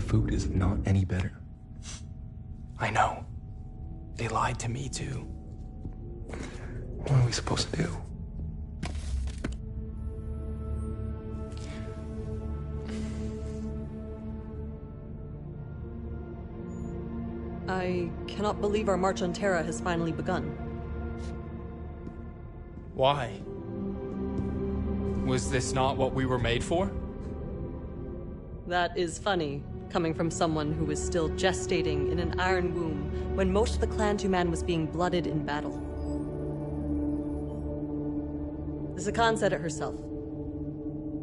food is not any better. I know. They lied to me too. What are we supposed to do? I cannot believe our march on Terra has finally begun. Why? Was this not what we were made for? That is funny, coming from someone who was still gestating in an iron womb when most of the Clan Tuman was being blooded in battle. The Sakan said it herself.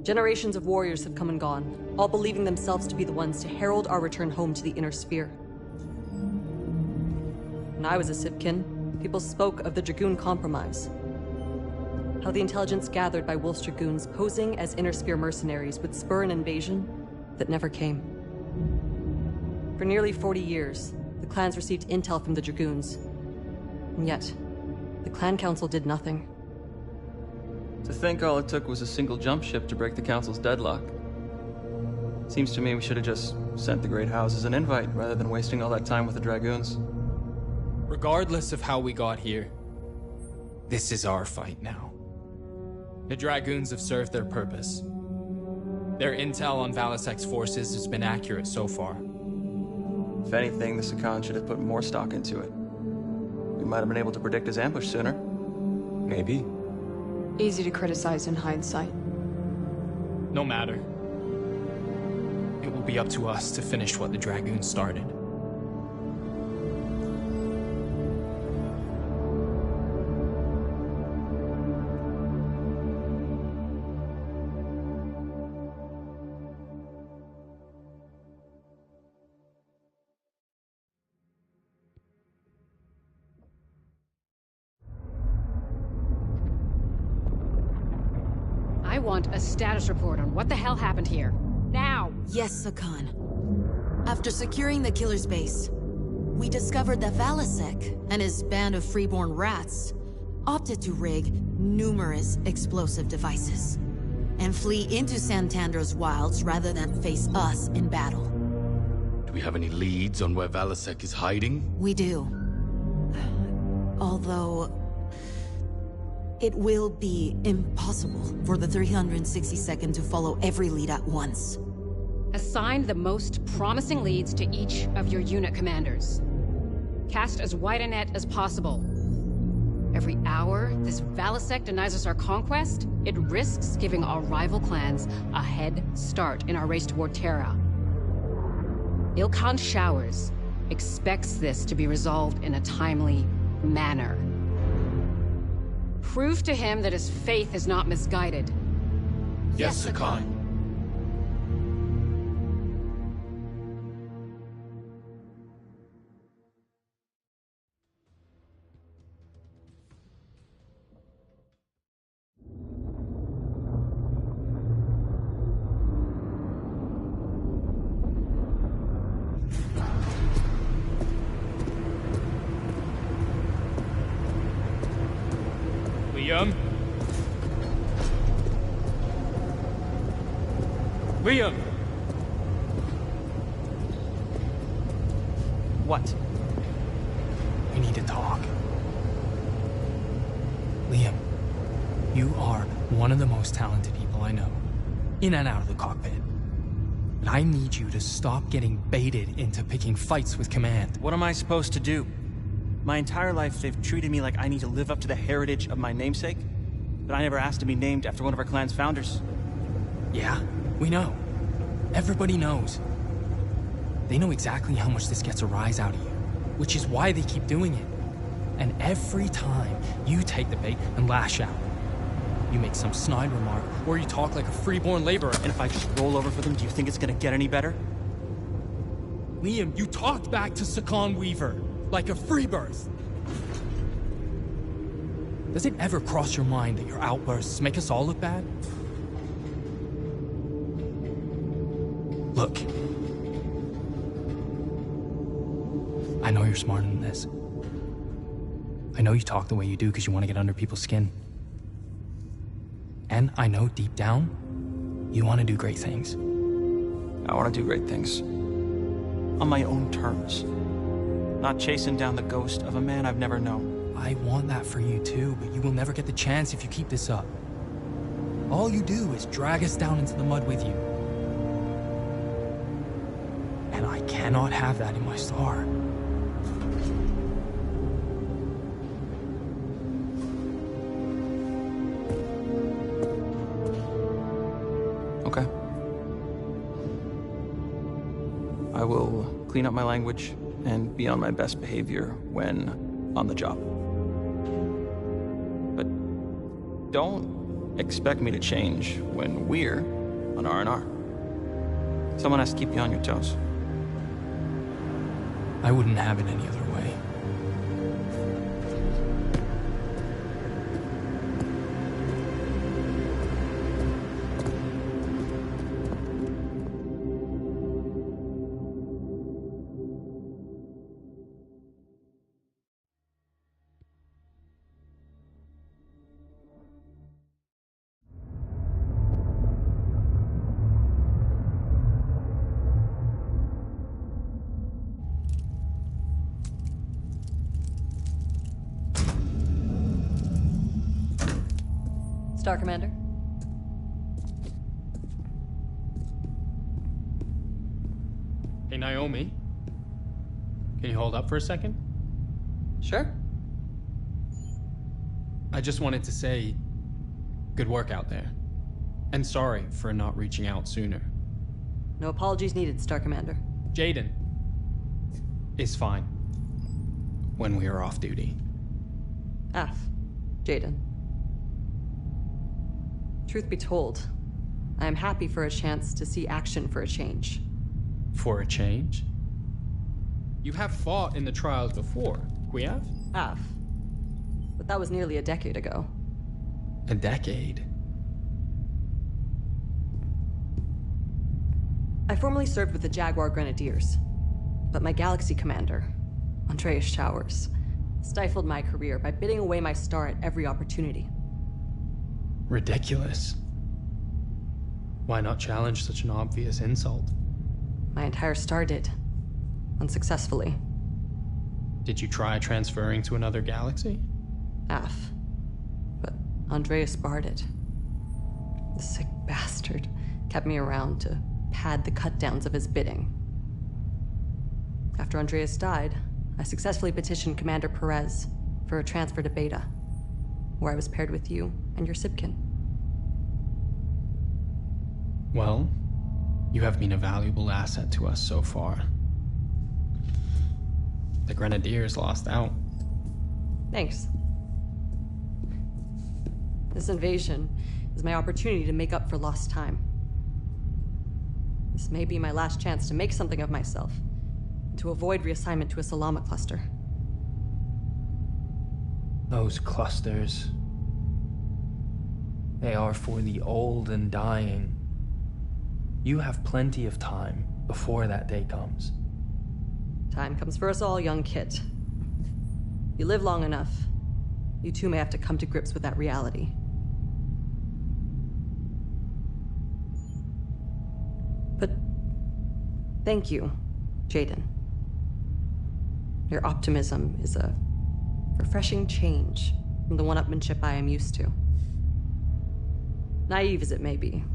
Generations of warriors have come and gone, all believing themselves to be the ones to herald our return home to the Inner Sphere. When I was a Sipkin, people spoke of the Dragoon Compromise. How the intelligence gathered by Wolf's Dragoons posing as Inner Sphere mercenaries would spur an invasion that never came. For nearly 40 years, the clans received intel from the Dragoons. And yet, the Clan Council did nothing. To think all it took was a single jump ship to break the Council's deadlock. Seems to me we should have just sent the Great Houses an invite rather than wasting all that time with the Dragoons. Regardless of how we got here, this is our fight now. The Dragoons have served their purpose. Their intel on Valisek's forces has been accurate so far. If anything, the Sakan should have put more stock into it. We might have been able to predict his ambush sooner. Maybe. Easy to criticize in hindsight. No matter. It will be up to us to finish what the Dragoons started. I want a status report on what the hell happened here. Now! Yes, Sakan. After securing the killer's base, we discovered that Valisek and his band of freeborn rats opted to rig numerous explosive devices and flee into Santander's wilds rather than face us in battle. Do we have any leads on where Valisek is hiding? We do. Although it will be impossible for the 362nd to follow every lead at once. Assign the most promising leads to each of your unit commanders. Cast as wide a net as possible. Every hour this Valisek denies us our conquest, it risks giving our rival clans a head start in our race toward Terra. Ilkhan Showers expects this to be resolved in a timely manner. Prove to him that his faith is not misguided. Yes, Sakan. Liam? Liam! What? We need to talk. Liam, you are one of the most talented people I know, in and out of the cockpit. And I need you to stop getting baited into picking fights with Command. What am I supposed to do? My entire life, they've treated me like I need to live up to the heritage of my namesake, but I never asked to be named after one of our clan's founders. Yeah, we know. Everybody knows. They know exactly how much this gets a rise out of you, which is why they keep doing it. And every time you take the bait and lash out, you make some snide remark, or you talk like a freeborn laborer. And if I just roll over for them, do you think it's gonna get any better? Liam, you talked back to Sakan Weaver like a free birth. Does it ever cross your mind that your outbursts make us all look bad? Look. I know you're smarter than this. I know you talk the way you do because you want to get under people's skin. And I know deep down, you want to do great things. I want to do great things. on my own terms. Not chasing down the ghost of a man I've never known. I want that for you too, but you will never get the chance if you keep this up. All you do is drag us down into the mud with you. And I cannot have that in my star. Okay. I will clean up my language and be on my best behavior when on the job. But don't expect me to change when we're on R&R. Someone has to keep you on your toes. I wouldn't have it any other way. Star Commander. Hey, Naomi. Can you hold up for a second? Sure. I just wanted to say, good work out there. And sorry for not reaching out sooner. No apologies needed, Star Commander. Jaden is fine when we are off duty. Af. Jaden. Truth be told, I am happy for a chance to see action for a change. For a change? You have fought in the trials before, Queav? Af. But that was nearly a decade ago. A decade? I formerly served with the Jaguar Grenadiers, but my Galaxy commander, Andreas Showers, stifled my career by bidding away my star at every opportunity. Ridiculous. Why not challenge such an obvious insult? My entire star did. Unsuccessfully. Did you try transferring to another galaxy? Af. But Andreas barred it. The sick bastard kept me around to pad the cut-downs of his bidding. After Andreas died, I successfully petitioned Commander Perez for a transfer to Beta, where I was paired with you and your Sibkin. Well, you have been a valuable asset to us so far. The Grenadiers lost out. Thanks. This invasion is my opportunity to make up for lost time. This may be my last chance to make something of myself, and to avoid reassignment to a Salama cluster. Those clusters. They are for the old and dying. You have plenty of time before that day comes. Time comes for us all, young Kit. You live long enough, you too may have to come to grips with that reality. But thank you, Jaden. Your optimism is a refreshing change from the one-upmanship I am used to. Naive as it may be.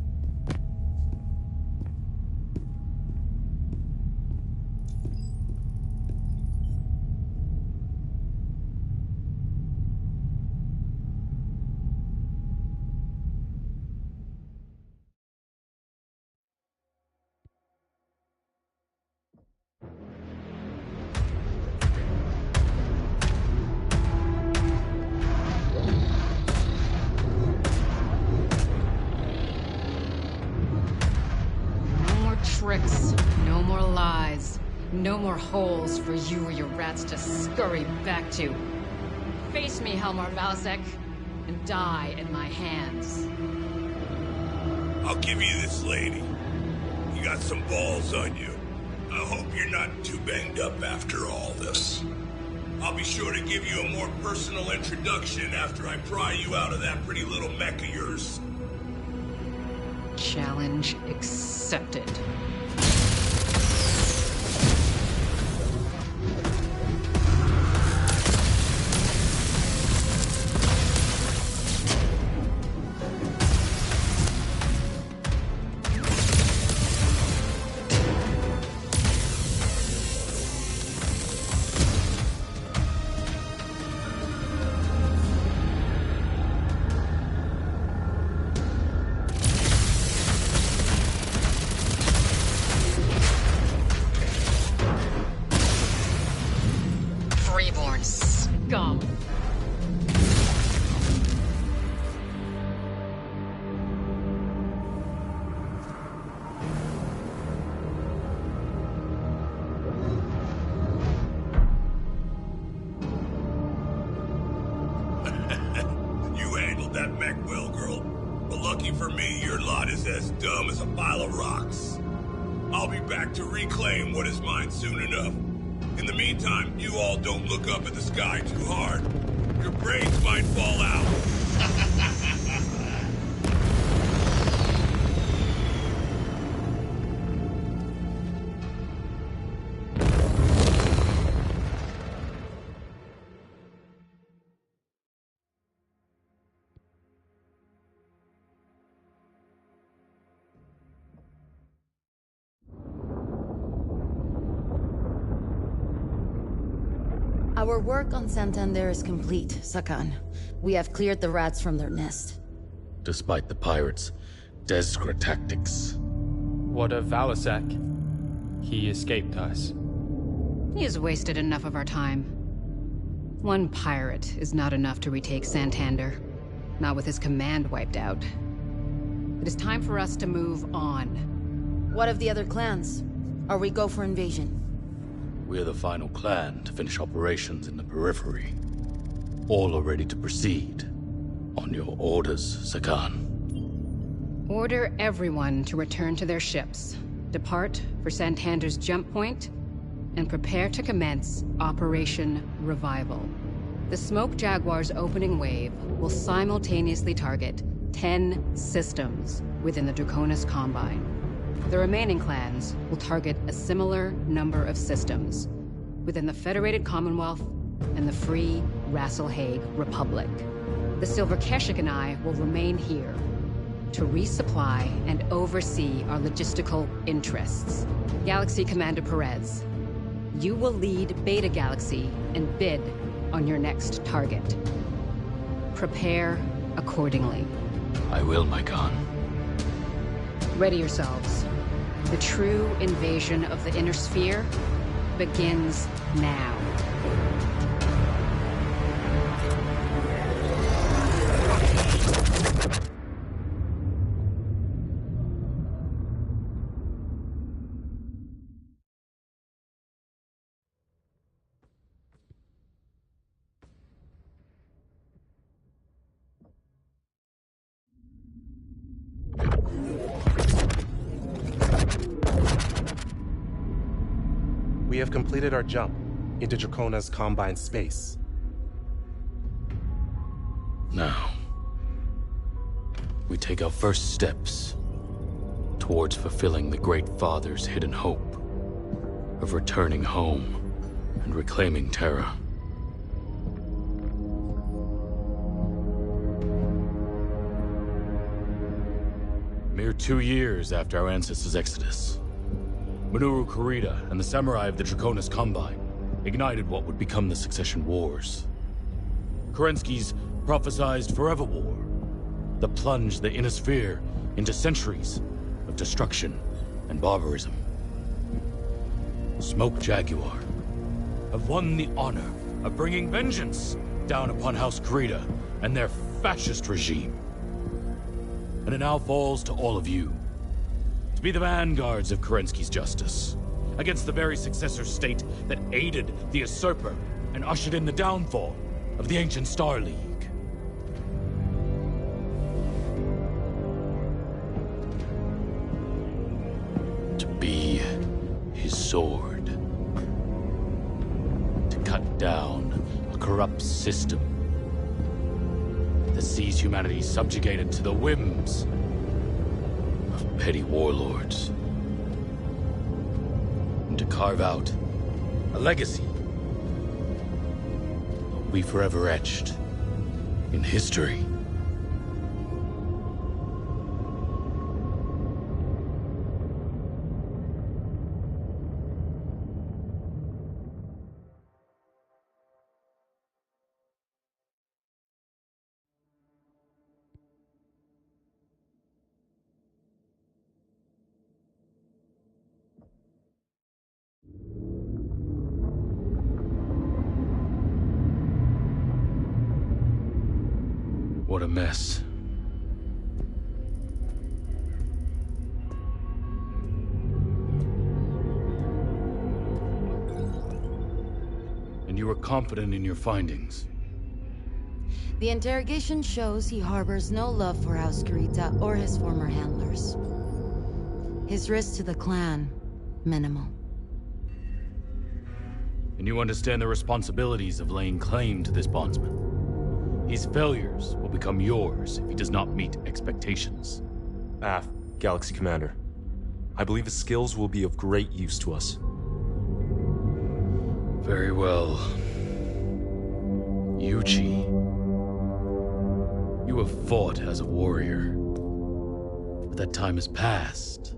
Tricks, no more lies, no more holes for you or your rats to scurry back to. Face me, Helmar Valasek, and die in my hands. I'll give you this, lady. You got some balls on you. I hope you're not too banged up after all this. I'll be sure to give you a more personal introduction after I pry you out of that pretty little mech of yours. Challenge accepted. for me, your lot is as dumb as a pile of rocks. I'll be back to reclaim what is mine soon enough. In the meantime, you all don't look up at the sky too hard. Your brains might fall out. Our work on Santander is complete, Sakan. We have cleared the rats from their nest. Despite the pirates' desperate tactics. What of Valasek? He escaped us. He has wasted enough of our time. One pirate is not enough to retake Santander. Not with his command wiped out. It is time for us to move on. What of the other clans? Are we go for invasion? We're the final clan to finish operations in the periphery. All are ready to proceed. On your orders, Sakan. Order everyone to return to their ships. Depart for Santander's jump point, and prepare to commence Operation Revival. The Smoke Jaguar's opening wave will simultaneously target 10 systems within the Draconis Combine. The remaining clans will target a similar number of systems within the Federated Commonwealth and the Free Rasselhague Republic. The Silver Keshik and I will remain here to resupply and oversee our logistical interests. Galaxy Commander Perez, you will lead Beta Galaxy and bid on your next target. Prepare accordingly. I will, my Khan. Ready yourselves. The true invasion of the Inner Sphere begins now. We have completed our jump into Dracona's Combine space. Now, we take our first steps towards fulfilling the Great Father's hidden hope of returning home and reclaiming Terra. Mere 2 years after our ancestors' exodus, Minoru Kurita and the samurai of the Draconis Combine ignited what would become the Succession Wars. Kerensky's prophesized Forever War that plunged the Inner Sphere into centuries of destruction and barbarism. Smoke Jaguar have won the honor of bringing vengeance down upon House Kurita and their fascist regime. And it now falls to all of you to be the vanguards of Kerensky's justice against the very successor state that aided the usurper and ushered in the downfall of the ancient Star League. To be his sword. To cut down a corrupt system that sees humanity subjugated to the whims of petty warlords. And to carve out a legacy that will be forever etched in history. What a mess. And you were confident in your findings. The interrogation shows he harbors no love for House Kurita or his former handlers. His risk to the clan, minimal. And you understand the responsibilities of laying claim to this bondsman. His failures will become yours if he does not meet expectations. Af, Galaxy Commander. I believe his skills will be of great use to us. Very well. Yuchi. You have fought as a warrior. But that time has passed.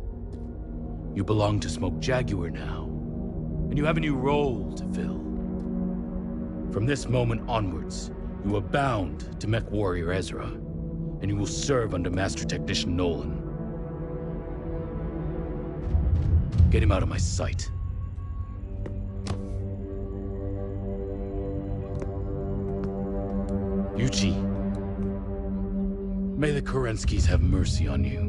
You belong to Smoke Jaguar now. And you have a new role to fill. From this moment onwards, you are bound to MechWarrior Ezra, and you will serve under Master Technician Nolan. Get him out of my sight. Yuchi, may the Kerenskys have mercy on you.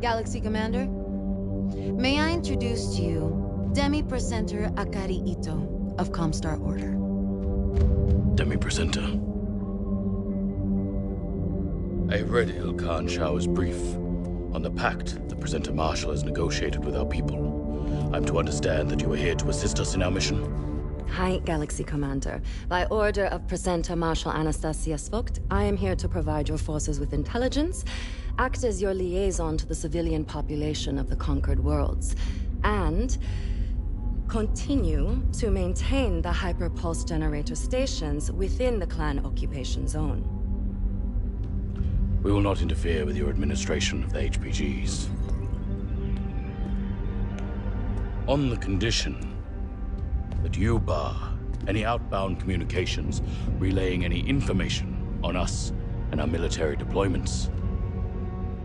Galaxy Commander, may I introduce to you Demi-Presenter Akari Ito of Comstar Order. Demi-Presenter. I have read Ilkhan Shao's brief on the pact the Presenter Marshal has negotiated with our people. I'm to understand that you are here to assist us in our mission? Hi, Galaxy Commander. By order of Presenter Marshal Anastasia Svogt, I am here to provide your forces with intelligence, act as your liaison to the civilian population of the conquered worlds, and continue to maintain the hyperpulse generator stations within the clan occupation zone. We will not interfere with your administration of the HPGs. On the condition that you bar any outbound communications relaying any information on us and our military deployments,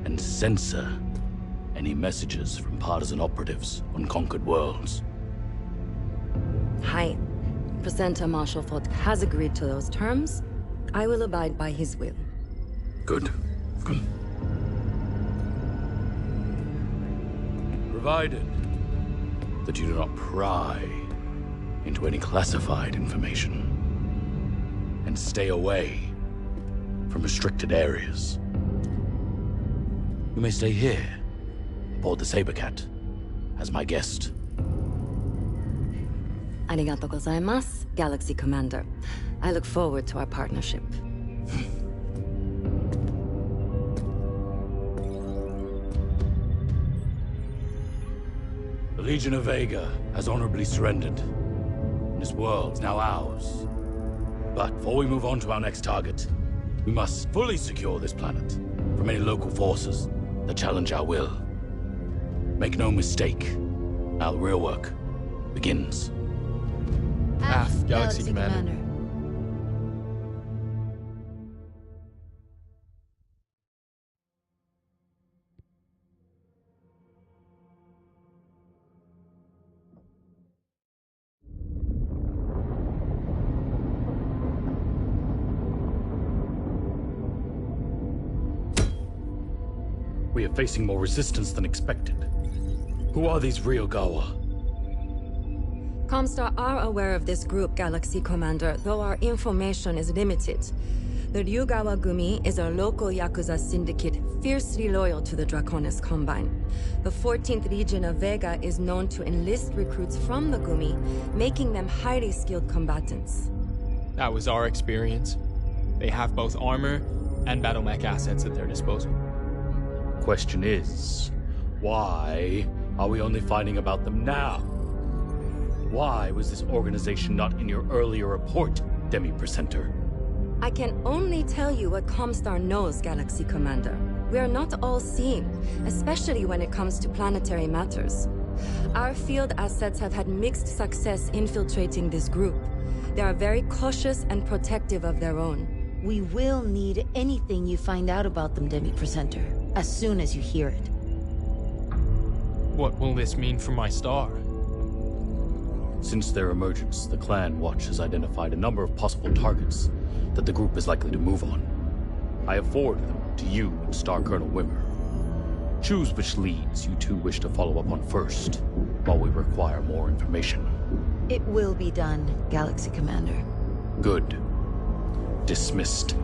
and censor any messages from partisan operatives on conquered worlds. Hi. Presenter Marshal Vogt has agreed to those terms. I will abide by his will. Good. Good. Provided that you do not pry into any classified information and stay away from restricted areas. You may stay here, aboard the Sabercat, as my guest. Arigato gozaimasu, Galaxy Commander. I look forward to our partnership. The Legion of Vega has honorably surrendered. This world's now ours. But before we move on to our next target, we must fully secure this planet from any local forces that challenge our will. Make no mistake, our real work begins. Af, Galaxy Commander. We are facing more resistance than expected. Who are these Ryogawa? Comstar are aware of this group, Galaxy Commander, though our information is limited. The Ryugawa Gumi is a local Yakuza syndicate fiercely loyal to the Draconis Combine. The 14th Legion of Vega is known to enlist recruits from the Gumi, making them highly skilled combatants. That was our experience. They have both armor and battle mech assets at their disposal. Question is, why are we only finding about them now? Why was this organization not in your earlier report, Demi-Presenter? I can only tell you what Comstar knows, Galaxy Commander. We are not all-seeing, especially when it comes to planetary matters. Our field assets have had mixed success infiltrating this group. They are very cautious and protective of their own. We will need anything you find out about them, Demi-Presenter, as soon as you hear it. What will this mean for my star? Since their emergence, the Clan Watch has identified a number of possible targets that the group is likely to move on. I have forwarded them to you and Star Colonel Wimmer. Choose which leads you two wish to follow up on first, while we require more information. It will be done, Galaxy Commander. Good. Dismissed.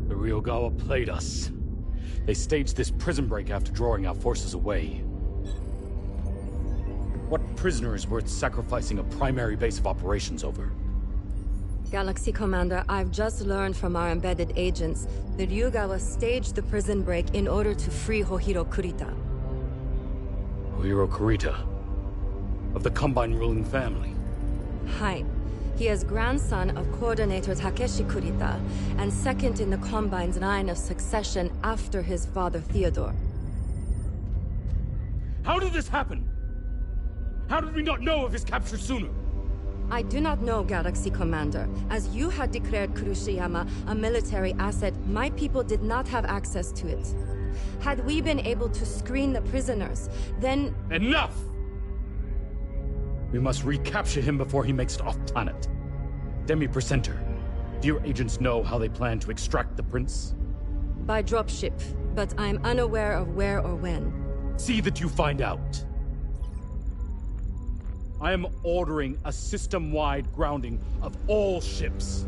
The Ryogawa played us. They staged this prison break after drawing our forces away. What prisoner is worth sacrificing a primary base of operations over? Galaxy Commander, I've just learned from our embedded agents that Ryugawa staged the prison break in order to free Hohiro Kurita. Hohiro Kurita? Of the Combine ruling family? Hi. He is grandson of Coordinator Takeshi Kurita, and second in the Combine's line of succession after his father Theodore. How did this happen? How did we not know of his capture sooner? I do not know, Galaxy Commander. As you had declared Kurushiyama a military asset, my people did not have access to it. Had we been able to screen the prisoners, then... Enough! We must recapture him before he makes it off-planet. Demi-Presenter, do your agents know how they plan to extract the prince? By dropship, but I'm unaware of where or when. See that you find out. I am ordering a system-wide grounding of all ships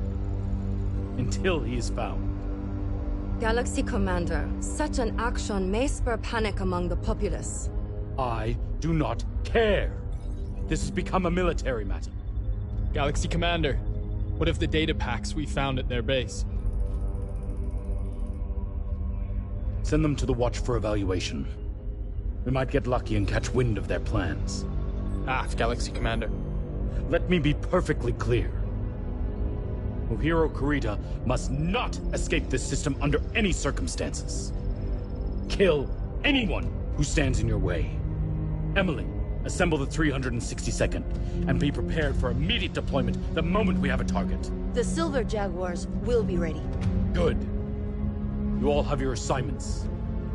until he is found. Galaxy Commander, such an action may spur panic among the populace. I do not care. This has become a military matter. Galaxy Commander, what if the data packs we found at their base? Send them to the Watch for evaluation. We might get lucky and catch wind of their plans. Galaxy Commander. Let me be perfectly clear. Hohiro Kurita must not escape this system under any circumstances. Kill anyone who stands in your way. Emily, assemble the 362nd, and be prepared for immediate deployment the moment we have a target. The Silver Jaguars will be ready. Good. You all have your assignments.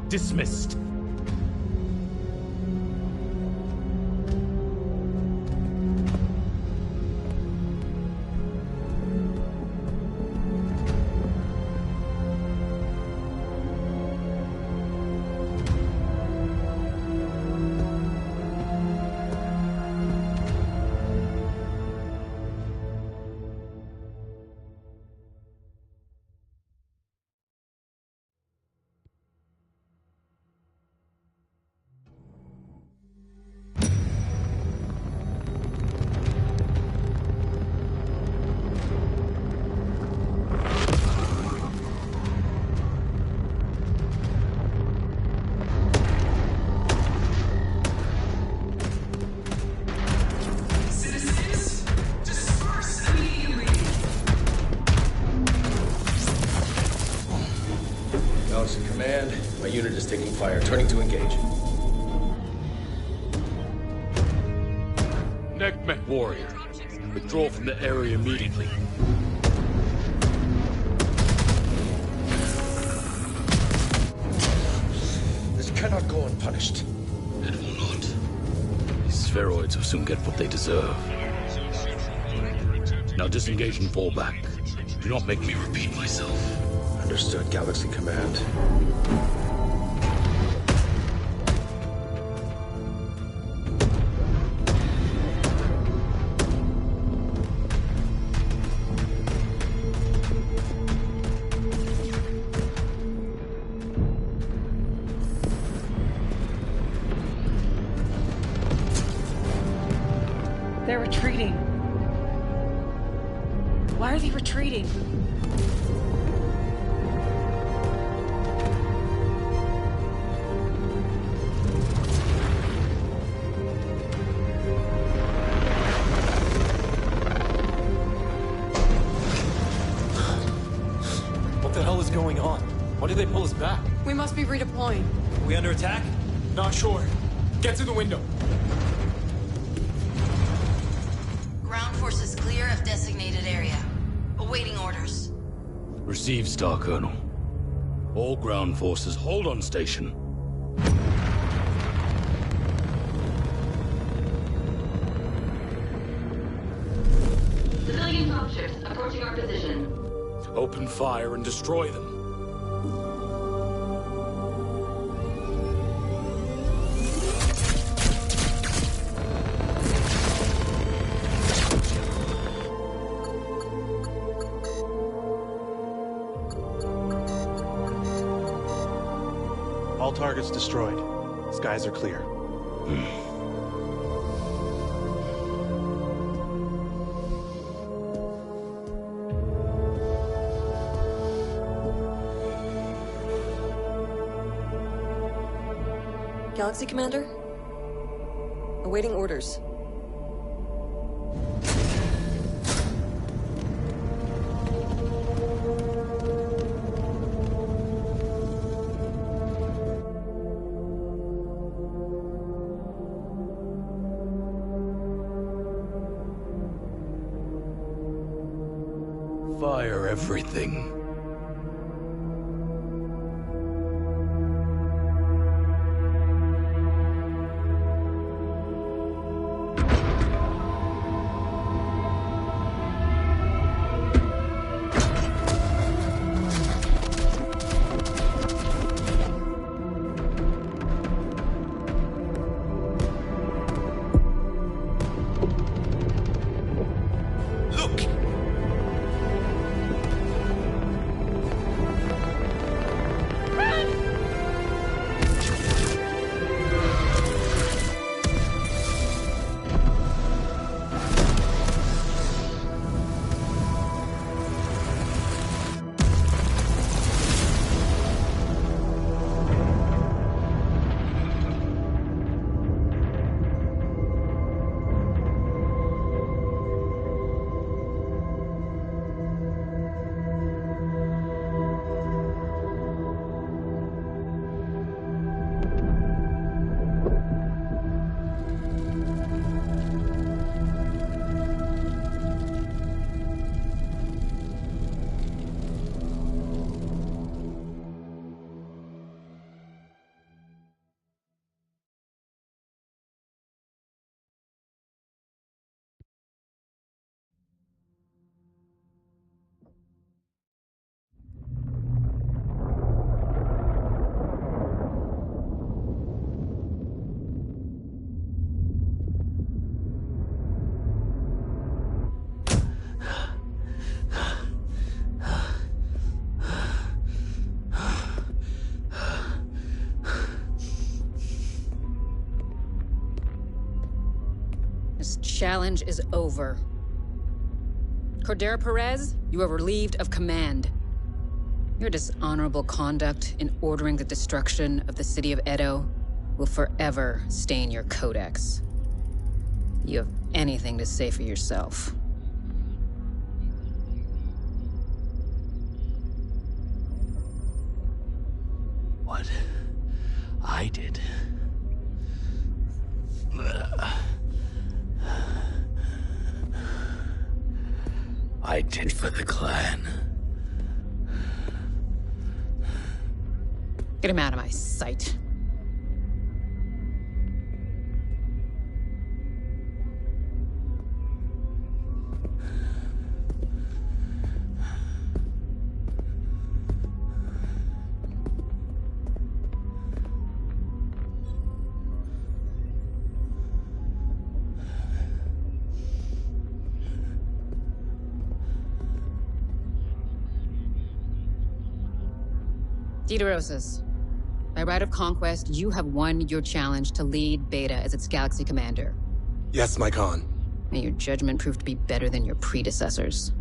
Dismissed. Command, my unit is taking fire. Turning to engage. MechWarrior. Withdraw from the area immediately. This cannot go unpunished. It will not. These spheroids will soon get what they deserve. Now disengage and fall back. Do not make me repeat myself. Understood, Galaxy Command. They're retreating. Why are they retreating? Going on? Why did they pull us back? We must be redeploying. Are we under attack? Not sure. Get to the window. Ground forces clear of designated area. Awaiting orders. Received, Star Colonel. All ground forces hold on station. Civilian dropships approaching our position. Open fire and destroy them. All targets destroyed. Skies are clear. Galaxy Commander? Awaiting orders. Fire everything. This challenge is over. Cordero Perez, you are relieved of command. Your dishonorable conduct in ordering the destruction of the city of Edo will forever stain your codex. You have anything to say for yourself? What I did. I did for the clan. Get him out of my sight. Diderosas, by right of conquest, you have won your challenge to lead Beta as its galaxy commander. Yes, my Khan. May your judgment prove to be better than your predecessors.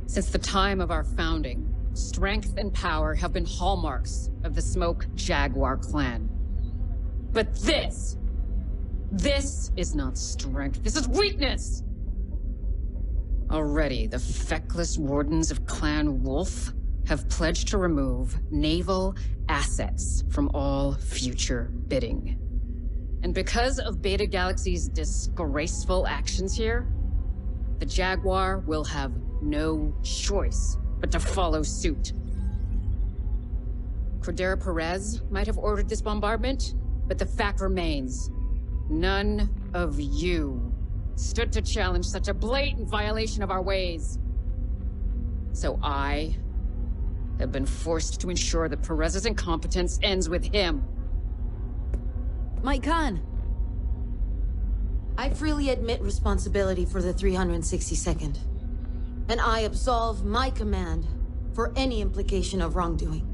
Since the time of our founding, strength and power have been hallmarks of the Smoke Jaguar clan. But this is not strength, this is weakness! Already, the feckless wardens of Clan Wolf have pledged to remove naval assets from all future bidding. And because of Beta Galaxy's disgraceful actions here, the Jaguar will have no choice but to follow suit. Cordera Perez might have ordered this bombardment, but the fact remains, none of you stood to challenge such a blatant violation of our ways. So I have been forced to ensure that Perez's incompetence ends with him. My Khan, I freely admit responsibility for the 362nd, and I absolve my command for any implication of wrongdoing.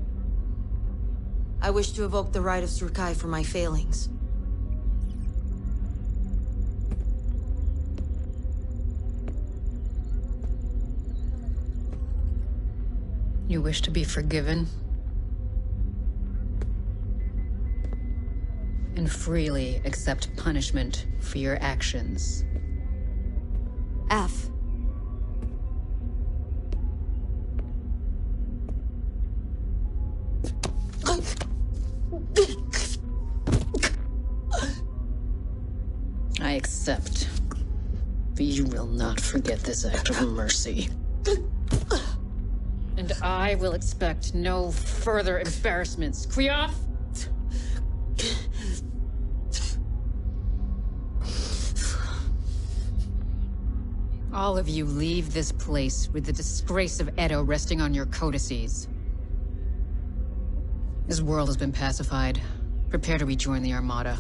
I wish to evoke the right of Surkai for my failings. You wish to be forgiven? And freely accept punishment for your actions. F. I accept. But you will not forget this act of mercy. And I will expect no further embarrassments. Kriyoth? All of you leave this place with the disgrace of Edo resting on your codices. This world has been pacified. Prepare to rejoin the Armada.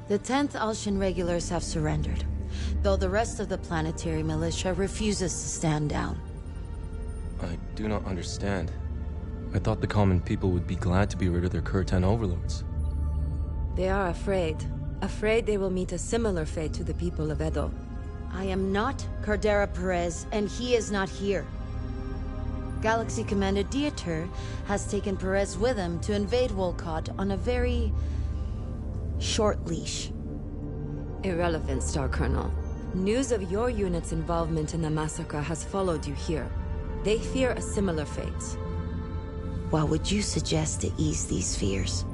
The 10th Alshan regulars have surrendered, though the rest of the planetary militia refuses to stand down. I do not understand. I thought the common people would be glad to be rid of their Kurtan overlords. They are afraid. Afraid they will meet a similar fate to the people of Edo. I am not Cordera Perez, and he is not here. Galaxy Commander Dieter has taken Perez with him to invade Wolcott on a very short leash. Irrelevant, Star Colonel. News of your unit's involvement in the massacre has followed you here. They fear a similar fate. What would you suggest to ease these fears?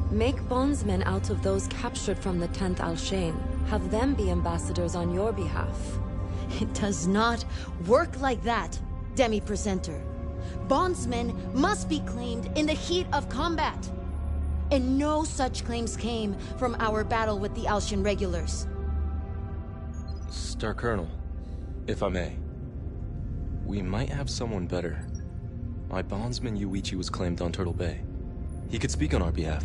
Make bondsmen out of those captured from the 10th Al-Shain. Have them be ambassadors on your behalf. It does not work like that, Demi-Presenter. Bondsmen must be claimed in the heat of combat. And no such claims came from our battle with the Alshan regulars. Star Colonel, if I may. We might have someone better. My bondsman Yuichi was claimed on Turtle Bay. He could speak on our behalf.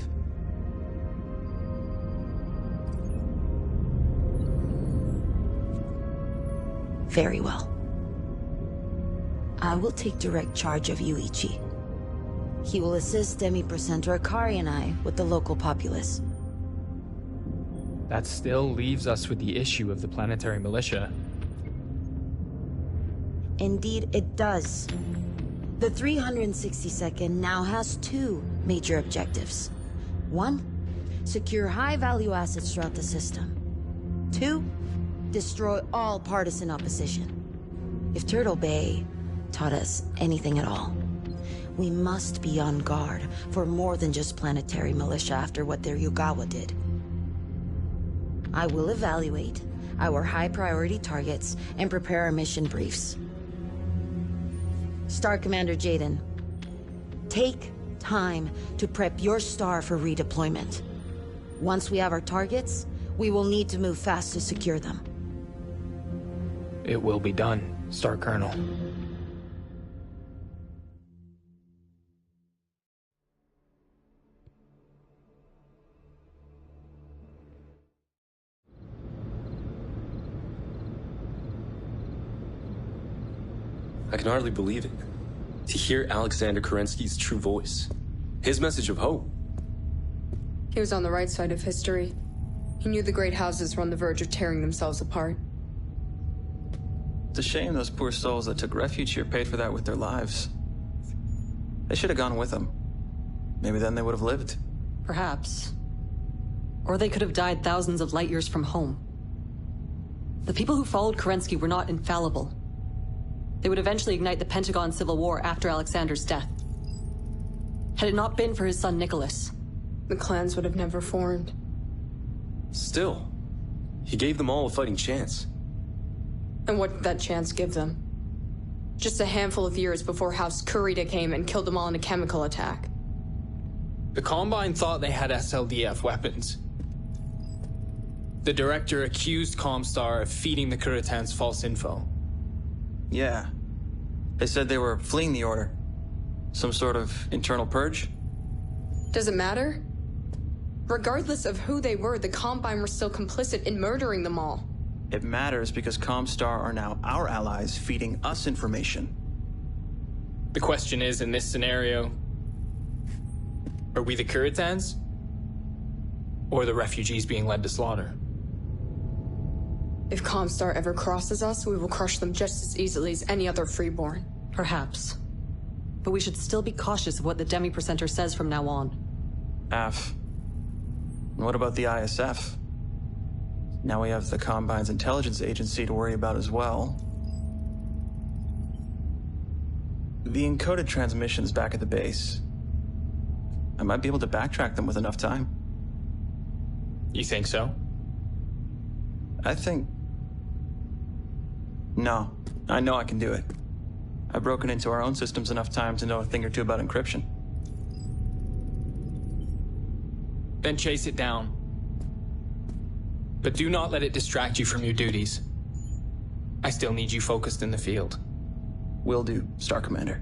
Very well. I will take direct charge of Yuichi. He will assist Demi-Presenter Akari and I with the local populace. That still leaves us with the issue of the planetary militia. Indeed, it does. The 362nd now has two major objectives. One, secure high-value assets throughout the system. Two, destroy all partisan opposition. If Turtle Bay taught us anything at all, we must be on guard for more than just planetary militia after what their Yugawa did. I will evaluate our high-priority targets and prepare our mission briefs. Star Commander Jaden, take time to prep your star for redeployment. Once we have our targets, we will need to move fast to secure them. It will be done, Star Colonel. I can hardly believe it. To hear Alexander Kerensky's true voice. His message of hope. He was on the right side of history. He knew the great houses were on the verge of tearing themselves apart. It's a shame those poor souls that took refuge here paid for that with their lives. They should have gone with him. Maybe then they would have lived. Perhaps. Or they could have died thousands of light years from home. The people who followed Kerensky were not infallible. They would eventually ignite the Pentagon Civil War after Alexander's death. Had it not been for his son Nicholas, the clans would have never formed. Still, he gave them all a fighting chance. And what did that chance give them? Just a handful of years before House Kurita came and killed them all in a chemical attack. The Combine thought they had SLDF weapons. The director accused Comstar of feeding the Kuritans false info. Yeah. They said they were fleeing the Order. Some sort of internal purge? Does it matter? Regardless of who they were, the Combine were still complicit in murdering them all. It matters because Comstar are now our allies, feeding us information. The question is, in this scenario, are we the Kuritans? Or the refugees being led to slaughter? If Comstar ever crosses us, we will crush them just as easily as any other freeborn. perhaps. But we should still be cautious of what the Demi-Percenter says from now on. AF. What about the ISF? Now we have the Combine's intelligence agency to worry about as well. The encoded transmissions back at the base. I might be able to backtrack them with enough time. You think so? I think... No. I know I can do it. I've broken into our own systems enough times to know a thing or two about encryption. Then chase it down. But do not let it distract you from your duties. I still need you focused in the field. Will do, Star Commander.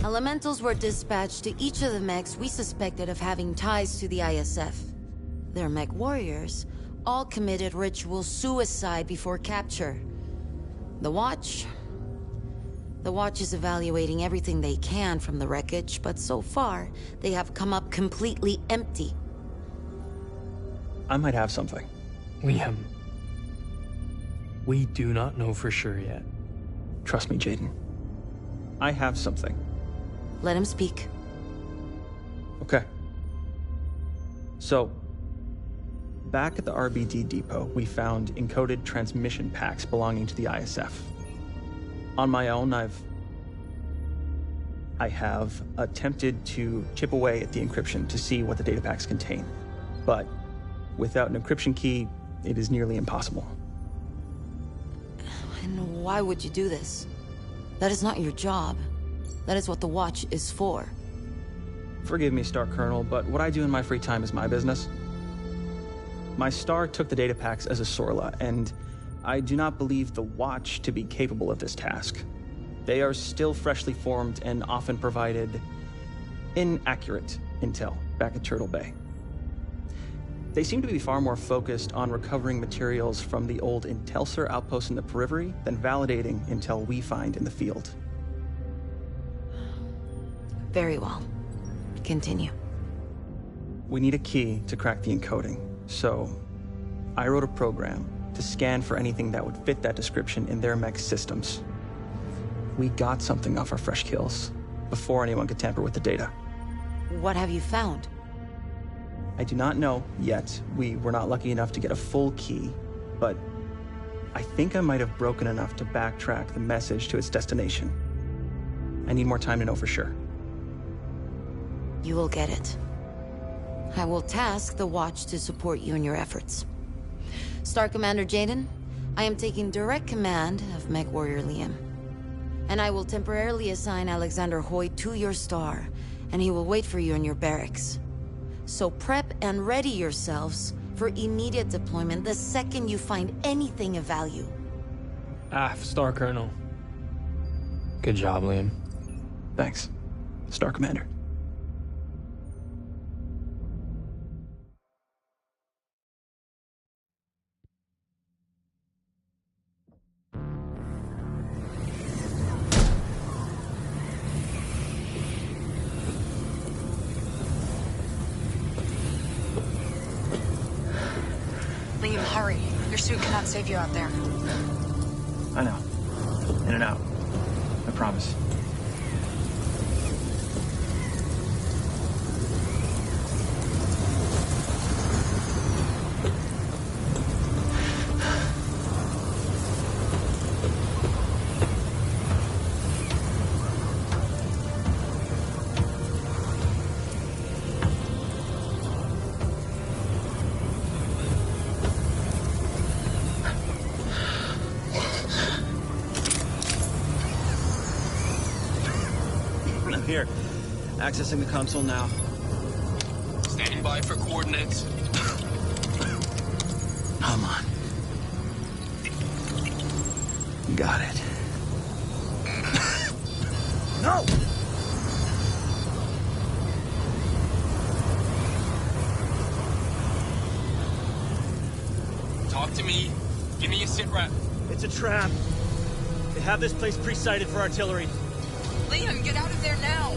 Elementals were dispatched to each of the mechs we suspected of having ties to the ISF. Their mech warriors all committed ritual suicide before capture. The Watch is evaluating everything they can from the wreckage, but so far, they have come up completely empty. I might have something. Liam, we do not know for sure yet. Trust me, Jaden. I have something. Let him speak. Okay. So, back at the RBD depot, we found encoded transmission packs belonging to the ISF. On my own, I have attempted to chip away at the encryption to see what the data packs contain. But without an encryption key, it is nearly impossible. And why would you do this? That is not your job. That is what the Watch is for. Forgive me, Star Colonel, but what I do in my free time is my business. My star took the data packs as a Sorla, and I do not believe the Watch to be capable of this task. They are still freshly formed and often provided inaccurate intel back at Turtle Bay. They seem to be far more focused on recovering materials from the old Intelsar outpost in the periphery than validating intel we find in the field. Very well. Continue. We need a key to crack the encoding, so I wrote a program to scan for anything that would fit that description in their mech systems. We got something off our fresh kills before anyone could tamper with the data. What have you found? I do not know yet. We were not lucky enough to get a full key, but I think I might have broken enough to backtrack the message to its destination. I need more time to know for sure. You will get it. I will task the Watch to support you in your efforts. Star Commander Jaden, I am taking direct command of MechWarrior Liam. And I will temporarily assign Alexander Hoy to your star, and he will wait for you in your barracks. So prep and ready yourselves for immediate deployment the second you find anything of value. Star Colonel. Good job, Liam. Thanks, Star Commander. Liam, hurry. Your suit cannot save you out there. I know. In and out. I promise. Here. Accessing the console now. Standing by for coordinates. Come on. Got it. No! Talk to me. Give me a sit rep. It's a trap. They have this place pre-sighted for artillery. Liam, get out of there now!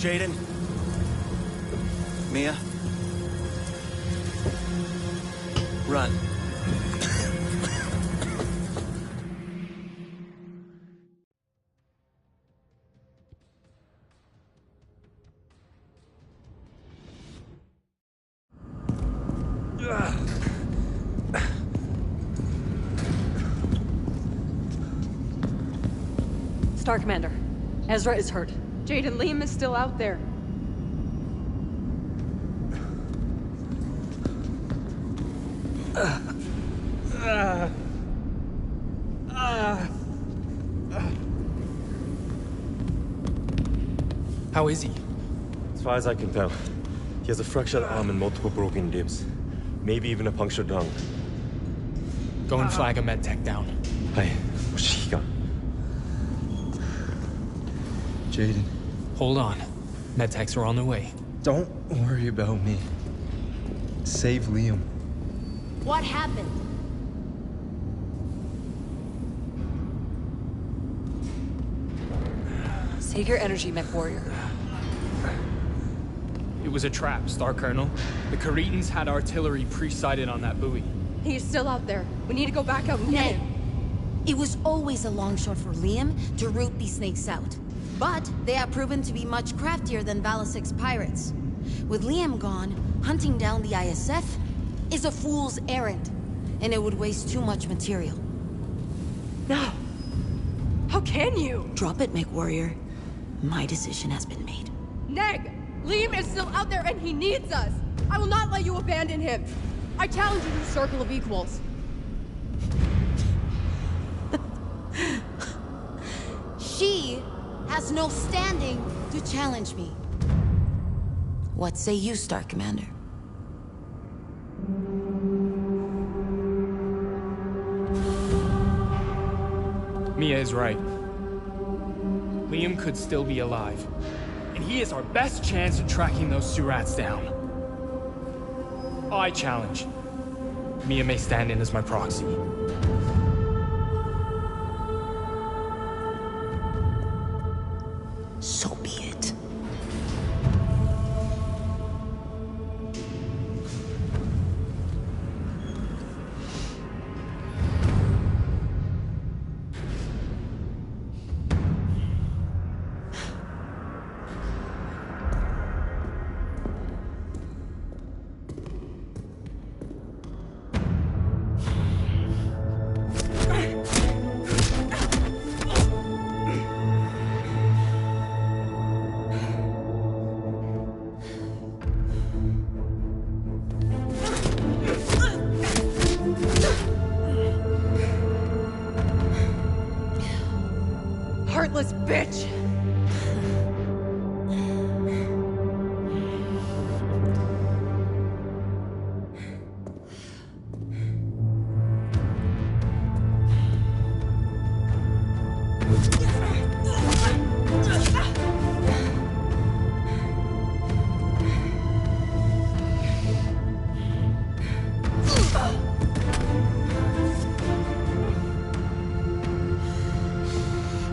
Jaden. Mia. Run. Star Commander, Ezra is hurt. Jaden, Liam is still out there. How is he? As far as I can tell, he has a fractured arm and multiple broken ribs. Maybe even a punctured lung. Go and flag a medtech down. Hey, Shiga. Jaden. Hold on. Medtechs are on their way. Don't worry about me. Save Liam. What happened? Save your energy, MechWarrior. It was a trap, Star Colonel. The Caretans had artillery pre-sighted on that buoy. He's still out there. We need to go back out and get him. It was always a long shot for Liam to root these snakes out. But they have proven to be much craftier than Valasic's pirates. With Liam gone, hunting down the ISF is a fool's errand, and it would waste too much material. No. How can you? Drop it, MechWarrior. My decision has been made. Neg! Liam is still out there and he needs us! I will not let you abandon him! I challenge you to the circle of equals. She has no standing to challenge me. What say you, Star Commander? Mia is right. Liam could still be alive. And he is our best chance at tracking those Surats down. I challenge. Mia may stand in as my proxy. So be it. bitch!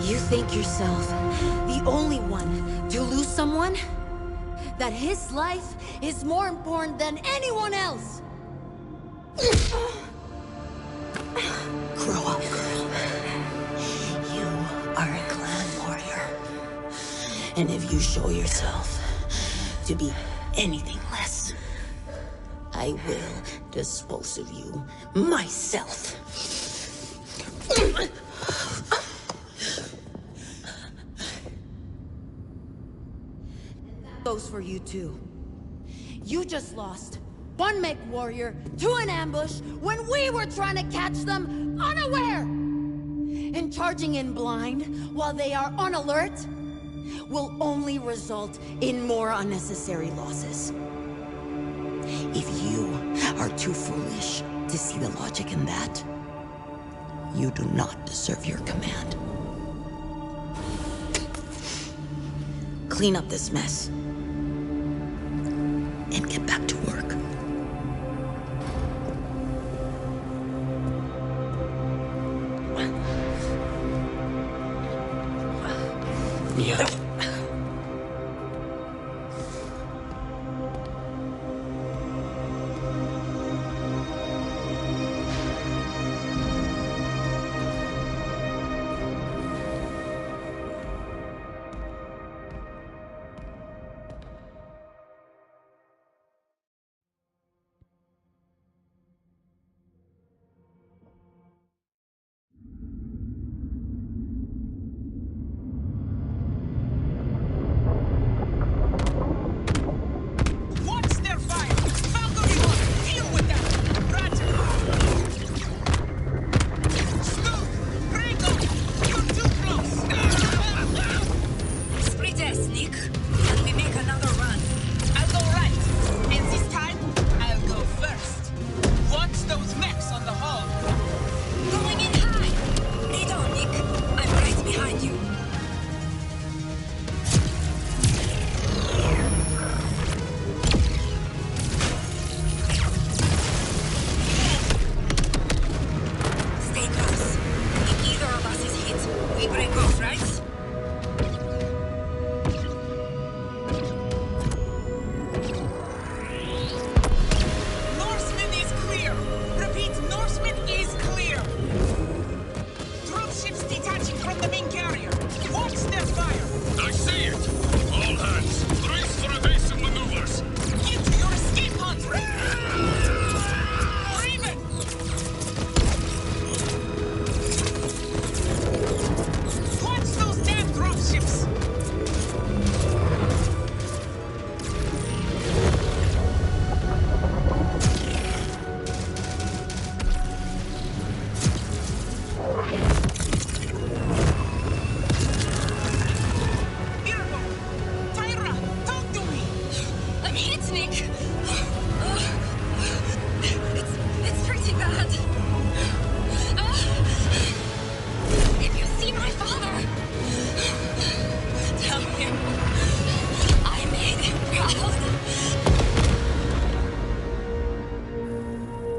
You think yourself the only one to lose someone? That his life is more important than anyone else? Grow up, girl. You are a clan warrior. And if you show yourself to be anything less, I will dispose of you myself. Goes for you too. You just lost one MechWarrior to an ambush when we were trying to catch them unaware! And charging in blind while they are on alert will only result in more unnecessary losses. If you are too foolish to see the logic in that, you do not deserve your command. Clean up this mess and get back to work. Mia.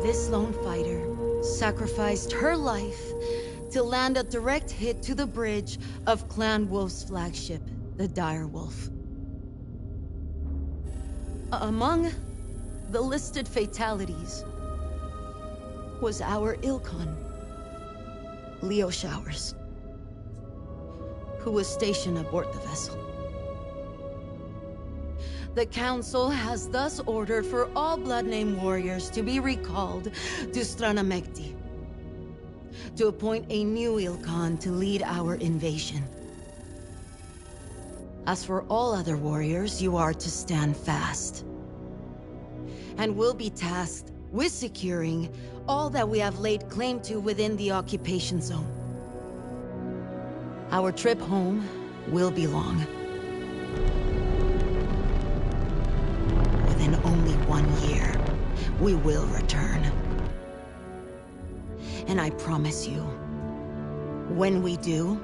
This lone fighter sacrificed her life to land a direct hit to the bridge of Clan Wolf's flagship, the Dire Wolf. Among the listed fatalities was our Ilkon, Leo Showers, who was stationed aboard the vessel. The Council has thus ordered for all Blood-Name warriors to be recalled to Stranamekti, to appoint a new Ilkon to lead our invasion. As for all other warriors, you are to stand fast, and will be tasked with securing all that we have laid claim to within the occupation zone. Our trip home will be long. Within only 1 year, we will return. And I promise you, when we do,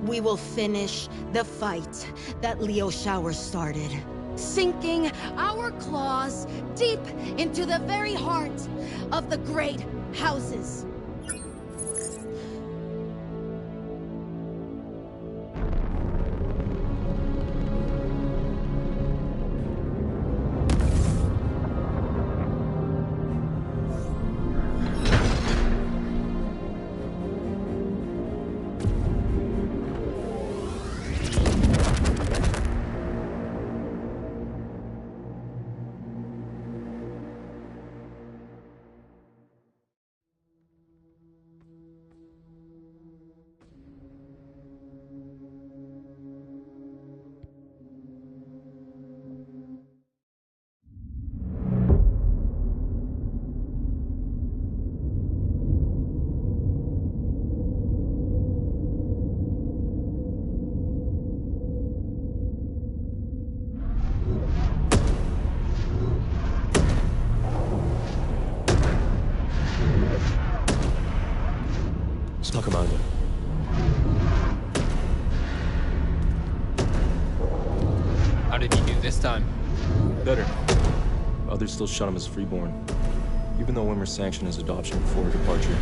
we will finish the fight that Leo Shower started. Sinking our claws deep into the very heart of the great houses. Star Commander. How did he do this time? Better. Others still shun him as freeborn. Even though Wimmer sanctioned his adoption before her departure,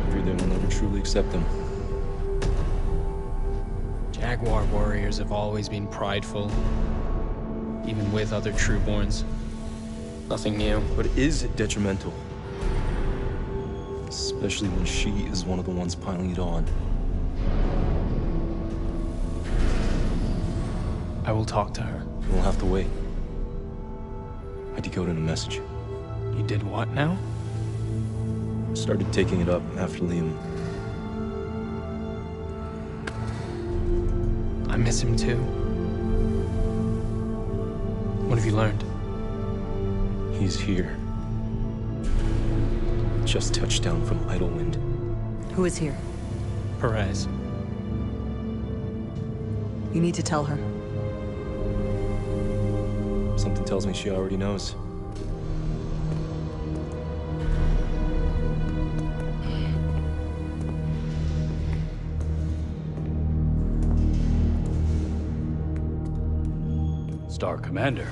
I fear they will never truly accept him. Jaguar warriors have always been prideful, even with other trueborns. Nothing new. But is it detrimental? Especially when she is one of the ones piling it on. I will talk to her. We'll have to wait. I decoded a message. You did what now? Started taking it up after Liam. I miss him too. What have you learned? He's here. Just touched down from Idlewind. Who is here? Perez. You need to tell her. Something tells me she already knows. Star Commander,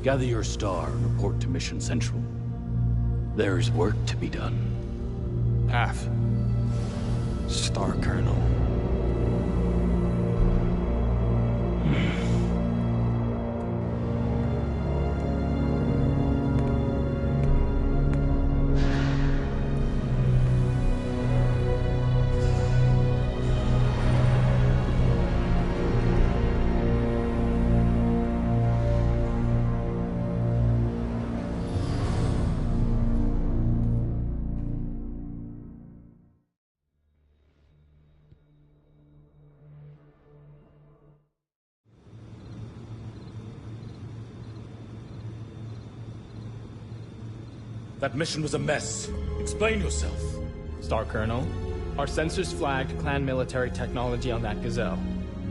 gather your star and report to Mission Central. There is work to be done. Path. Star Colonel. That mission was a mess. Explain yourself. Star Colonel, our sensors flagged clan military technology on that Gazelle.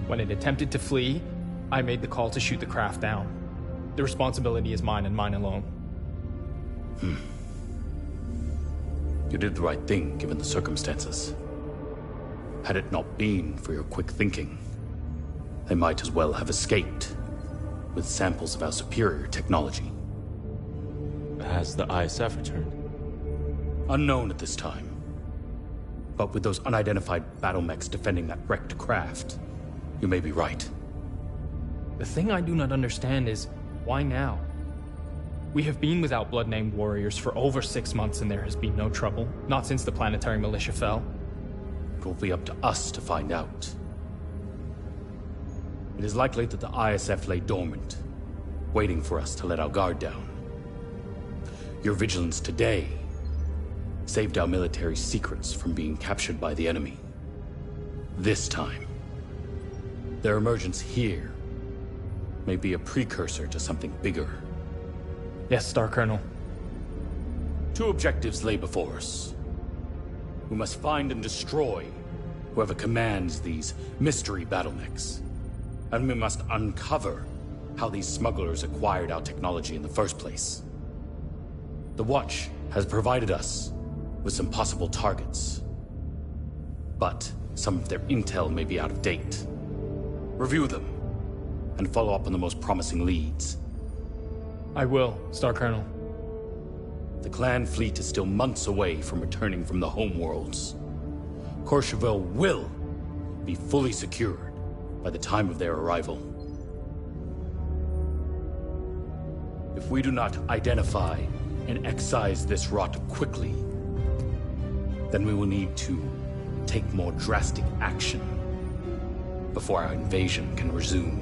When it attempted to flee, I made the call to shoot the craft down. The responsibility is mine and mine alone. You did the right thing, given the circumstances. Had it not been for your quick thinking, they might as well have escaped with samples of our superior technology. Has the ISF returned? Unknown at this time. But with those unidentified battle mechs defending that wrecked craft, you may be right. The thing I do not understand is, why now? We have been without blood-named warriors for over 6 months and there has been no trouble. Not since the planetary militia fell. It will be up to us to find out. It is likely that the ISF lay dormant, waiting for us to let our guard down. Your vigilance today saved our military secrets from being captured by the enemy. This time, their emergence here may be a precursor to something bigger. Yes, Star Colonel. 2 objectives lay before us. We must find and destroy whoever commands these mystery battle mechs. And we must uncover how these smugglers acquired our technology in the first place. The Watch has provided us with some possible targets, but some of their intel may be out of date. Review them, and follow up on the most promising leads. I will, Star Colonel. The clan fleet is still months away from returning from the homeworlds. Courchevel will be fully secured by the time of their arrival. If we do not identify and excise this rot quickly, then we will need to take more drastic action before our invasion can resume.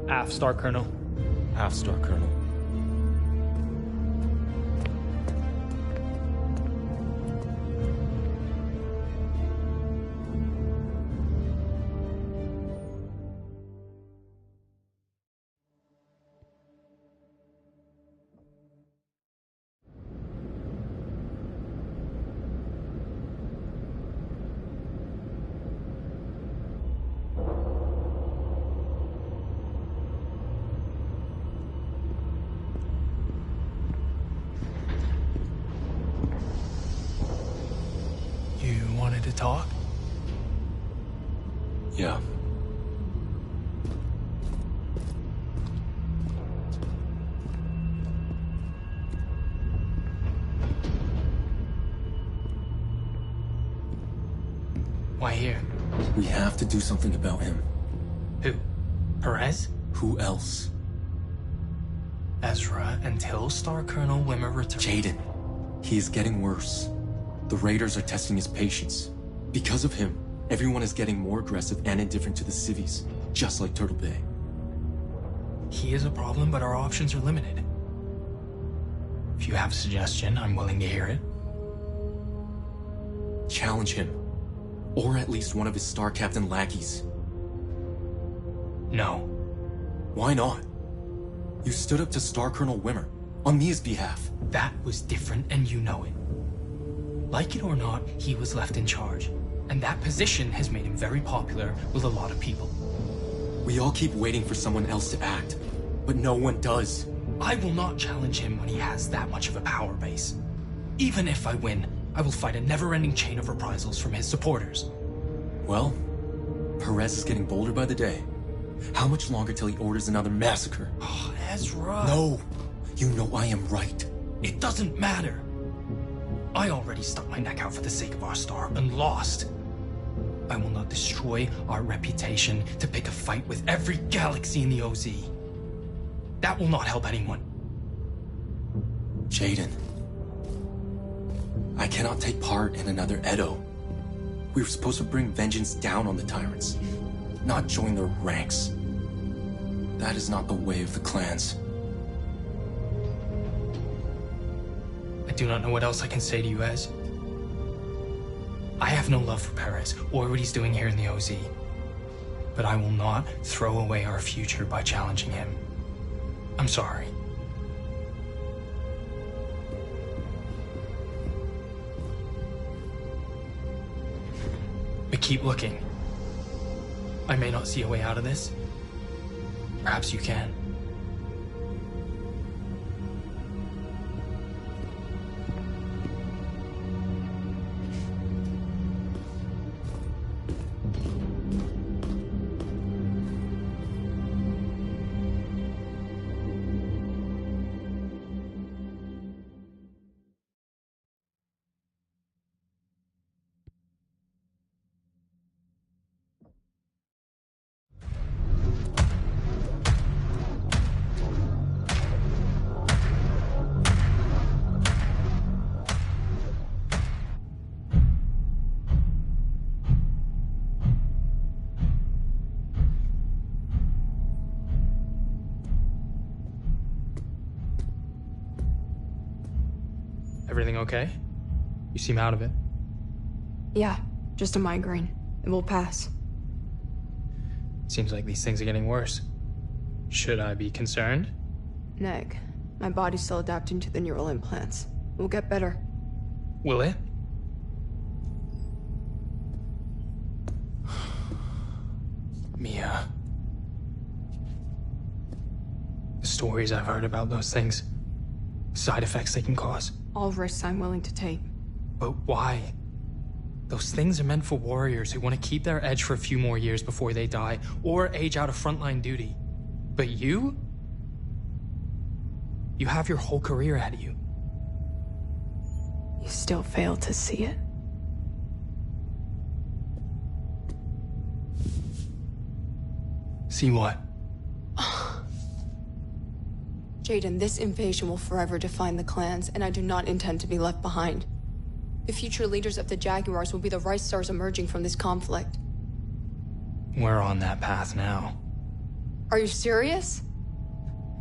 Aft, Star Colonel. Half Star Colonel. To talk? Yeah. Why here? We have to do something about him. Who? Perez? Who else? Ezra until Star Colonel Wimmer returns. Jaden. He is getting worse. The Raiders are testing his patience. Because of him, everyone is getting more aggressive and indifferent to the civvies, just like Turtle Bay. He is a problem, but our options are limited. If you have a suggestion, I'm willing to hear it. Challenge him. Or at least one of his Star Captain lackeys. No. Why not? You stood up to Star Colonel Wimmer, on Mia's behalf. That was different, and you know it. Like it or not, he was left in charge. And that position has made him very popular with a lot of people. We all keep waiting for someone else to act, but no one does. I will not challenge him when he has that much of a power base. Even if I win, I will fight a never-ending chain of reprisals from his supporters. Well, Perez is getting bolder by the day. How much longer till he orders another massacre? Oh, Ezra. No! You know I am right. It doesn't matter. I already stuck my neck out for the sake of our star and lost. I will not destroy our reputation to pick a fight with every galaxy in the OZ. That will not help anyone. Jaden. I cannot take part in another Edo. We were supposed to bring vengeance down on the tyrants, not join their ranks. That is not the way of the clans. I do not know what else I can say to you, Ez. I have no love for Perez or what he's doing here in the OZ. But I will not throw away our future by challenging him. I'm sorry. But keep looking. I may not see a way out of this. Perhaps you can. Everything okay? You seem out of it. Yeah, just a migraine. It will pass. Seems like these things are getting worse. Should I be concerned? Neg, my body's still adapting to the neural implants. It will get better. Will it? Mia. The stories I've heard about those things. Side effects they can cause. All risks I'm willing to take. But why? Those things are meant for warriors who want to keep their edge for a few more years before they die, or age out of frontline duty. But you? You have your whole career ahead of you. You still fail to see it. See what? Jaden, this invasion will forever define the clans, and I do not intend to be left behind. The future leaders of the Jaguars will be the Rice Stars emerging from this conflict. We're on that path now. Are you serious?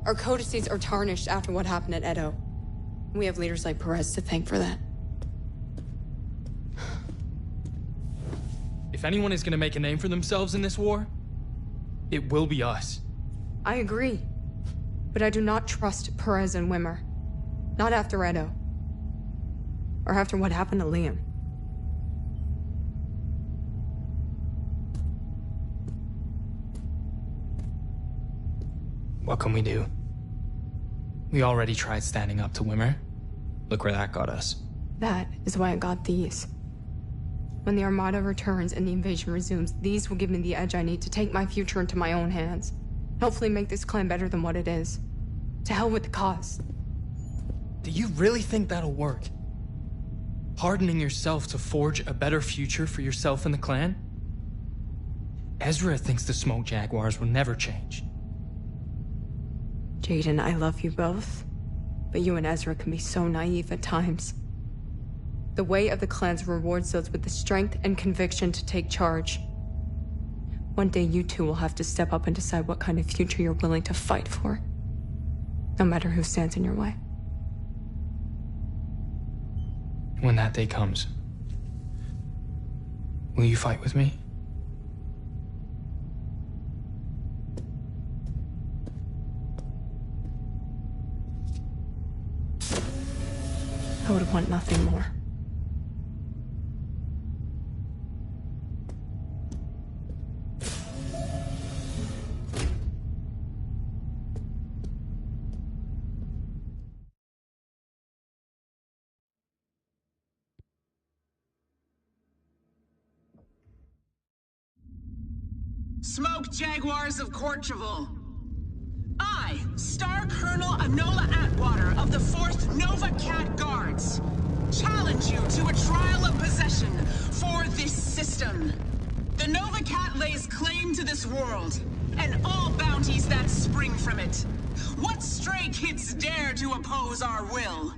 Our codices are tarnished after what happened at Edo. We have leaders like Perez to thank for that. If anyone is gonna make a name for themselves in this war, it will be us. I agree. But I do not trust Perez and Wimmer. Not after Edo. Or after what happened to Liam. What can we do? We already tried standing up to Wimmer. Look where that got us. That is why I got these. When the Armada returns and the invasion resumes, these will give me the edge I need to take my future into my own hands. Hopefully make this clan better than what it is. To hell with the cause. Do you really think that'll work? Hardening yourself to forge a better future for yourself and the clan? Ezra thinks the Smoke Jaguars will never change. Jaden, I love you both. But you and Ezra can be so naive at times. The way of the clans rewards those with the strength and conviction to take charge. One day you two will have to step up and decide what kind of future you're willing to fight for. No matter who stands in your way. When that day comes, will you fight with me? I would want nothing more. Smoke Jaguars of Corcheval. I, Star Colonel Enola Atwater of the 4th Nova Cat Guards, challenge you to a trial of possession for this system. The Nova Cat lays claim to this world, and all bounties that spring from it. What stray kids dare to oppose our will?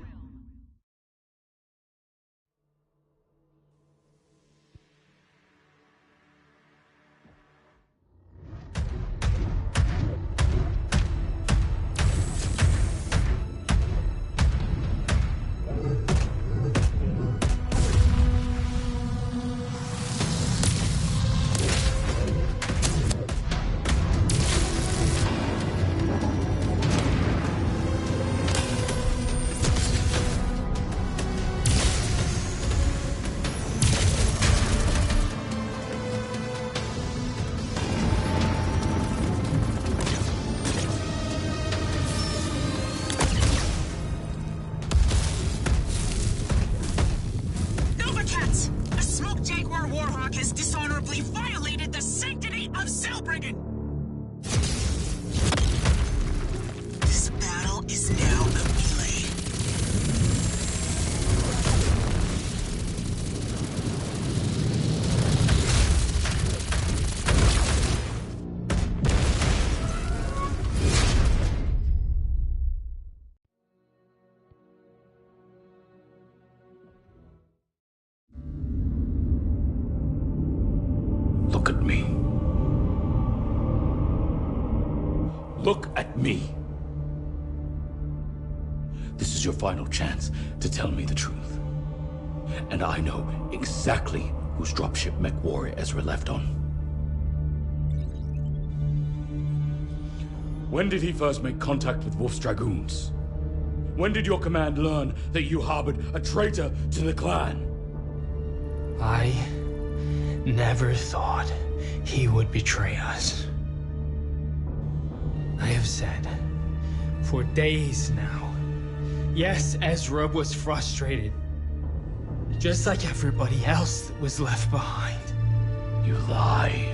Look at me. Look at me. This is your final chance to tell me the truth. And I know exactly whose dropship MechWarrior Ezra left on. When did he first make contact with Wolf's Dragoons? When did your command learn that you harbored a traitor to the clan? I never thought he would betray us. I have said, for days now, yes, Ezra was frustrated. Just like everybody else that was left behind. You lie.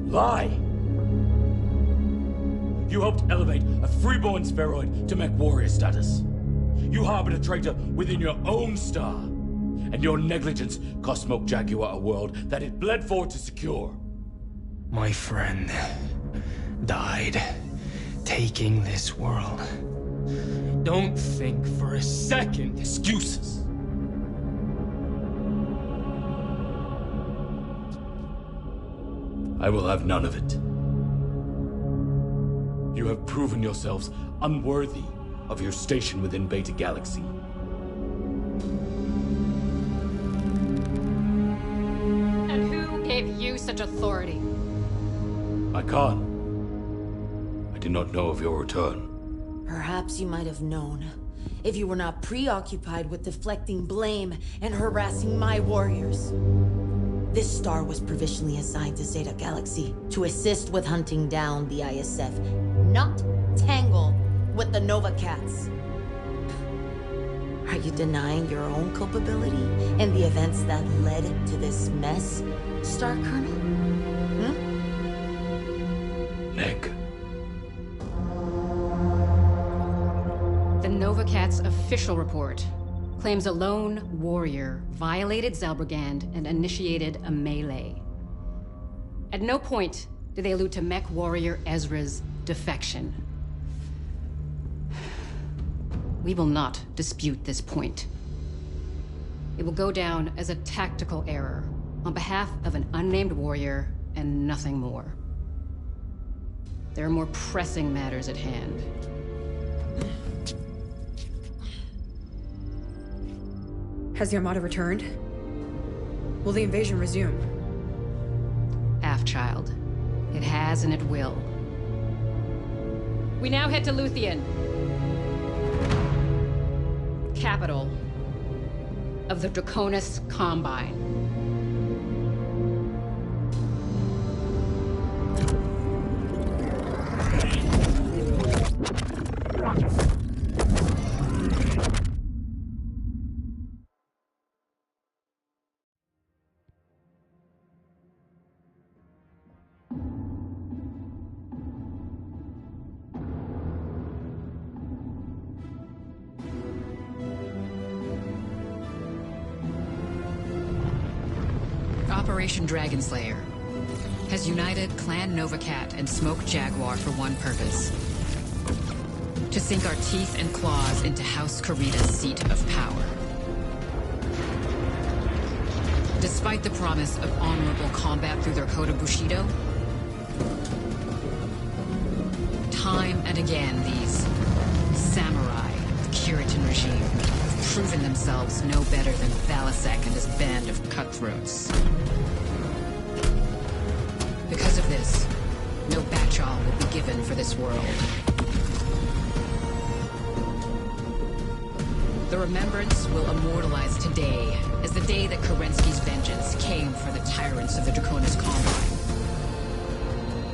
Lie! You helped elevate a freeborn spheroid to MechWarrior status. You harbored a traitor within your own star. And your negligence cost Smoke Jaguar a world that it bled for to secure. My friend died taking this world. Don't think for a second. Excuses. I will have none of it. You have proven yourselves unworthy of your station within Beta Galaxy. And who gave you such authority? My Khan, I did not know of your return. Perhaps you might have known, if you were not preoccupied with deflecting blame and harassing my warriors. This star was provisionally assigned to Zeta Galaxy to assist with hunting down the ISF, not tangle with the Nova Cats. Are you denying your own culpability and the events that led to this mess, Star Colonel? Nick. The Nova Cat's official report claims a lone warrior violated Zalbrigand and initiated a melee. At no point do they allude to MechWarrior Ezra's defection. We will not dispute this point. It will go down as a tactical error on behalf of an unnamed warrior and nothing more. There are more pressing matters at hand. Has the Armada returned? Will the invasion resume? Half-child. It has and it will. We now head to Luthien, capital of the Draconis Combine. Operation Dragonslayer has united Clan Novacat and Smoke Jaguar for one purpose: to sink our teeth and claws into House Karita's seat of power. Despite the promise of honorable combat through their code of Bushido, time and again these samurai of the Kiritan regime have proven themselves no better than Valasek and his band of cutthroats. Because of this, no batch-all will be given for this world. The remembrance will immortalize today as the day that Kerensky's vengeance came for the tyrants of the Draconis Combine.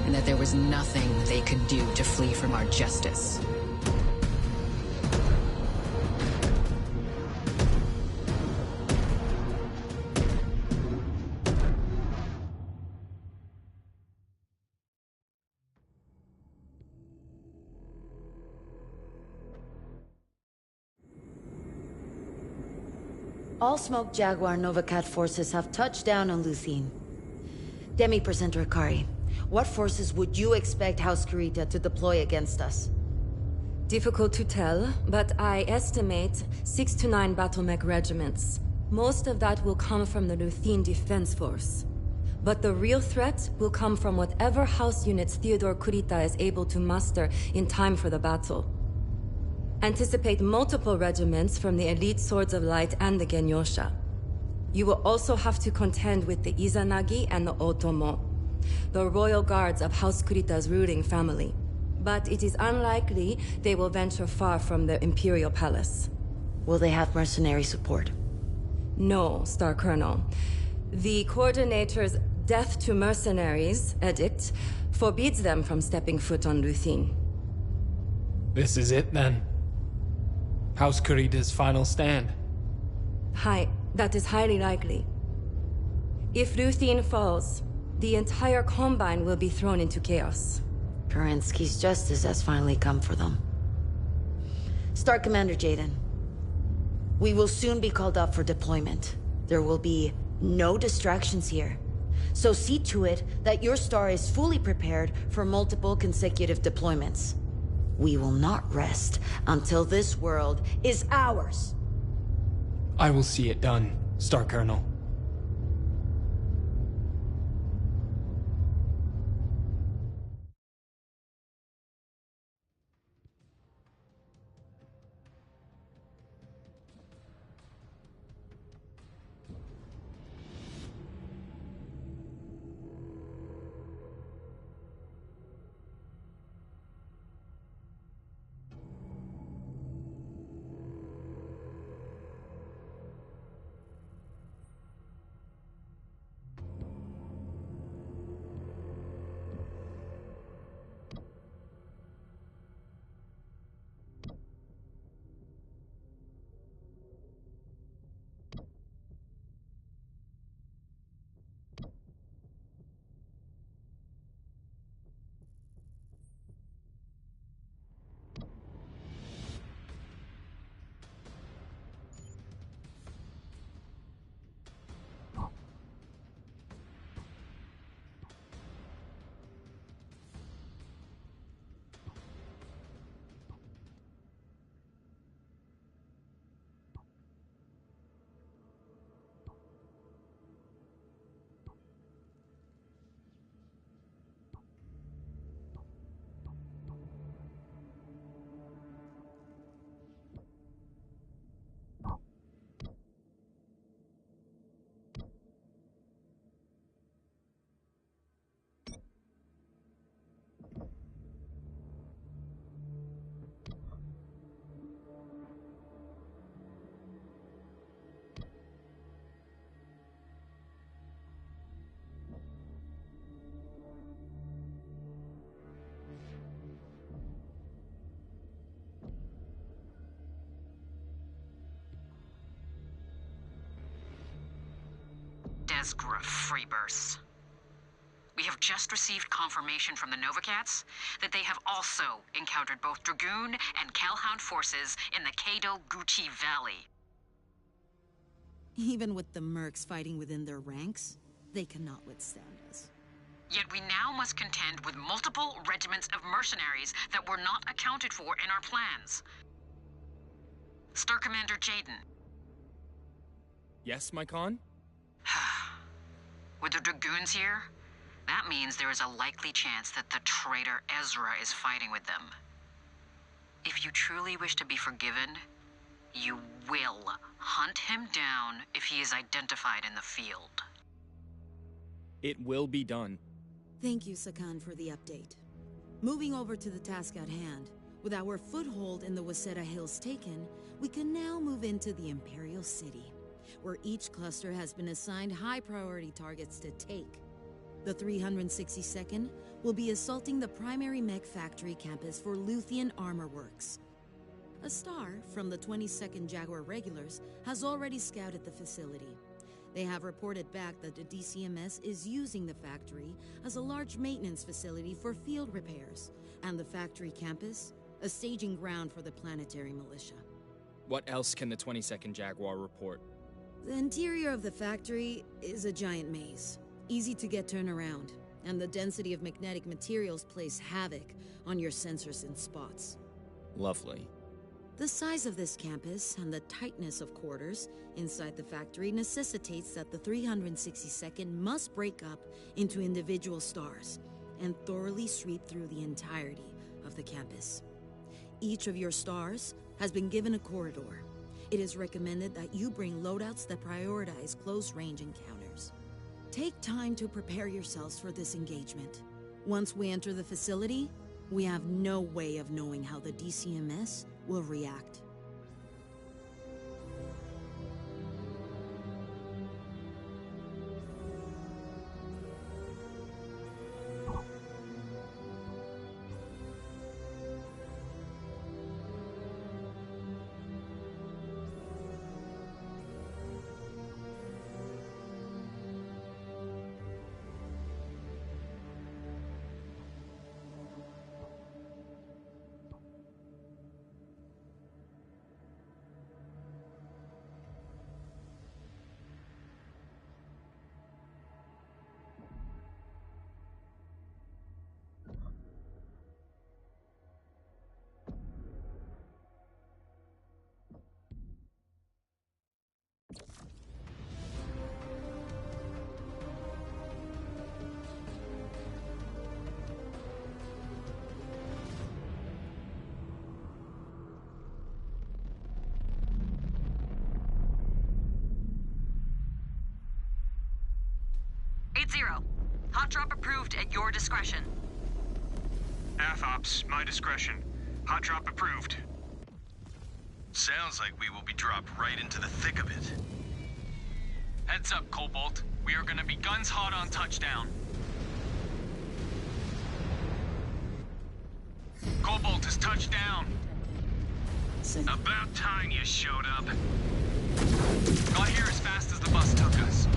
And that there was nothing they could do to flee from our justice. All Smoke Jaguar Novacat forces have touched down on Luthien. Demi-Presenter Akari, what forces would you expect House Karita to deploy against us? Difficult to tell, but I estimate 6 to 9 battle mech regiments. Most of that will come from the Luthien Defense Force. But the real threat will come from whatever house units Theodore Kurita is able to muster in time for the battle. Anticipate multiple regiments from the Elite Swords of Light and the Genyosha. You will also have to contend with the Izanagi and the Otomo, the royal guards of House Kurita's ruling family. But it is unlikely they will venture far from the Imperial Palace. Will they have mercenary support? No, Star Colonel. The Coordinator's Death to Mercenaries edict forbids them from stepping foot on Luthien. This is it, then. House Kurida's final stand. That is highly likely. If Luthien falls, the entire Combine will be thrown into chaos. Kerensky's justice has finally come for them. Star Commander Jaden, we will soon be called up for deployment. There will be no distractions here. So see to it that your star is fully prepared for multiple consecutive deployments. We will not rest until this world is ours. I will see it done, Star Colonel. Desgra Freebursts. We have just received confirmation from the Novacats that they have also encountered both Dragoon and Calhound forces in the Kado-Gucci Valley. Even with the mercs fighting within their ranks, they cannot withstand us. Yet we now must contend with multiple regiments of mercenaries that were not accounted for in our plans. Star Commander Jaden. Yes, my Con? With the Dragoons here, that means there is a likely chance that the traitor Ezra is fighting with them. If you truly wish to be forgiven, you will hunt him down if he is identified in the field. It will be done. Thank you, Sakan, for the update. Moving over to the task at hand, with our foothold in the Waseda Hills taken, we can now move into the Imperial City, where each cluster has been assigned high-priority targets to take. The 362nd will be assaulting the primary mech factory campus for Luthien Armor Works. A star from the 22nd Jaguar Regulars has already scouted the facility. They have reported back that the DCMS is using the factory as a large maintenance facility for field repairs, and the factory campus, a staging ground for the planetary militia. What else can the 22nd Jaguar report? The interior of the factory is a giant maze, easy to get turned around, and the density of magnetic materials plays havoc on your sensors and spots. Lovely. The size of this campus and the tightness of quarters inside the factory necessitates that the 362nd must break up into individual stars and thoroughly sweep through the entirety of the campus. Each of your stars has been given a corridor. It is recommended that you bring loadouts that prioritize close-range encounters. Take time to prepare yourselves for this engagement. Once we enter the facility, we have no way of knowing how the DCMS will react. 8-0. Hot drop approved at your discretion. AFOPS, my discretion. Hot drop approved. Sounds like we will be dropped right into the thick of it. Heads up, Cobalt. We are gonna be guns hot on touchdown. Cobalt has touched down. About time you showed up. Got here as fast as the bus took us.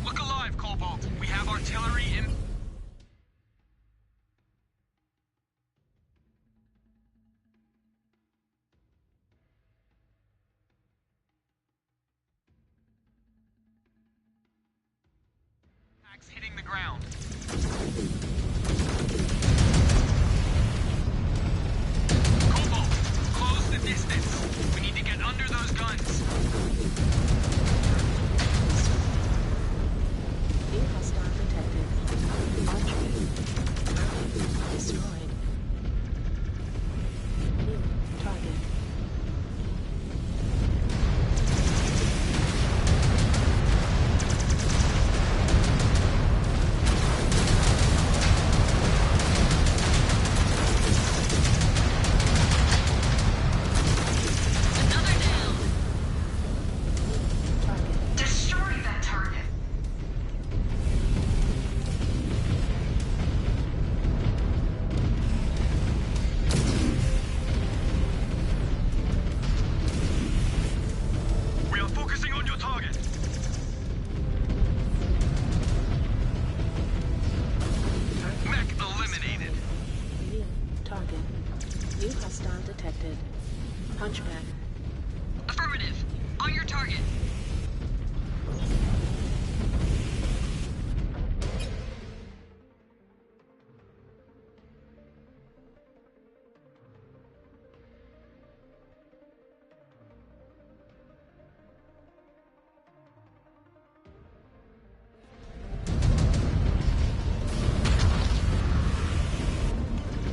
Look alive, Cobalt. We have artillery in... hitting the ground. Cobalt, close the distance. We need to get under those guns. New hostile detected. Launch destroyed. New target. Punchback. Affirmative. On your target.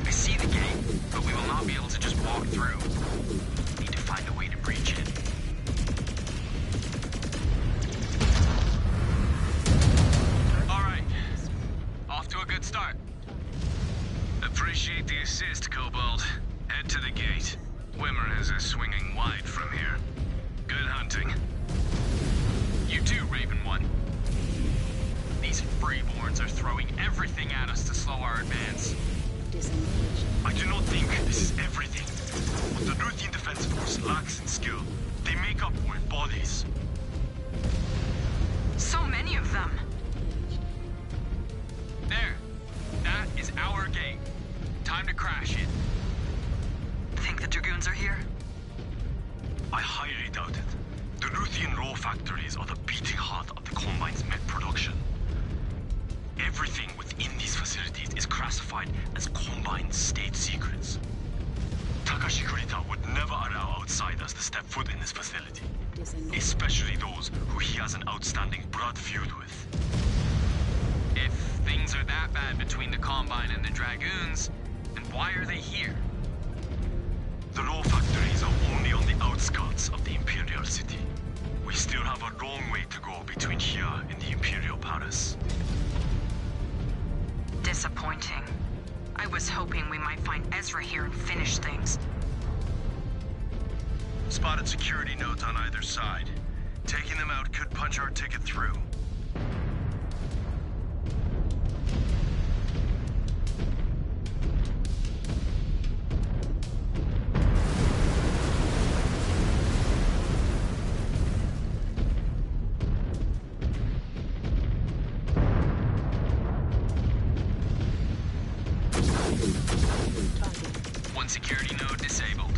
I see the gate, but we will not be able to just walk through. Need to find a way to breach it. All right. Off to a good start. Appreciate the assist, Cobalt. Head to the gate. Wimmer has us swinging wide from here. Good hunting. You too, Raven One. These freeborns are throwing everything at us to slow our advance. Disengage. I do not think this is everything. What the Ruthian Defense Force lacks in skill, they make up for in bodies. So many of them. There. That is our gate. Time to crash it. Think the Dragoons are here? I highly doubt it. The Ruthian raw factories are the beating heart of the Combine's mech production. Everything within these facilities is classified as Combine state secrets. Takashi Kurita would never allow outsiders to step foot in this facility, especially those who he has an outstanding blood feud with. If things are that bad between the Combine and the Dragoons, then why are they here? The raw factories are only on the outskirts of the Imperial City. We still have a long way to go between here and the Imperial Palace. Disappointing. I was hoping we might find Ezra here and finish things. Spotted security nodes on either side. Taking them out could punch our ticket through. One security node disabled.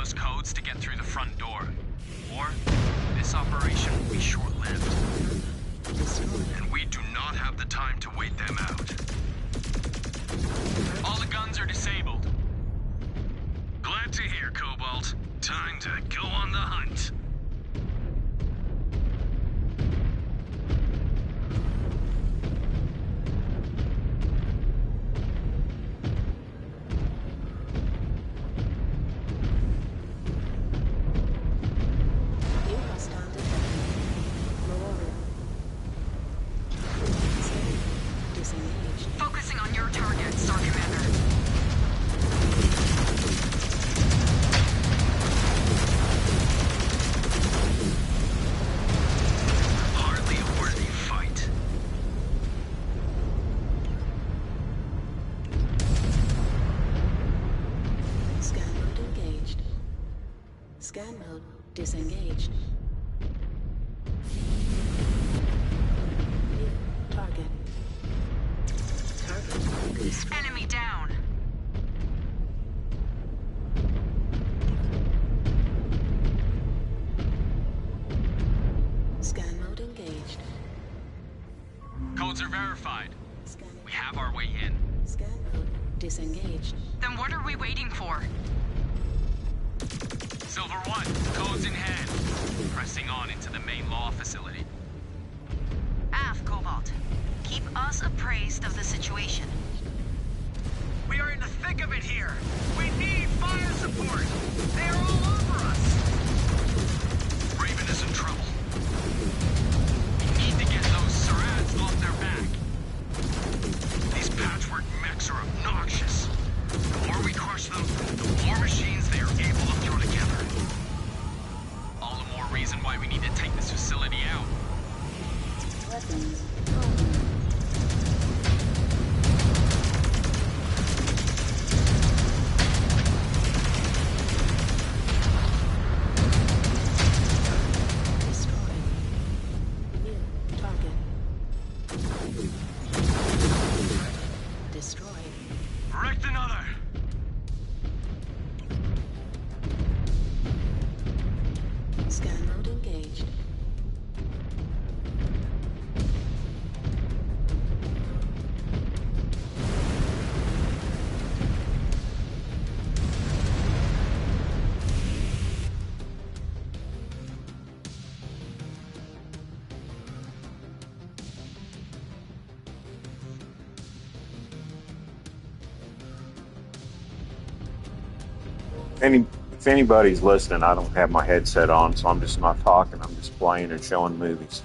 us codes to get through the front door. Or this operation will be short-lived. And we do not have the time to wait them out. All the guns are disabled. Glad to hear, Cobalt. Time to go on the hunt. New hostile detected. MechWarrior. Disengaged. Focusing on your target, Star Commander. Hardly a worthy fight. Scan mode engaged. Scan mode disengaged. New target. Target destroyed. Enemy down. Scan mode engaged. Codes are verified. Scanning. We have our way in. Scan mode disengaged. Then what are we waiting for? Silver 1, codes in hand. Pressing on into the main law facility. Af, Cobalt. Keep us appraised of the situation. We are in the thick of it here. We need fire support. They are all over us. Raven is in trouble. We need to get those Sarads off their back. These patchwork mechs are obnoxious. The more we crush them, the more machines they are able to throw together. All the more reason why we need to take this facility out. Weapons. Destroyed. New target. Destroyed. Wrecked another. Scan mode engaged. If anybody's listening, I don't have my headset on, so I'm just not talking. I'm just playing and showing movies.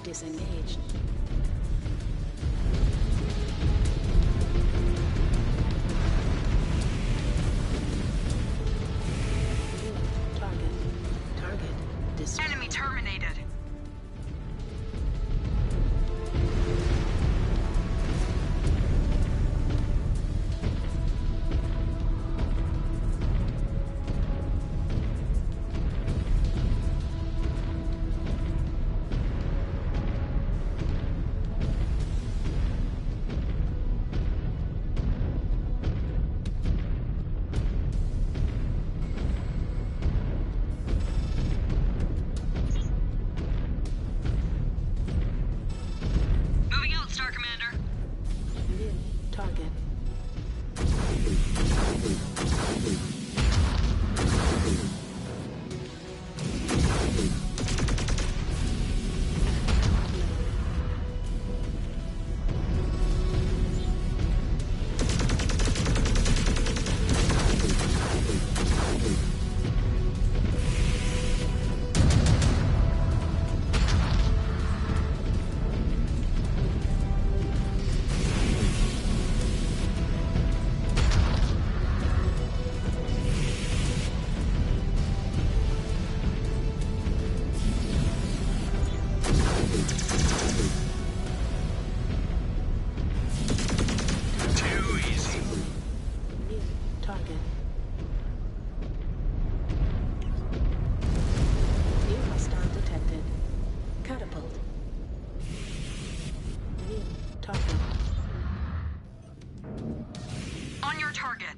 Disengaged. Target destroyed. Enemy terminated. Moving out, Star Commander. New target. Too easy. New target. New hostile detected. Catapult. New target. On your target.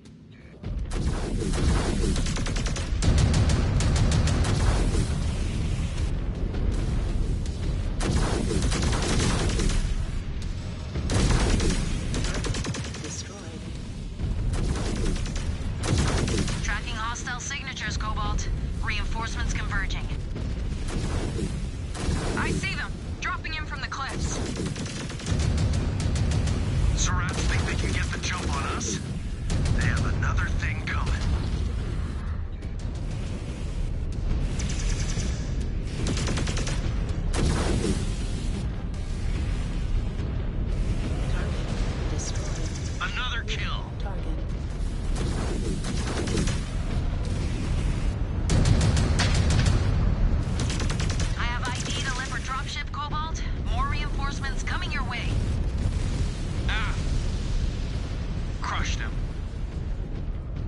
Destroyed. Tracking hostile signatures, Cobalt. Reinforcements converging. I see them. Dropping in from the cliffs. Surats think they can get the jump on us? They have another thing coming. Target destroyed. Another kill. Target. I have ID delivered dropship, Cobalt. More reinforcements coming your way. Ah! Crushed him.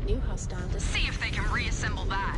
New hostile See if they can reassemble that.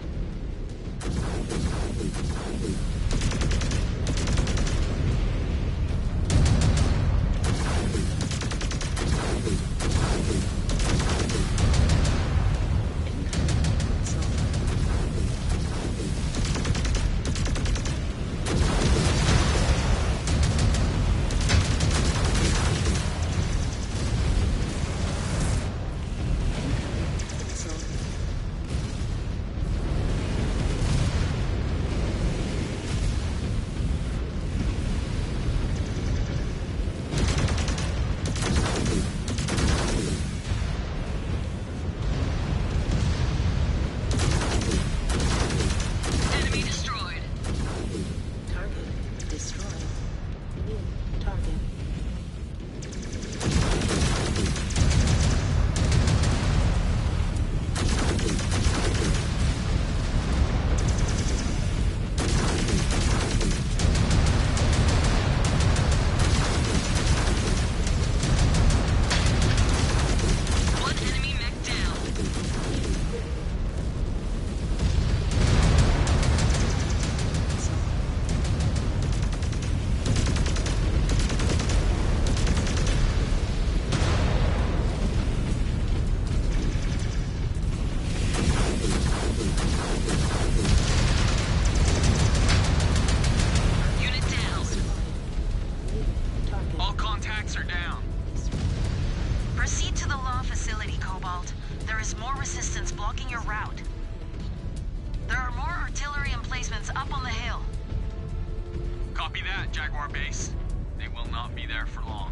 Enemy destroyed. target destroyed. New target. One enemy mech down. Unit down. All contacts are down. Proceed to the law facility, Cobalt. There is more resistance blocking your route. There are more artillery emplacements up on the hill. Copy that, Jaguar Base. They will not be there for long.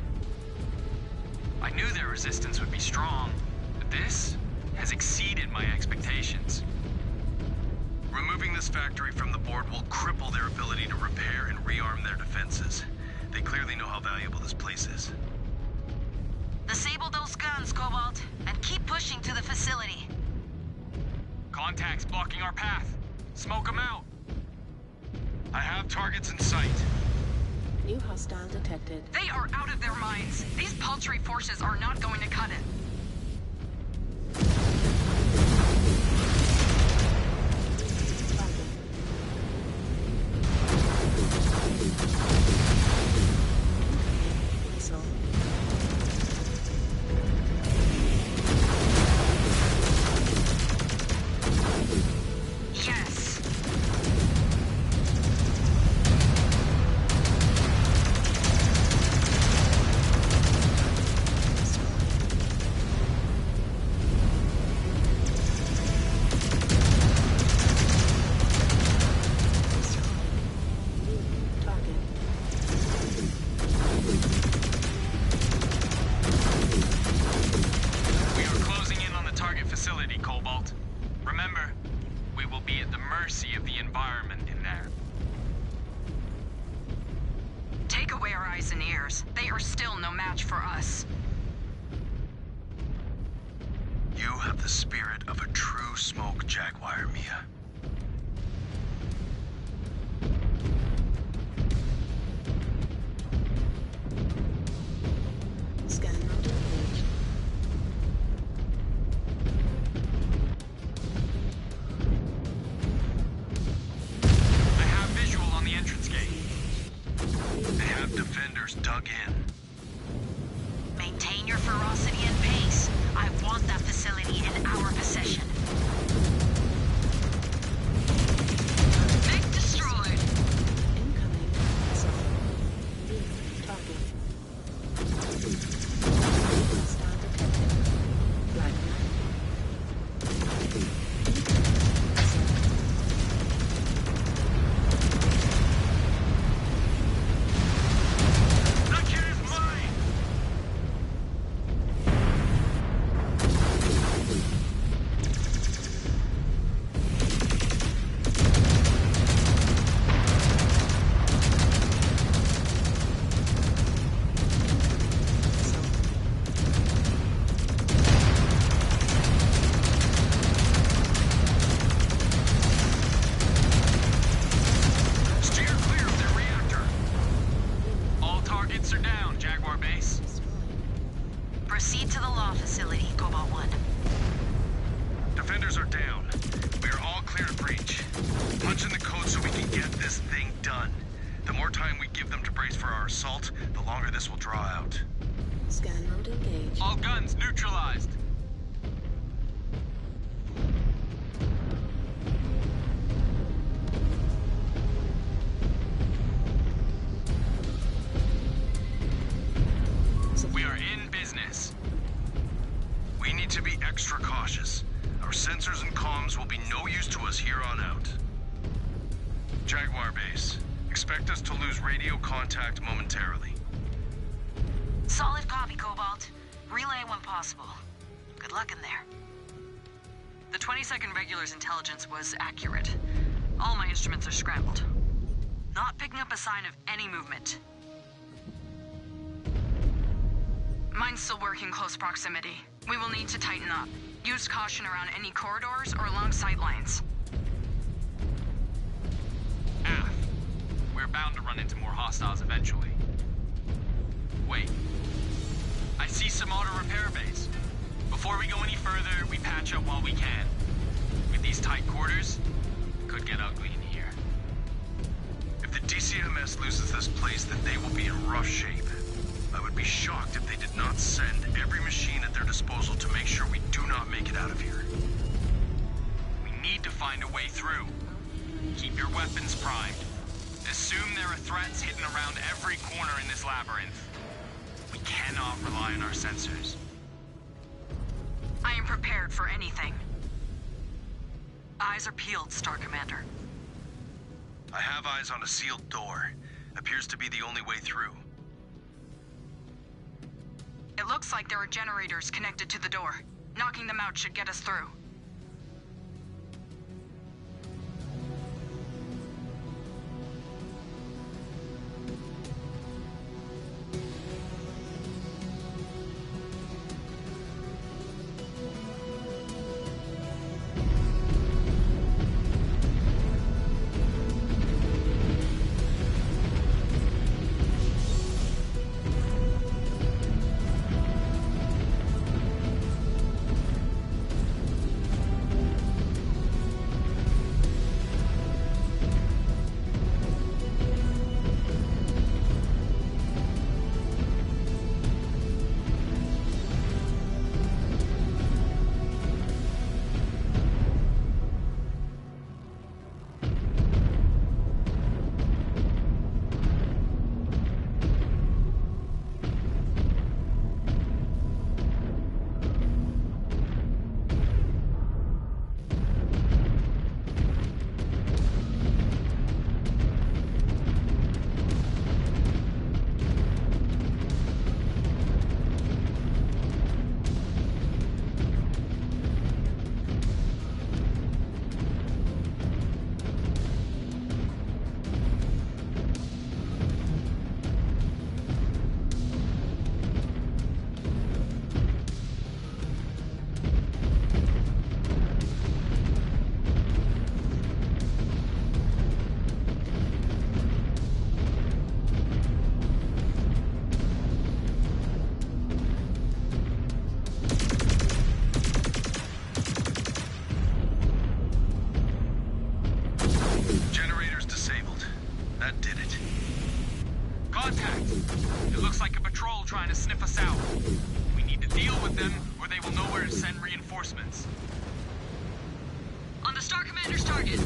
I knew their resistance would be strong, but this has exceeded my expectations. Removing this factory from the board will cripple their ability to repair and rearm their defenses. They clearly know how valuable this place is. Disable those guns, Cobalt, and keep pushing to the facility. Contacts blocking our path. Smoke them out. I have targets in sight. New hostile detected. They are out of their minds. These paltry forces are not going to cut it. They are still no match for us. You have the spirit of a true smoke Jaguar, Mia. Scan mode engaged. I have visual on the entrance gate. They have defenders dug in. Maintain your ferocity and pace. I want that facility in our possession. Mech destroyed. Incoming. New target. Hostile detected. Black Proceed to the law facility, Cobalt 1. Defenders are down. We are all clear to breach. Punch in the code so we can get this thing done. The more time we give them to brace for our assault, the longer this will draw out. Scan mode engaged. All guns neutralized. We are in business. We need to be extra cautious. Our sensors and comms will be no use to us here on out. Jaguar base, expect us to lose radio contact momentarily. Solid copy, Cobalt. Relay when possible. Good luck in there. The 22nd Regular's intelligence was accurate. All my instruments are scrambled. Not picking up a sign of any movement. Mine's still working in close proximity. We will need to tighten up. Use caution around any corridors or along sight lines. Af. We're bound to run into more hostiles eventually. Wait. I see some auto repair bays. Before we go any further, we patch up while we can. With these tight quarters, it could get ugly in here. If the DCMS loses this place, then they will be in rough shape. I would be shocked if they did not send every machine at their disposal to make sure we do not make it out of here. We need to find a way through. Keep your weapons primed. Assume there are threats hidden around every corner in this labyrinth. We cannot rely on our sensors. I am prepared for anything. Eyes are peeled, Star Commander. I have eyes on a sealed door. Appears to be the only way through. It looks like there are generators connected to the door. Knocking them out should get us through. contact. It looks like a patrol trying to sniff us out. We need to deal with them, or they will know where to send reinforcements. On the Star Commander's target.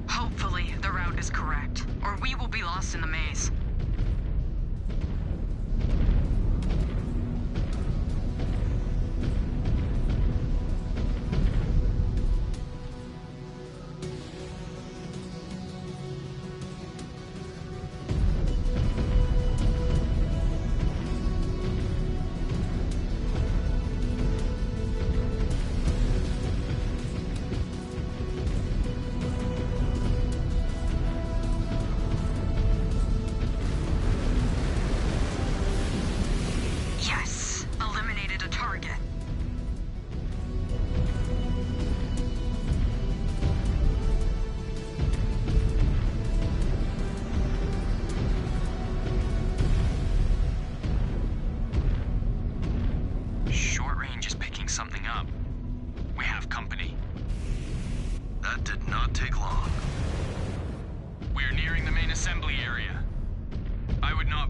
Hopefully, the route is correct, or we will be lost in the maze.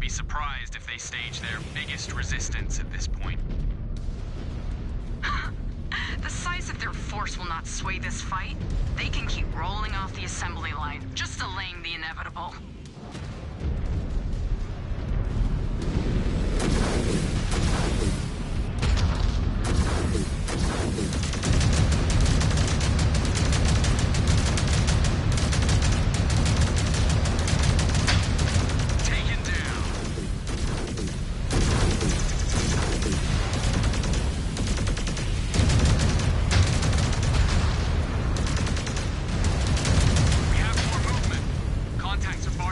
Surprised if they stage their biggest resistance at this point. The size of their force will not sway this fight. They can keep rolling off the assembly line, just delaying the inevitable. Contacts are far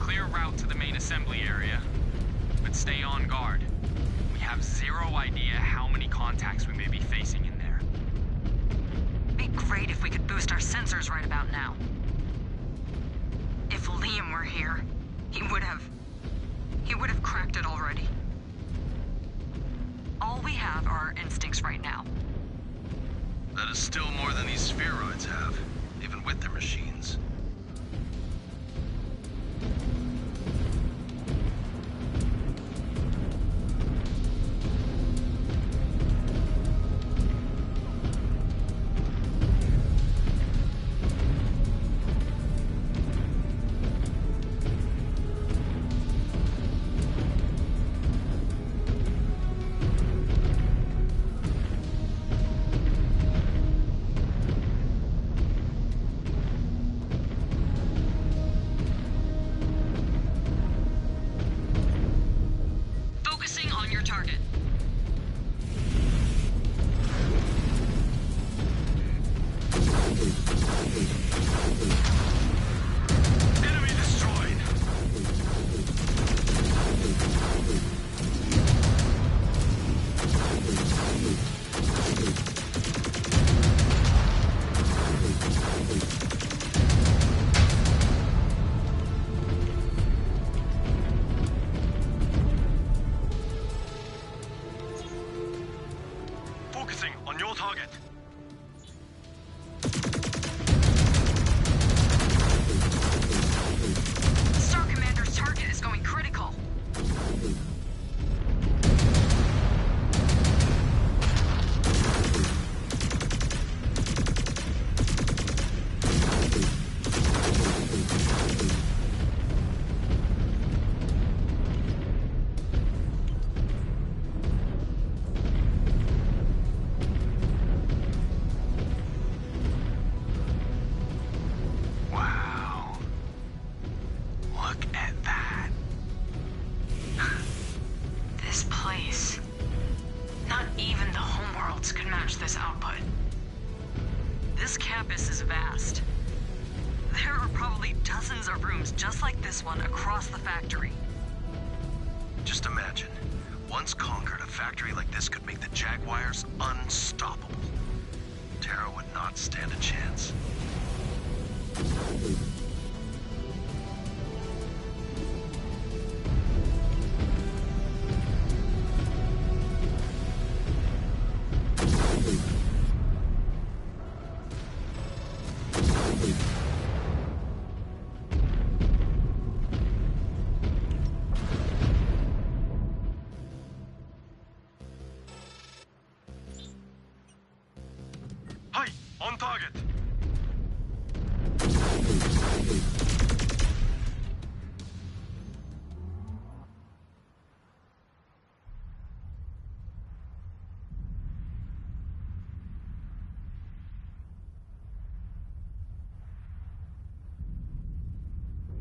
Clear route to the main assembly area, but stay on guard. We have zero idea how many contacts we may be facing in there. Be great if we could boost our sensors right about now. If Liam were here, he would have cracked it already. All we have are our instincts right now. That is still more than these spheroids have, even with their machines. Just imagine, once conquered, a factory like this could make the Jaguars unstoppable. Terra would not stand a chance. On target.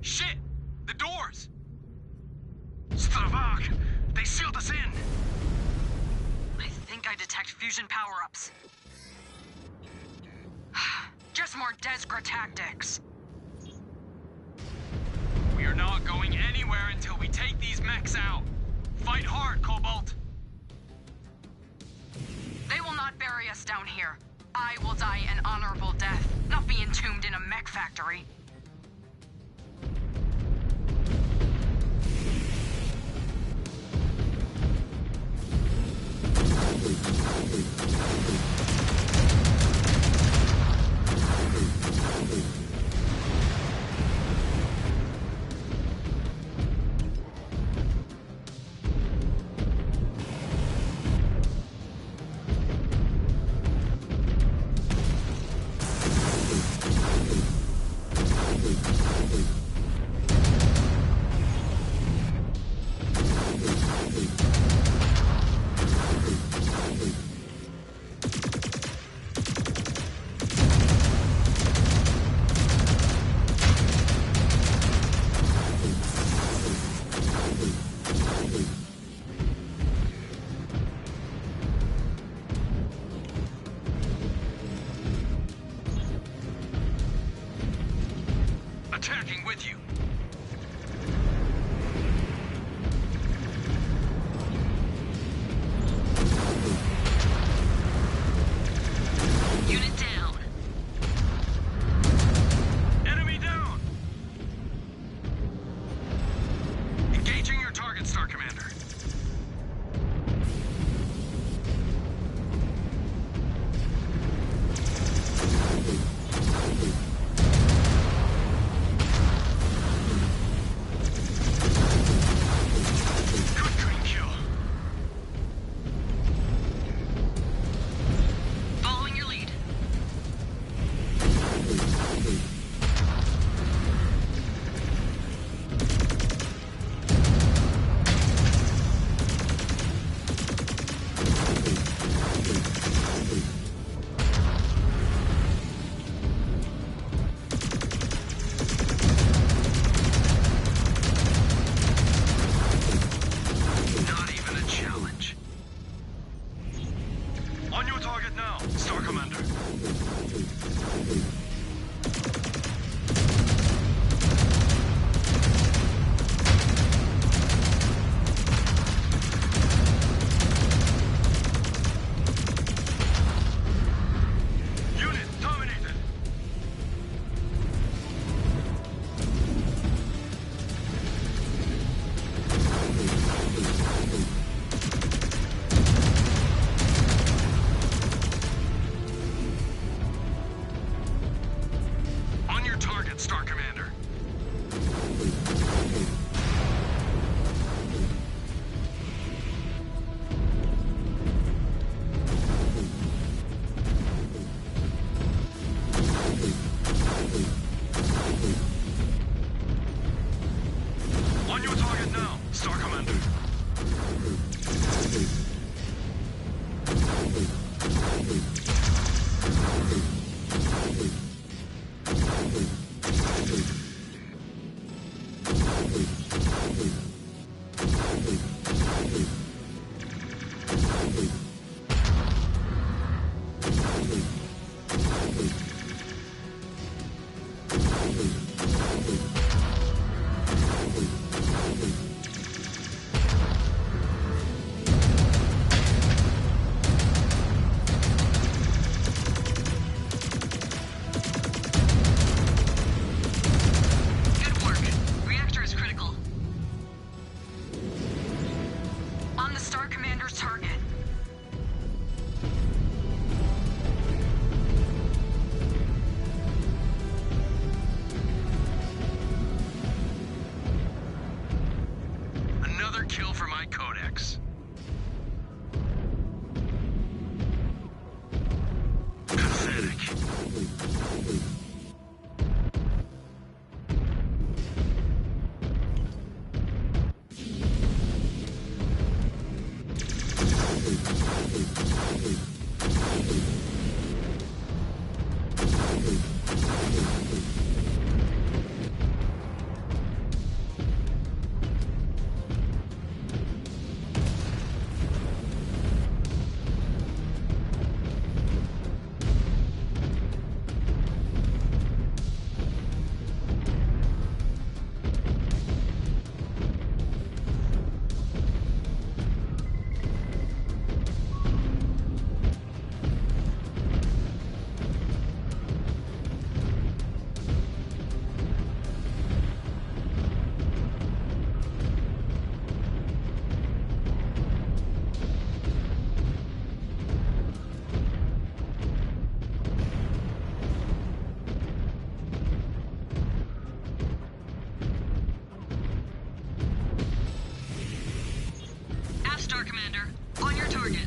Shit! The doors! Stravak! They sealed us in! I think I detect fusion power-ups. Just more Desgra tactics. We are not going anywhere until we take these mechs out. Fight hard, Cobalt. They will not bury us down here. I will die an honorable death, not be entombed in a mech factory. Attacking with you. On your target now, Star Commander. Kill for my codex. Pathetic. Star Commander, on your target.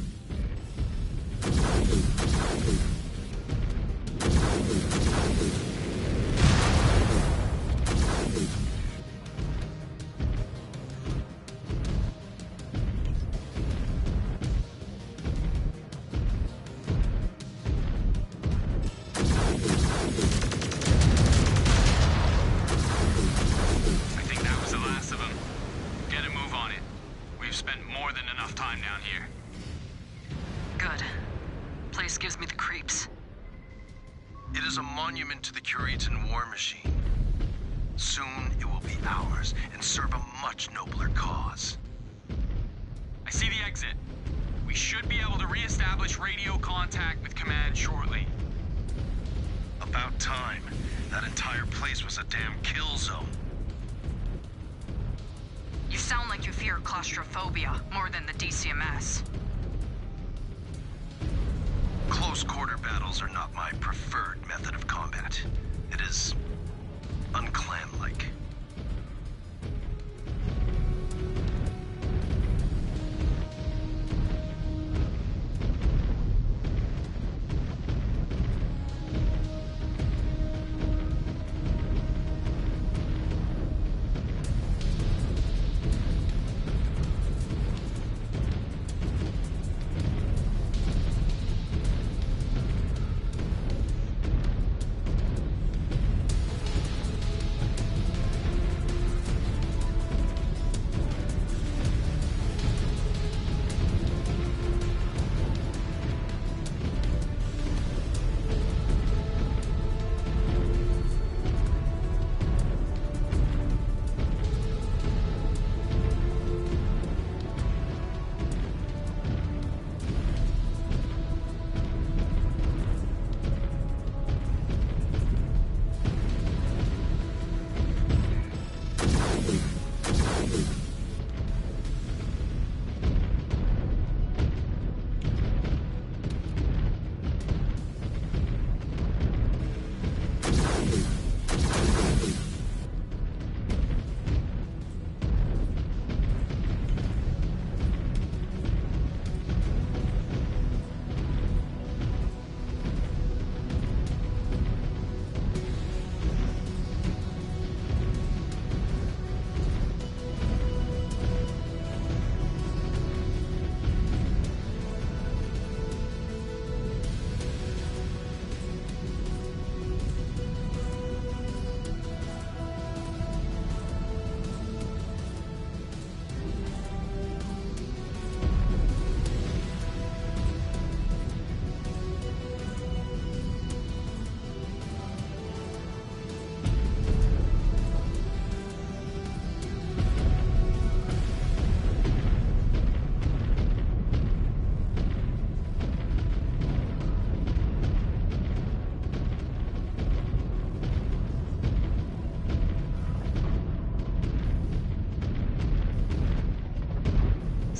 I think that was the last of them. Get a move on it. We've spent more than enough time down here. Good. Place gives me the creeps. It is a monument to the Curitan war machine. Soon it will be ours and serve a much nobler cause. I see the exit. We should be able to re-establish radio contact with Command shortly. About time. That entire place was a damn kill zone. You sound like you fear claustrophobia more than the DCMS. Close quarter battles are not my preferred method of combat. It is unclan-like.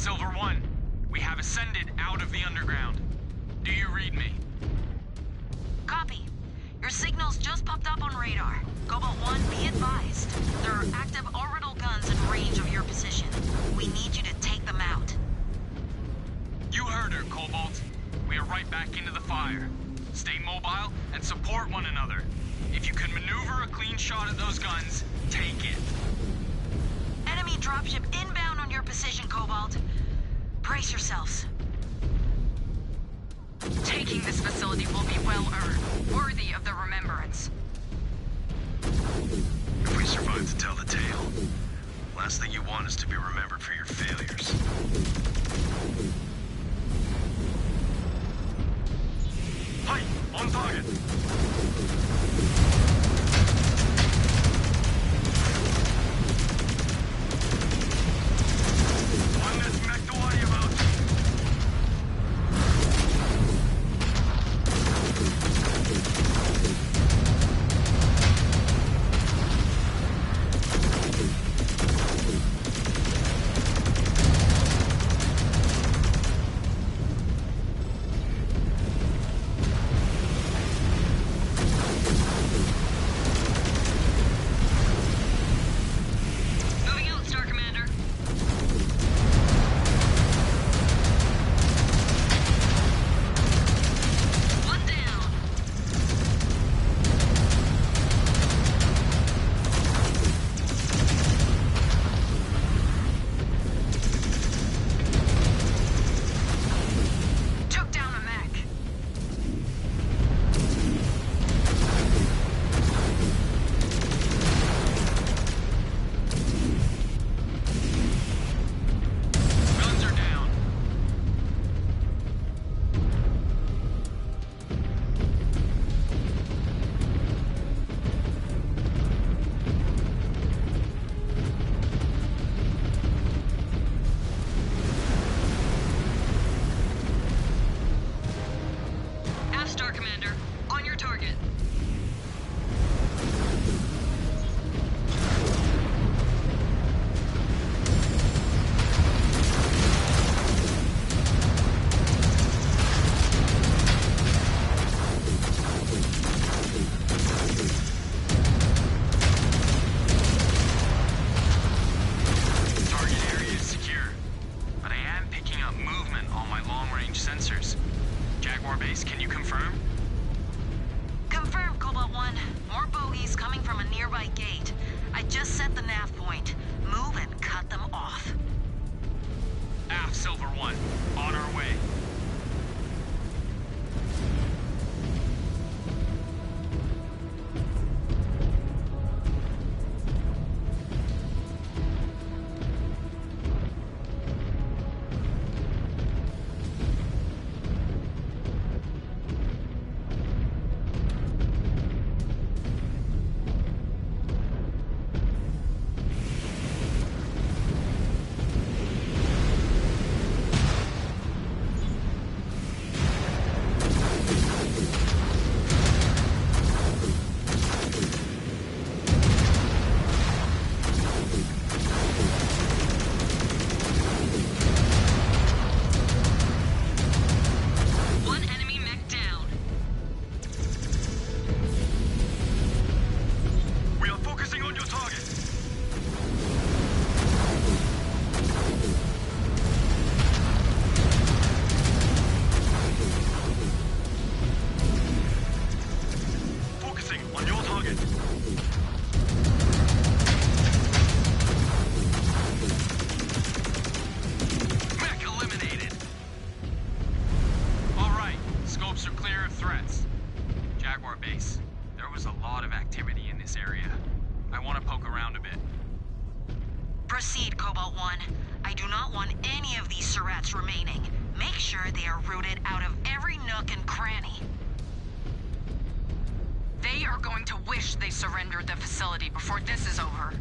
Silver 1. We have ascended out of the underground. Do you read me? Copy. Your signals just popped up on radar. Cobalt 1, be advised. There are active orbital guns in range of your position. We need you to take them out. You heard her, Cobalt. We are right back into the fire. Stay mobile and support one another. If you can maneuver a clean shot at those guns, take it. Enemy dropship inbound on your position, Cobalt. Brace yourselves. Taking this facility will be well earned, worthy of the remembrance. If we survive to tell the tale, last thing you want is to be remembered for your failures. Hi, on target. One less mech to worry about. Moving out, Star Commander. One down. Took down a mech. Guns are down. Half Star Commander, on your target. Target area is secure, but I am picking up movement on my long-range sensors. Jaguar Base, can you confirm? Confirmed, Cobalt 1. More bogeys coming from a nearby gate. I just set the nav point. Move and cut them off. Aft Silver 1, on our way. One enemy mech down. We are focusing on your target. Focusing on your target. Mech eliminated. All right, scopes are clear of threats. Jaguar Base, there was a lot of activity in this area. I want to poke around a bit. Proceed, Cobalt 1. I do not want any of these Surats remaining. Make sure they are rooted out of every nook and cranny. They are going to wish they surrendered the facility before this is over.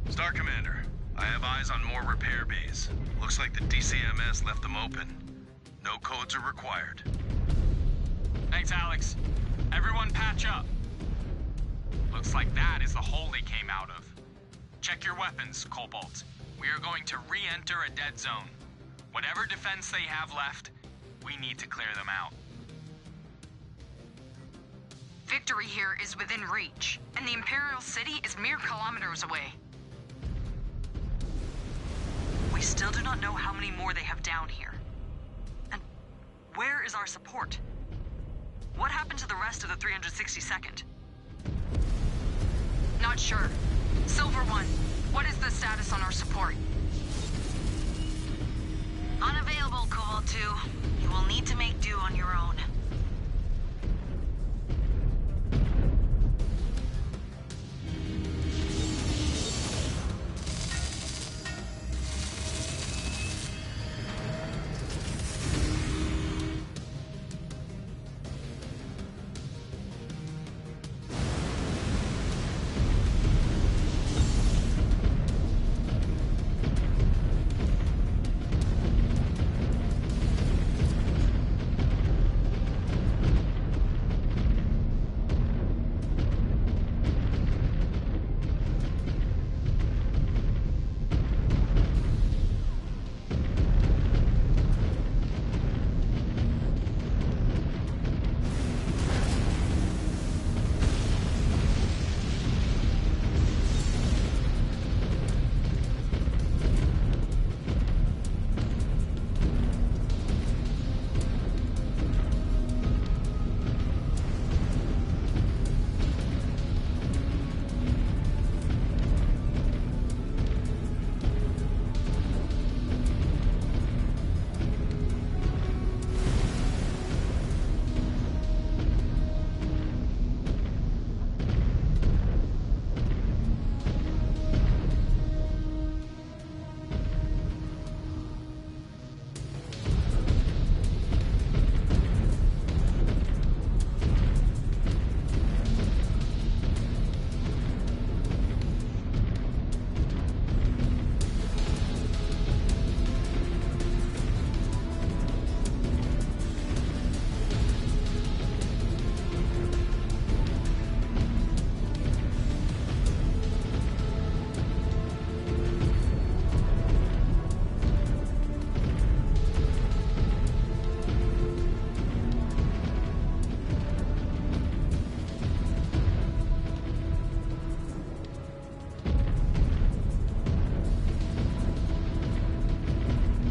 Star Commander, I have eyes on more repair bays. Looks like the DCMS left them open. No codes are required. Thanks, Alex. Everyone patch up. Looks like that is the hole they came out of. Check your weapons, Cobalt. We are going to re-enter a dead zone. Whatever defense they have left, we need to clear them out. Victory here is within reach, and the Imperial City is mere kilometers away. We still do not know how many more they have down here. And where is our support? What happened to the rest of the 362nd? Not sure. Silver One, what is the status on our support? Unavailable, Cobalt 2. You will need to make do on your own.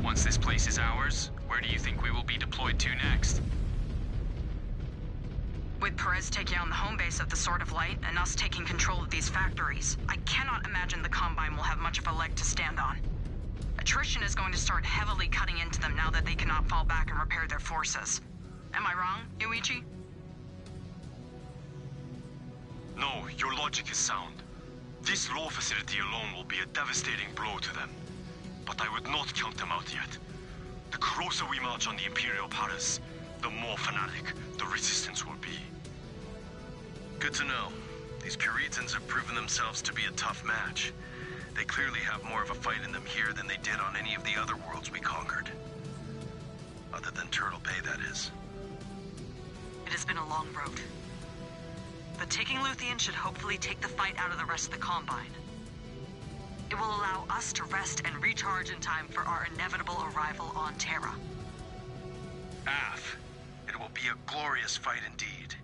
Once this place is ours, where do you think we will be deployed to next? With Perez taking on the home base of the Sword of Light and us taking control of these factories, I cannot imagine the Combine will have much of a leg to stand on. Attrition is going to start heavily cutting into them now that they cannot fall back and repair their forces. Am I wrong, Yuichi? No, your logic is sound. This law facility alone will be a devastating blow to them. But I would not count them out yet. The closer we march on the Imperial Palace, the more fanatic the resistance will be. Good to know. These Puritans have proven themselves to be a tough match. They clearly have more of a fight in them here than they did on any of the other worlds we conquered. Other than Turtle Bay, that is. It has been a long road. But taking Luthien should hopefully take the fight out of the rest of the Combine. It will allow us to rest and recharge in time for our inevitable arrival on Terra. Af, it will be a glorious fight indeed.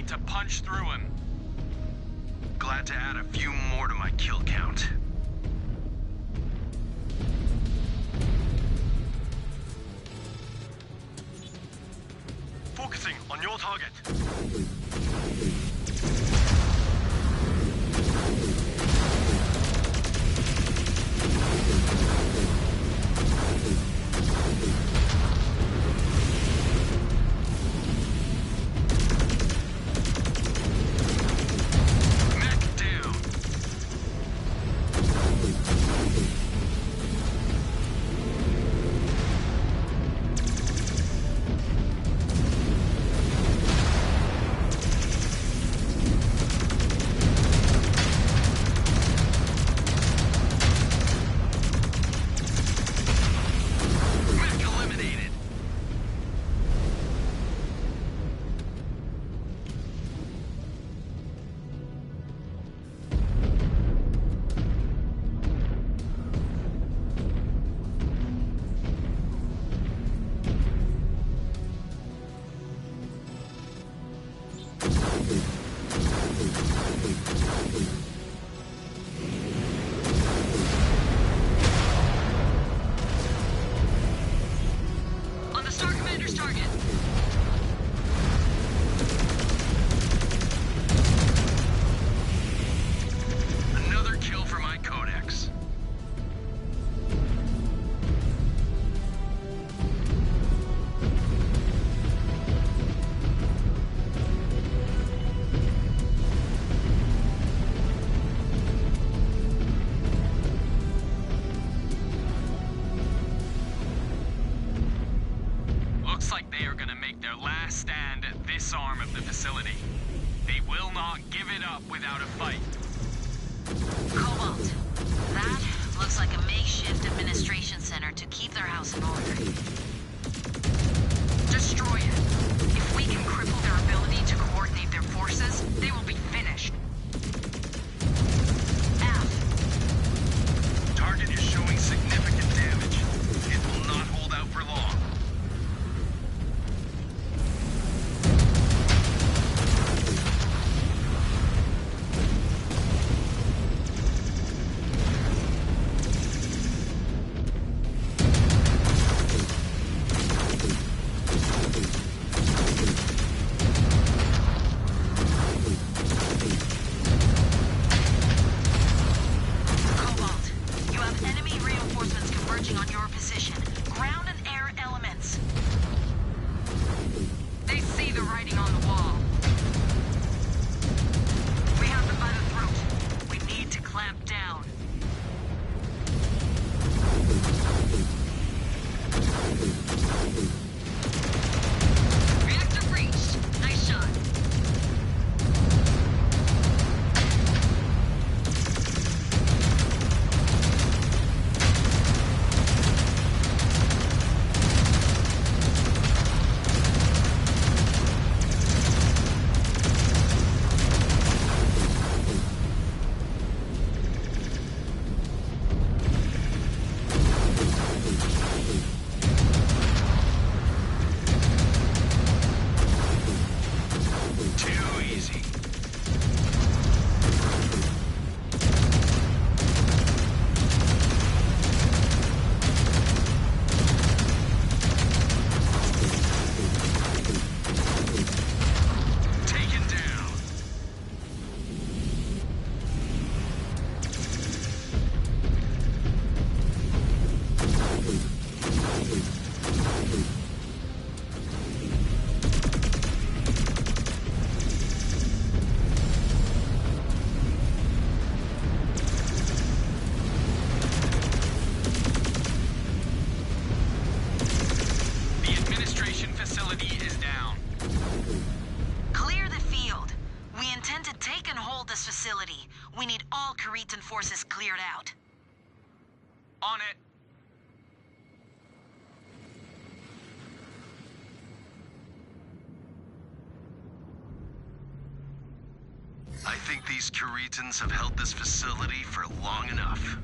need to punch through him. Glad to add a few more to my kill count. Focusing on your target. Looks like they are gonna make their last stand at this arm of the facility. They will not give it up without a fight. Cobalt, that looks like a makeshift administration center to keep their house in order. Destroy it. If we can cripple their ability to coordinate their forces, they will be finished. Target is showing significant damage. It will not hold out for long. We need all Kharitan forces cleared out. On it. I think these Kharitans have held this facility for long enough.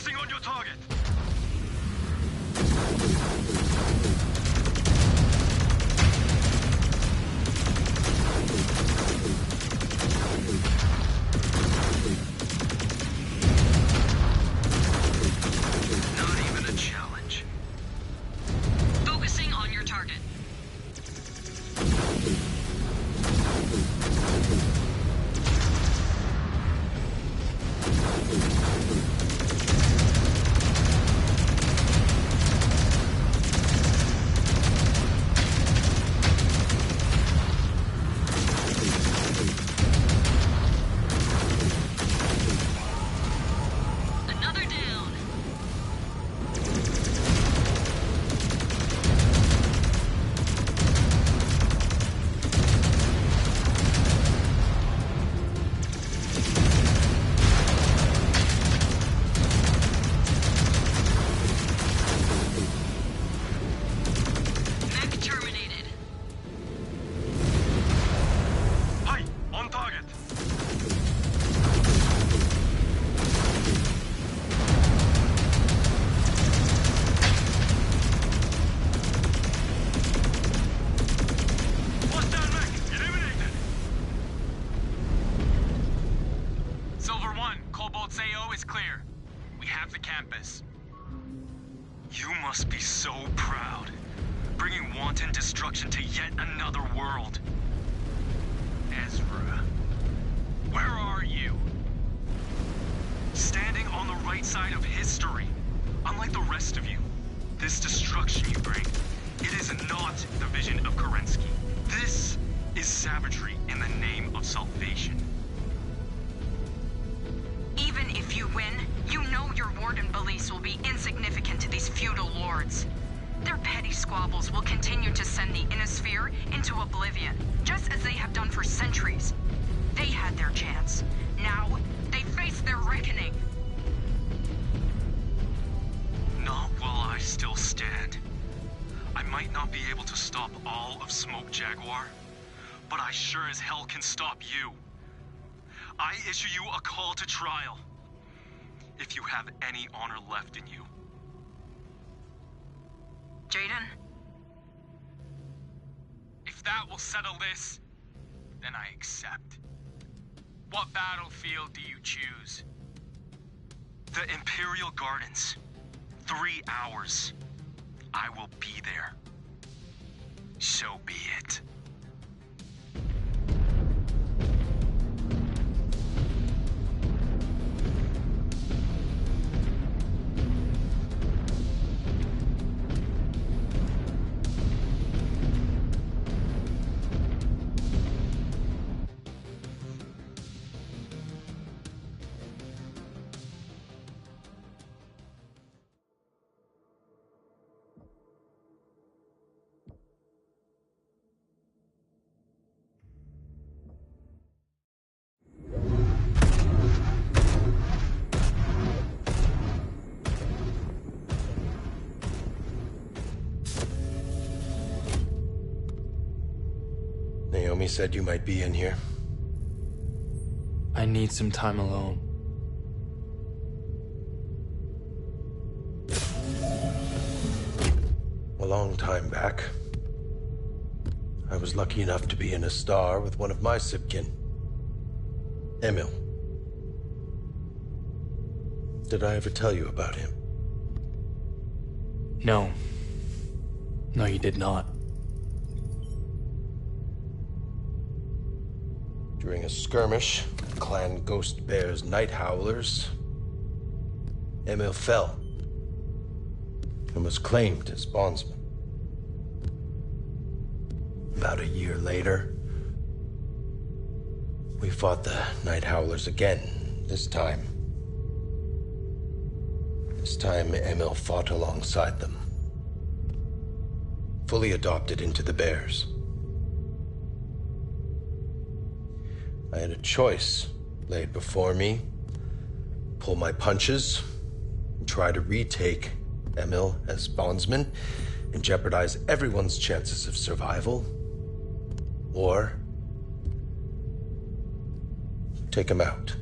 Focusing on your target. Not even a challenge. Focusing on your target. Another down. Mech terminated. Hi, on target. Hostile mech eliminated. Silver 1, Cobalt's AO is clear. We have the campus. You must be so proud. Bringing wanton destruction to yet another world. Ezra, where are you? Standing on the right side of history. Unlike the rest of you, this destruction you bring, it is not the vision of Kerensky. This is savagery in the name of salvation. Even if you win, you know your warden beliefs will be insignificant to these feudal lords. Their petty squabbles will continue to send the Innisphere into oblivion, just as they have done for centuries. They had their chance. Now, they face their reckoning. Not while I still stand. I might not be able to stop all of Smoke Jaguar, but I sure as hell can stop you. I issue you a call to trial. If you have any honor left in you. Jaden? If that will settle this, then I accept. What battlefield do you choose? The Imperial Gardens. 3 hours. I will be there. So be it. Naomi said you might be in here. I need some time alone. A long time back, I was lucky enough to be in a star with one of my sibkin, Emil. Did I ever tell you about him? No. No, you did not. During a skirmish, Clan Ghost Bear's Night Howlers, Emil fell and was claimed as bondsman. About a year later, we fought the Night Howlers again. This time, Emil fought alongside them. Fully adopted into the Bears. I had a choice laid before me. Pull my punches and try to retake Emil as bondsman and jeopardize everyone's chances of survival. Or take him out.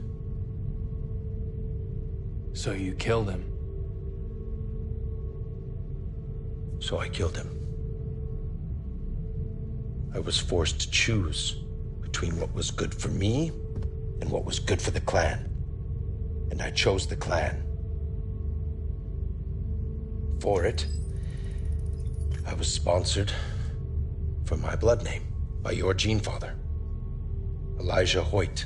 So you killed him. So I killed him. I was forced to choose between what was good for me and what was good for the clan. And I chose the clan. For it, I was sponsored for my blood name by your gene father, Elijah Hoyt.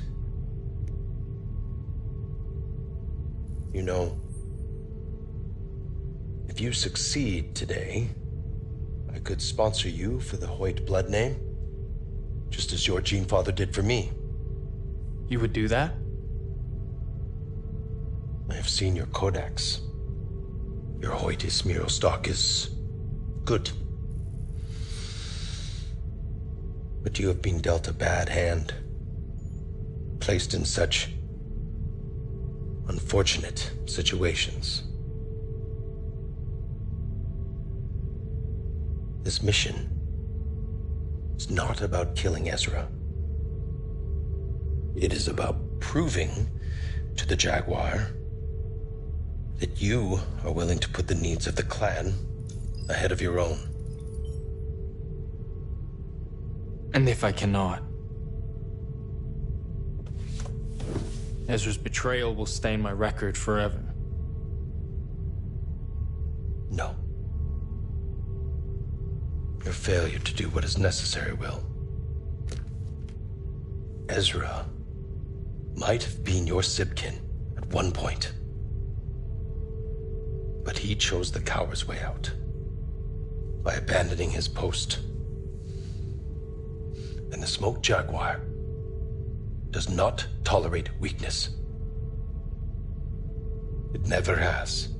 You know, if you succeed today, I could sponsor you for the Hoyt blood name, just as your gene father did for me. You would do that? I have seen your codex. Your Hoytis Miro stock is good. But you have been dealt a bad hand, placed in such unfortunate situations. This mission is not about killing Ezra. It is about proving to the Jaguar that you are willing to put the needs of the clan ahead of your own. And if I cannot? Ezra's betrayal will stain my record forever. No. Your failure to do what is necessary will. Ezra might have been your Sibkin at one point. But he chose the coward's way out by abandoning his post. And the Smoke Jaguar does not tolerate weakness. It never has.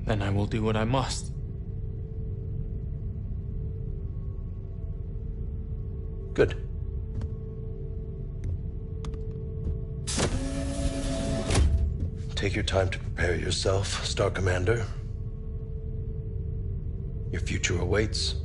Then I will do what I must. Good. Take your time to prepare yourself, Star Commander. Your future awaits.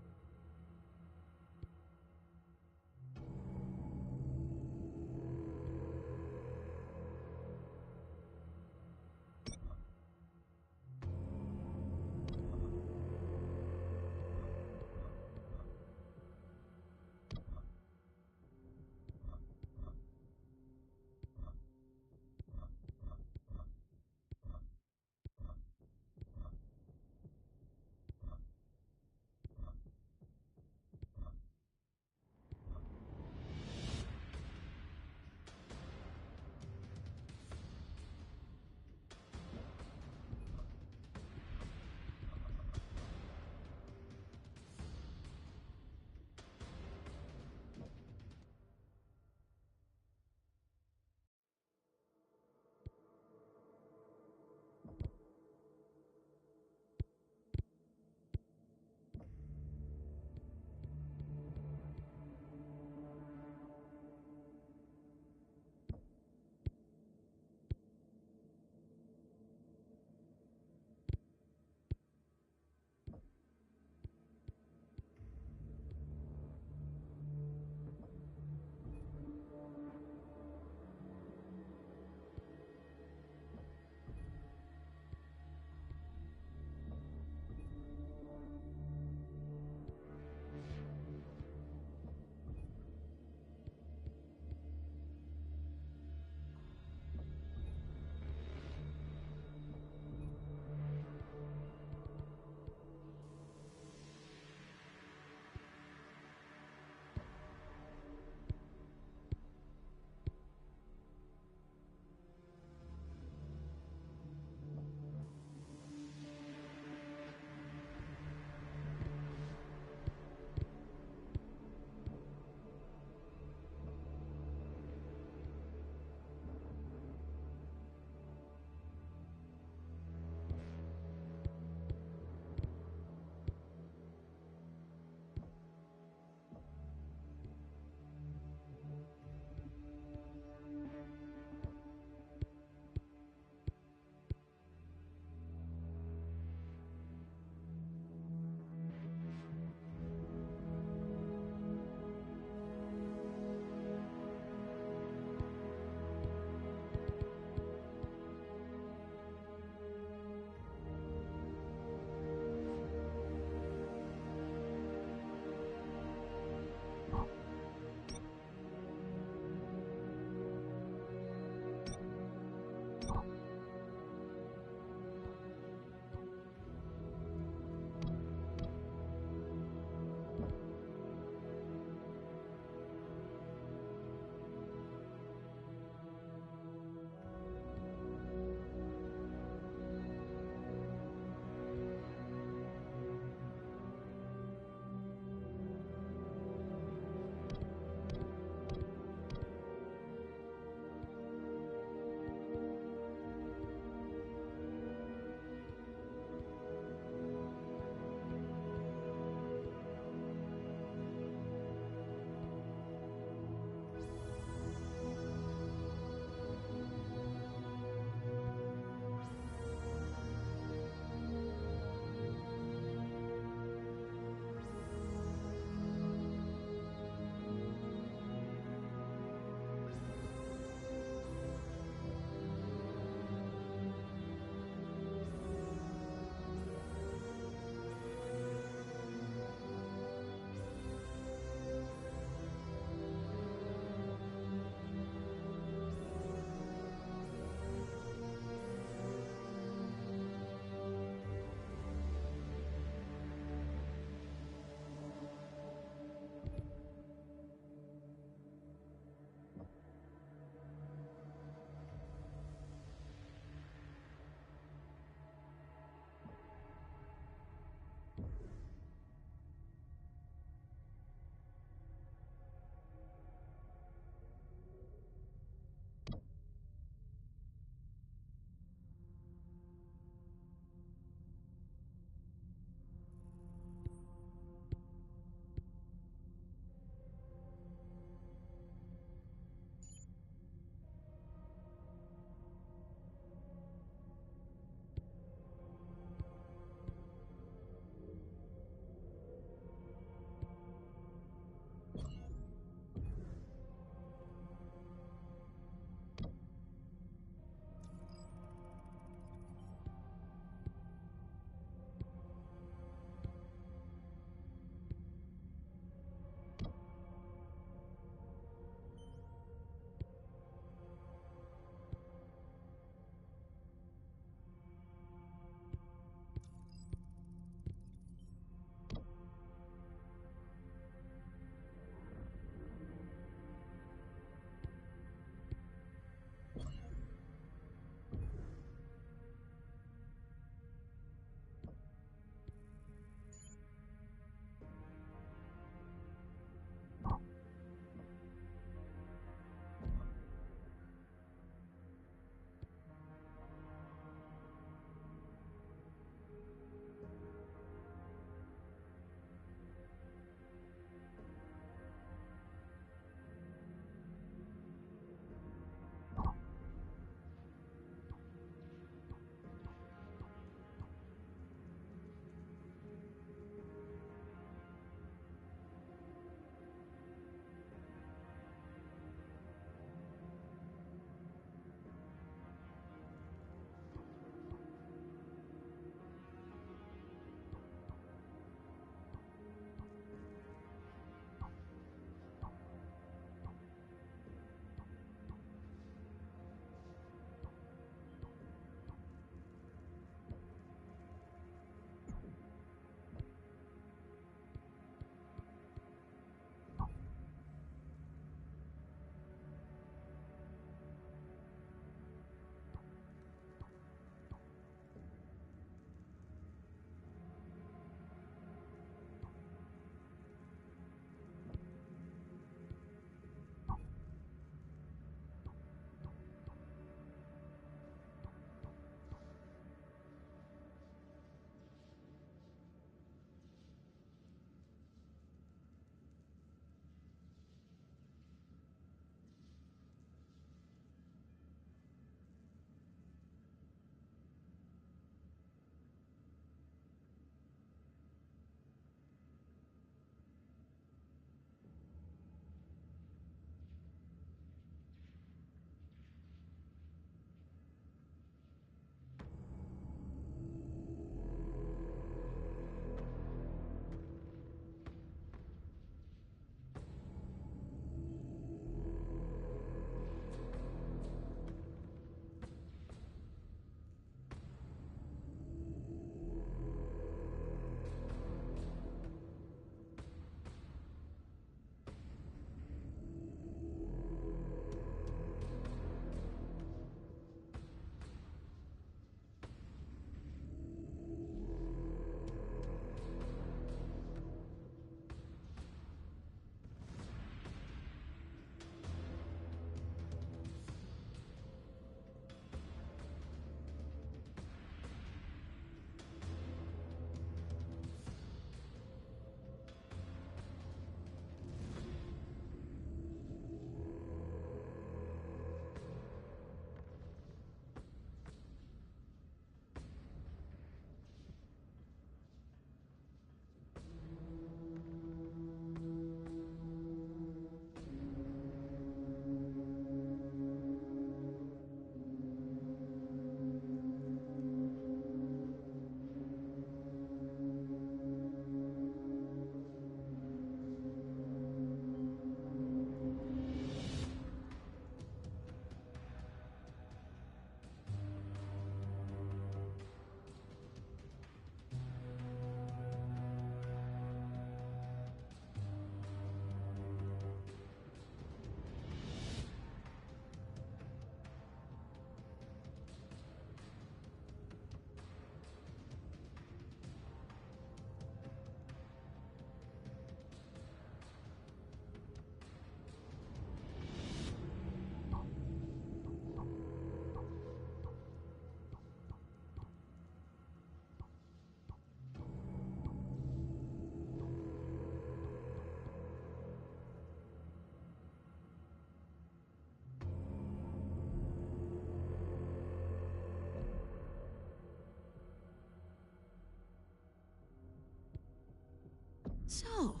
So,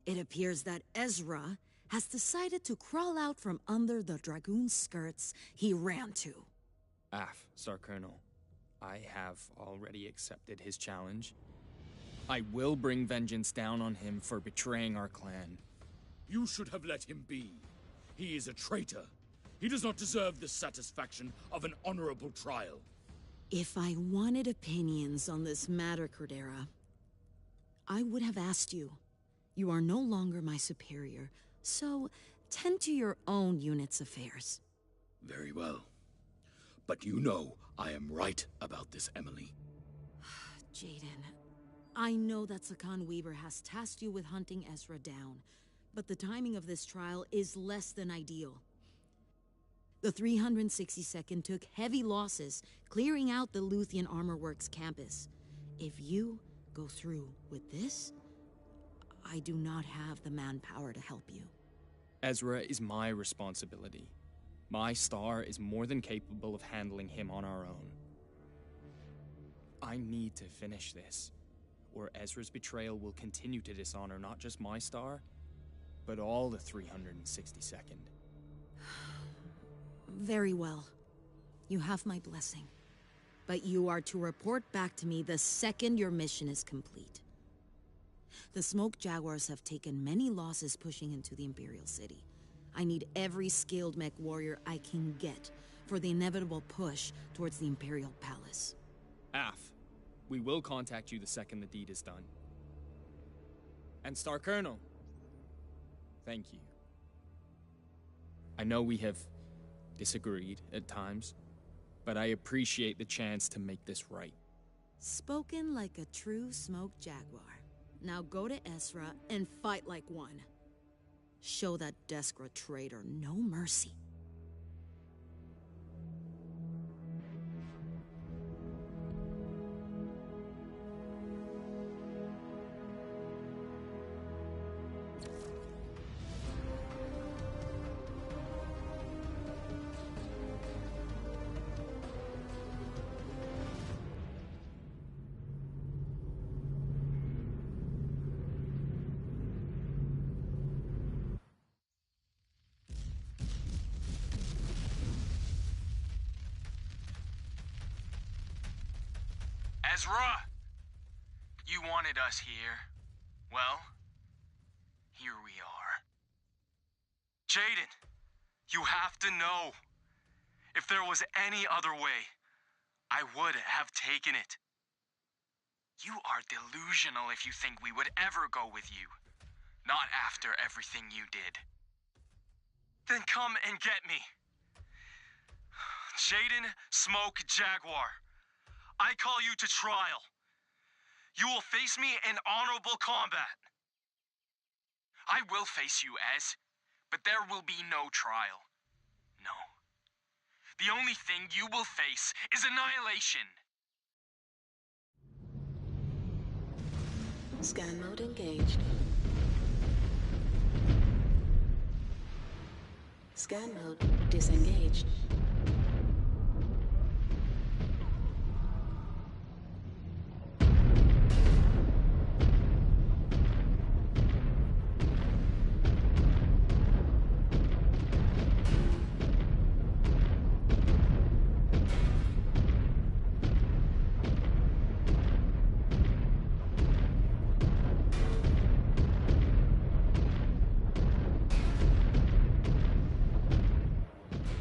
it appears that Ezra has decided to crawl out from under the Dragoon's skirts he ran to. Star Colonel, I have already accepted his challenge. I will bring vengeance down on him for betraying our clan. You should have let him be. He is a traitor. He does not deserve the satisfaction of an honorable trial. If I wanted opinions on this matter, Cordera, I would have asked you. You are no longer my superior, so tend to your own unit's affairs. Very well. But you know I am right about this, Emily. Jaden, I know that Sakan Weaver has tasked you with hunting Ezra down, but the timing of this trial is less than ideal. The 362nd took heavy losses clearing out the Luthian Armor Works campus. If you go through with this, I do not have the manpower to help you. Ezra is my responsibility. My star is more than capable of handling him on our own. I need to finish this, or Ezra's betrayal will continue to dishonor not just my star, but all the 362nd. Very well. You have my blessing. But you are to report back to me the second your mission is complete. The Smoke Jaguars have taken many losses pushing into the Imperial City. I need every skilled MechWarrior I can get for the inevitable push towards the Imperial Palace. We will contact you the second the deed is done. And Star Colonel, thank you. I know we have disagreed at times, but I appreciate the chance to make this right. Spoken like a true Smoke Jaguar. Now go to Ezra and fight like one. Show that Deskra traitor no mercy. Ezra! You wanted us here. Well, here we are. Jaden, you have to know. If there was any other way, I would have taken it. You are delusional if you think we would ever go with you. Not after everything you did. Then come and get me. Jaden Smoke Jaguar. I call you to trial. You will face me in honorable combat. I will face you, Ez, but there will be no trial. No. The only thing you will face is annihilation. Scan mode engaged. Scan mode disengaged.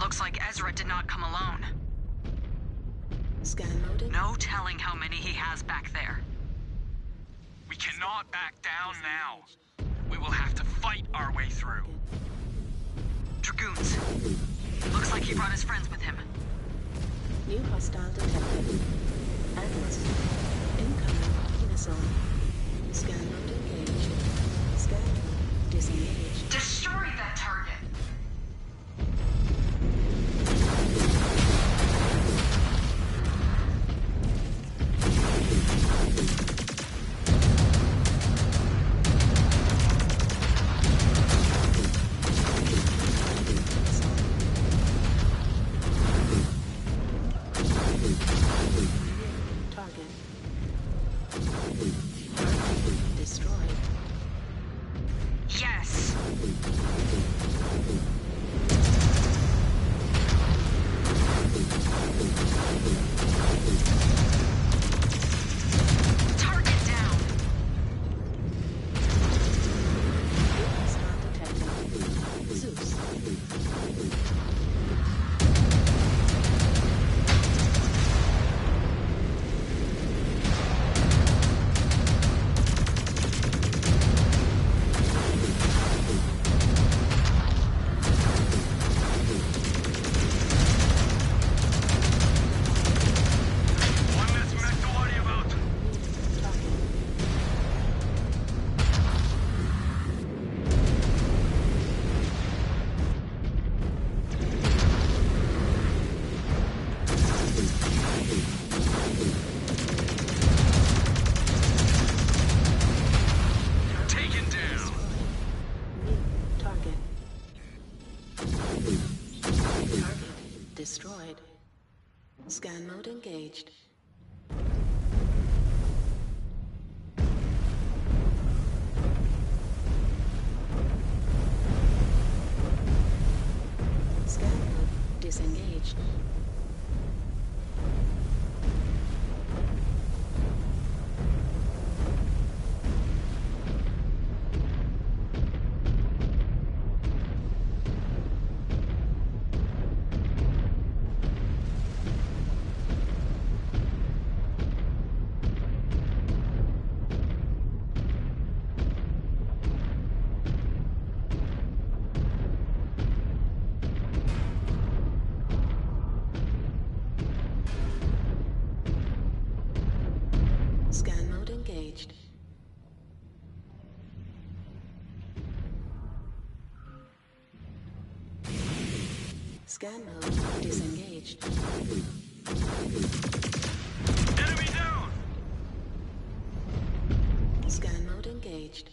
Looks like Ezra did not come alone. Scan mode. No telling how many he has back there. We cannot back down now. We will have to fight our way through. Dragoons. Looks like he brought his friends with him. New hostile detected. Atlas. Incoming missile. Scan mode engaged. Scan mode disengaged. Destroy that target! Target. Destroyed. Scan mode engaged. Scan mode disengaged. Scan mode engaged. Scan mode disengaged. Enemy down! Scan mode engaged.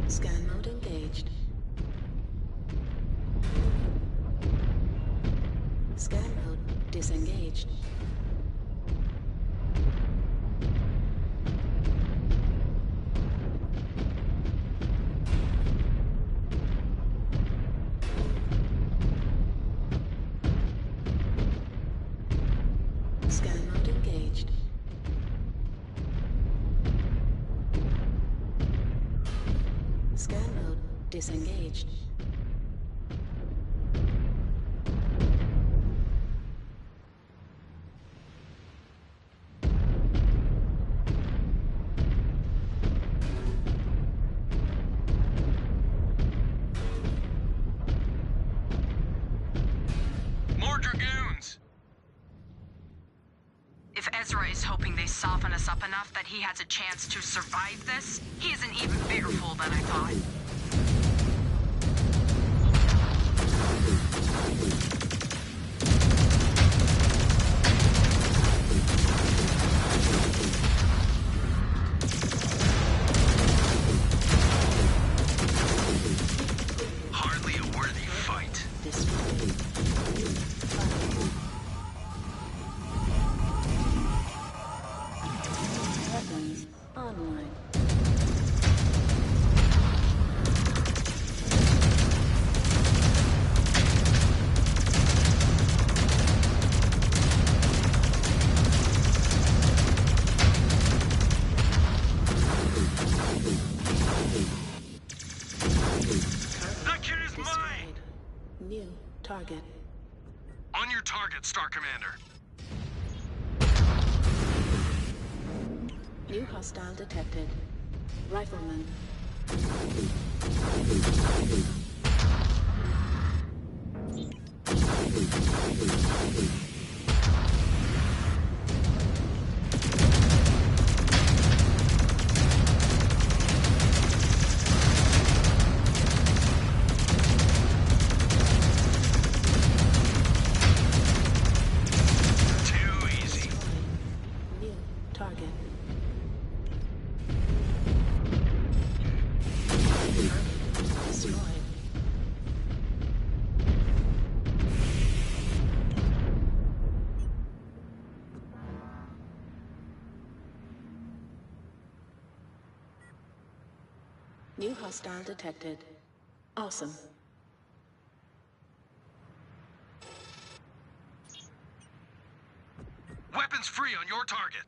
Scan mode engaged. Scan mode disengaged. Scan mode engaged. Scan mode disengaged. More Dragoons! If Ezra is hoping they soften us up enough that he has a chance to survive this, he is an even bigger fool than I thought. Hardly a worthy fight. Weapons online. That kid is mine! New target. On your target, Star Commander. New hostile detected. Rifleman. Too easy. New target. Destroyed. New hostile detected. Awesome. Weapons free on your target.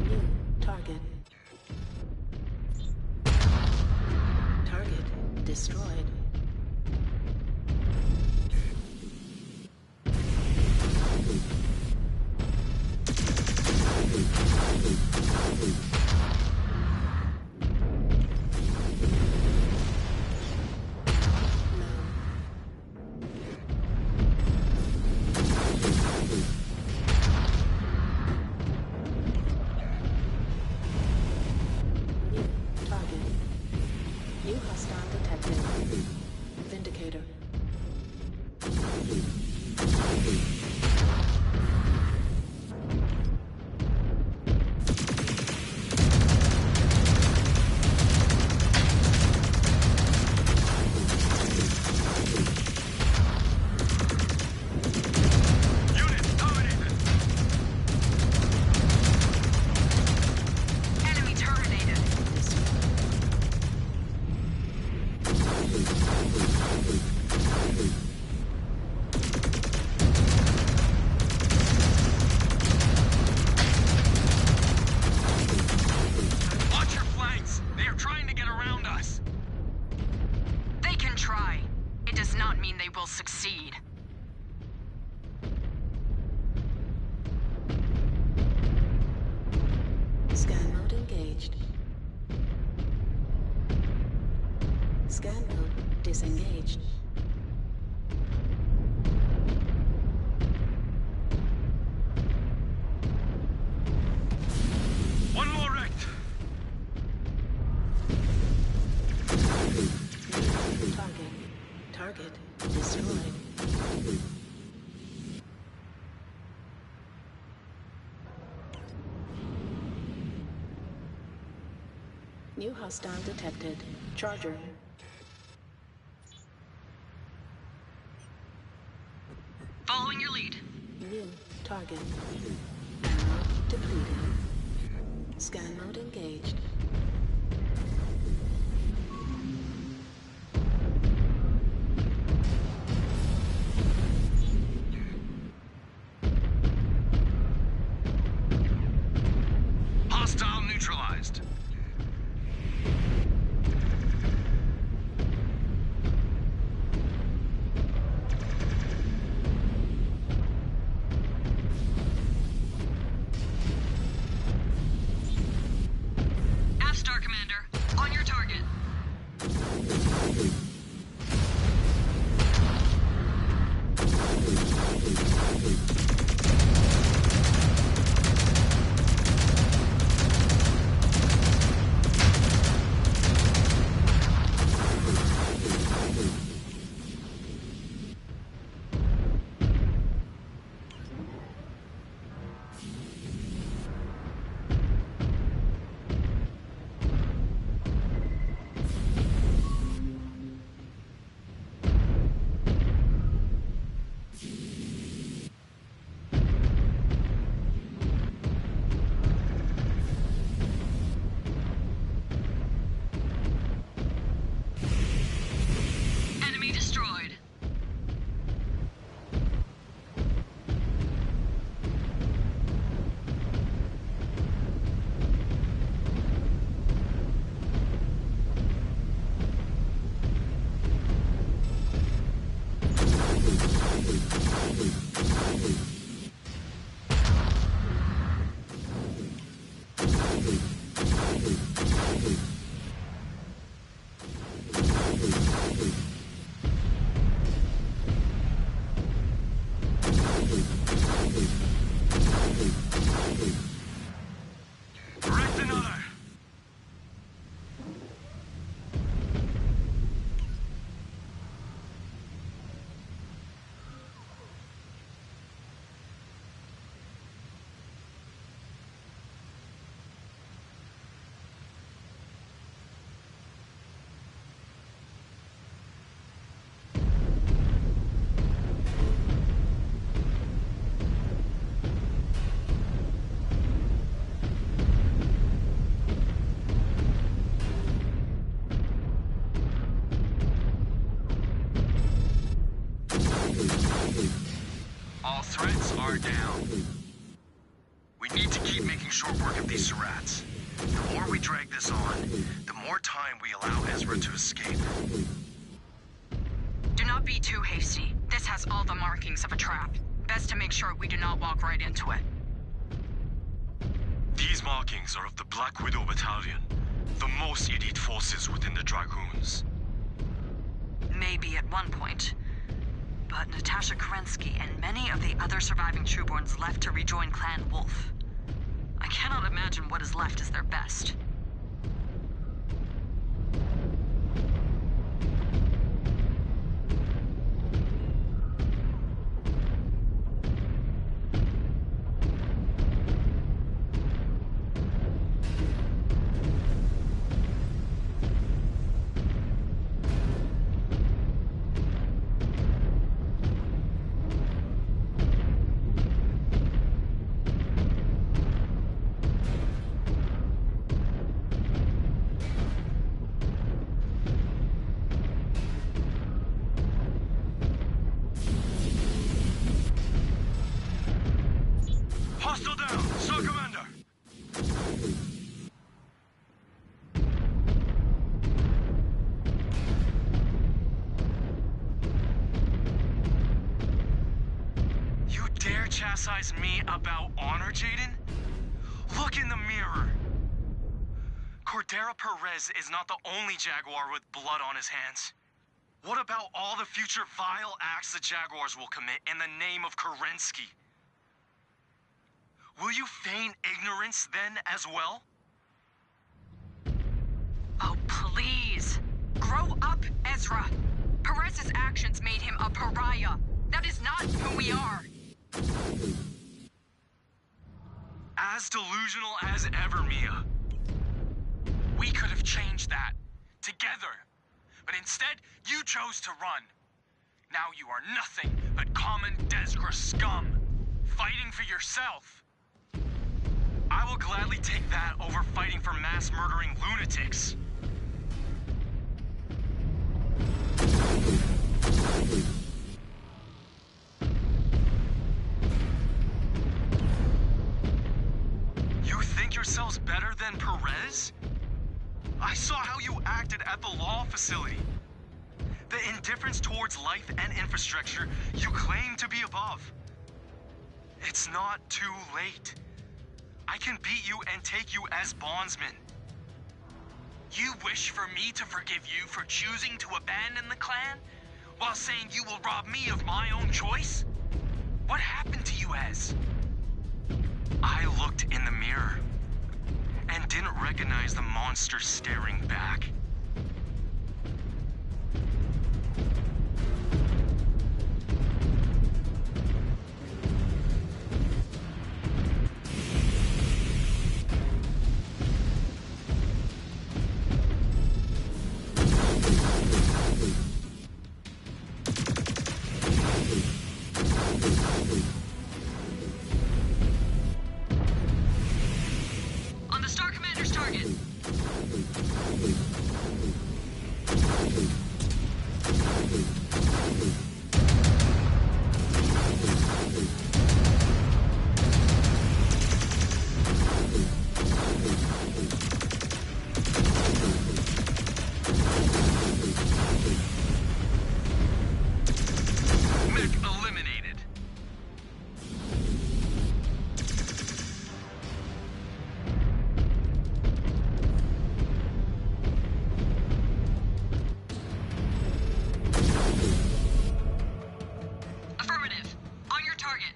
New target. Target destroyed. Scan mode disengaged. One more wrecked. Target destroyed. New hostile detected. Charger. Following your lead. New target. Ammo depleted. Scan mode engaged. Hostile neutralized. Star Commander, on your target. Enemy destroyed. Wrecked another. All threats are down. We need to keep making short work of these Surats. The more we drag this on, the more time we allow Ezra to escape. Do not be too hasty. This has all the markings of a trap. Best to make sure we do not walk right into it. These markings are of the Black Widow Battalion, the most elite forces within the Dragoons. Maybe at one point. But Natasha Kerensky and many of the other surviving Trueborns left to rejoin Clan Wolf. I cannot imagine what is left is their best. Hostile down! Star Commander! You dare chastise me about honor, Jaden? Look in the mirror! Cordelia Dara Perez is not the only Jaguar with blood on his hands. What about all the future vile acts the Jaguars will commit in the name of Kerensky? Will you feign ignorance then as well? Oh, please. Grow up, Ezra. Perez's actions made him a pariah. That is not who we are. As delusional as ever, Mia. We could have changed that. Together. But instead, you chose to run. Now you are nothing but common Desgra scum. Fighting for yourself. I will gladly take that over fighting for mass-murdering lunatics. You think yourselves better than Perez? I saw how you acted at the law facility. The indifference towards life and infrastructure you claim to be above. It's not too late. I can beat you and take you as bondsman. You wish for me to forgive you for choosing to abandon the clan, while saying you will rob me of my own choice? What happened to you, Ez? I looked in the mirror and didn't recognize the monster staring back. On the Star Commander's target. Mech eliminated. Affirmative. On your target.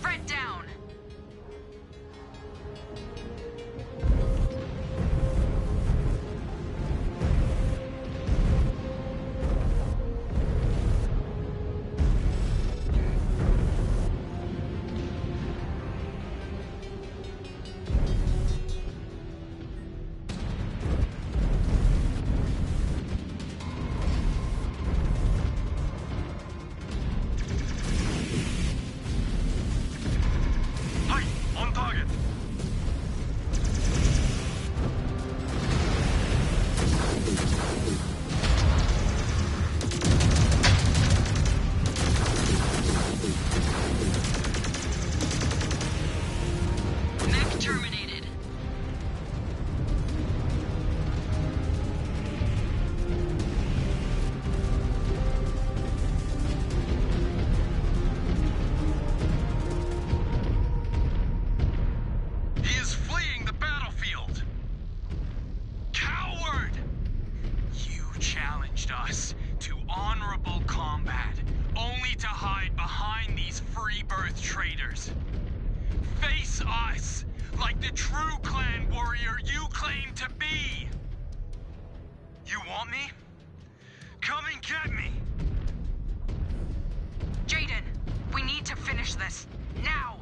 Threat down. Hi, on target. Mech terminated. He is fleeing the battlefield. Coward! You challenged us to honorable combat, only to hide behind these free birth traitors. Face us like the true clan warrior you claim to be. You want me? Come and get me. Jaden, we need to finish this. Now!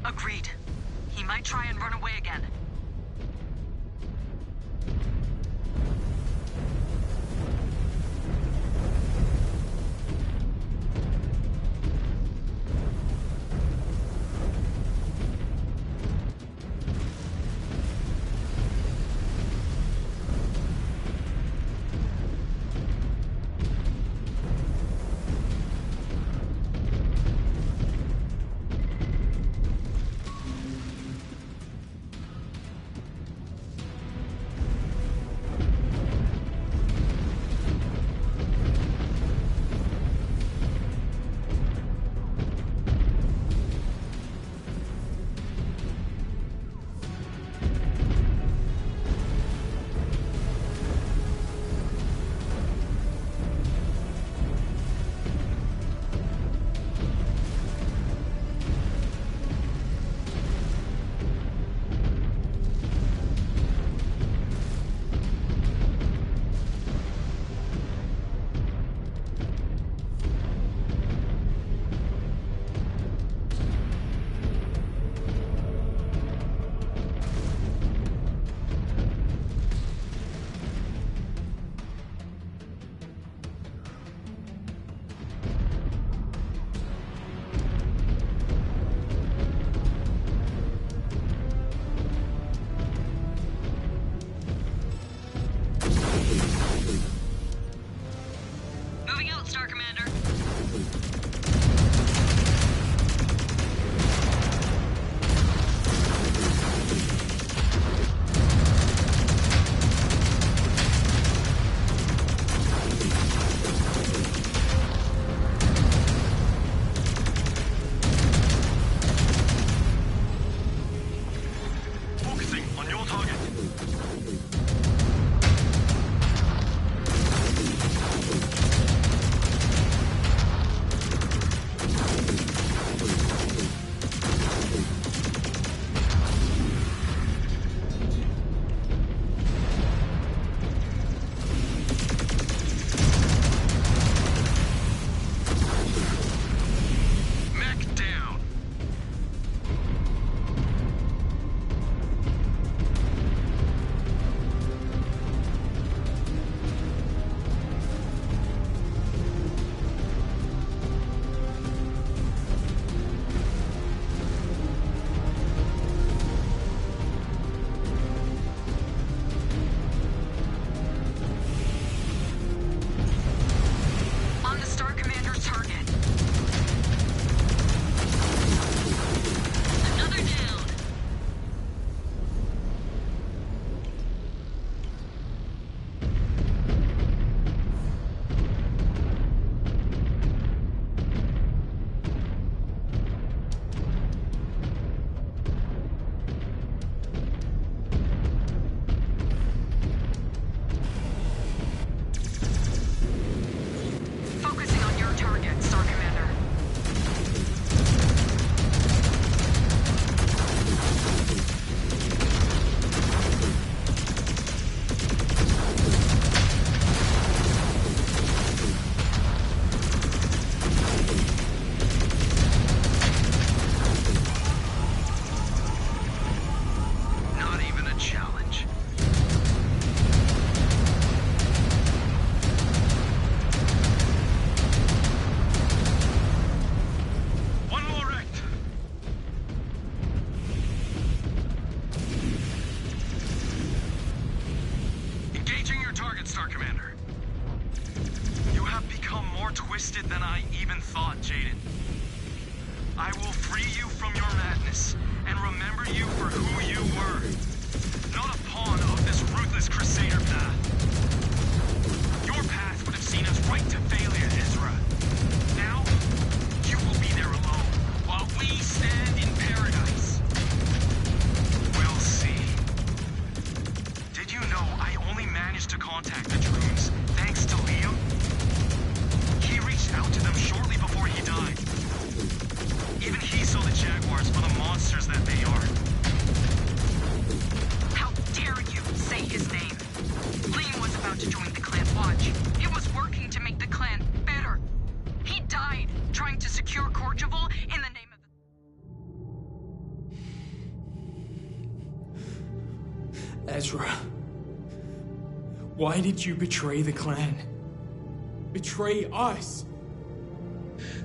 Agreed. He might try and run away again. more twisted than I even thought, Jaden. I will free you from your madness and remember you for who you were. Not a pawn of this ruthless Crusader path. Your path would have seen us right to failure, Ezra. Now, you will be there alone, while we stand in paradise. We'll see. Did you know I only managed to contact the Dragoons thanks to Liam? He reached out to them shortly before he died. Even he saw the Jaguars for the monsters that they are. How dare you say his name? Liam was about to join the clan watch. He was working to make the clan better. He died trying to secure Corchival in the name of Ezra, why did you betray the clan? Betray us?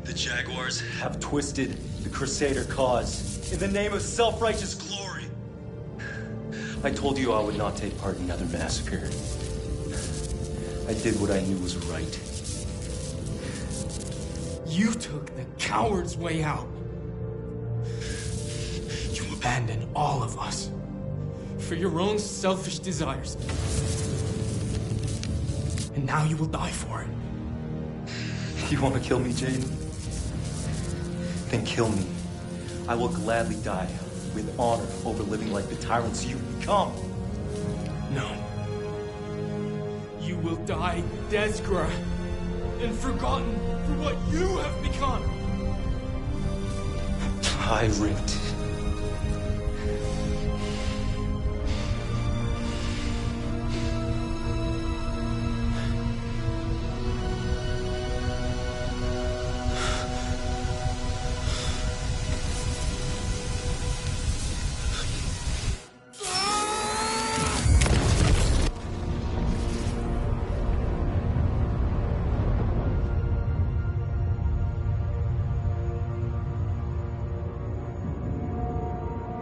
The Jaguars have twisted the Crusader cause in the name of self-righteous glory. I told you I would not take part in another massacre. I did what I knew was right. You took the coward's way out. You abandoned all of us for your own selfish desires. And now you will die for it. You want to kill me, Jaden? Then kill me. I will gladly die with honor over living like the tyrants you've become. No. You will die, Desgra, and forgotten for what you have become. Tyrant.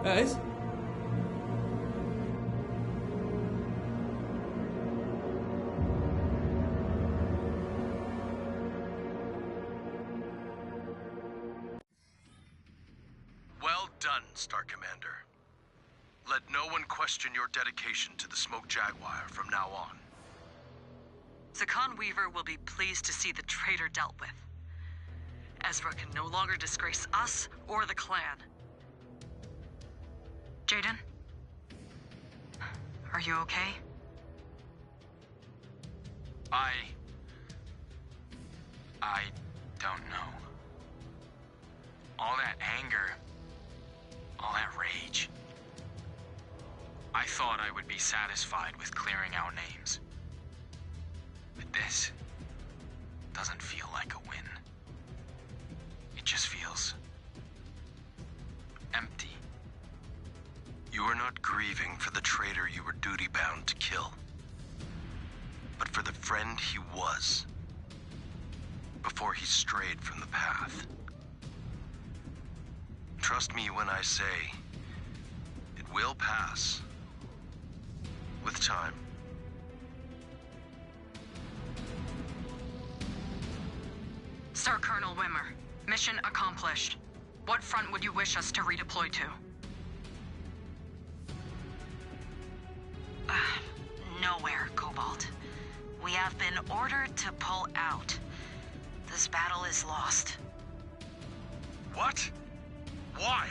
Ez? Well done, Star Commander. Let no one question your dedication to the Smoke Jaguar from now on. Zakan Weaver will be pleased to see the traitor dealt with. Ezra can no longer disgrace us or the clan. Jaden? Are you okay? I don't know. All that anger, all that rage. I thought I would be satisfied with clearing our names. But this doesn't feel like a win. It just feels empty. You are not grieving for the traitor you were duty-bound to kill, but for the friend he was, before he strayed from the path. Trust me when I say, it will pass. With time. Sir Colonel Wimmer, mission accomplished. What front would you wish us to redeploy to? Nowhere, Cobalt. We have been ordered to pull out. This battle is lost. What? Why?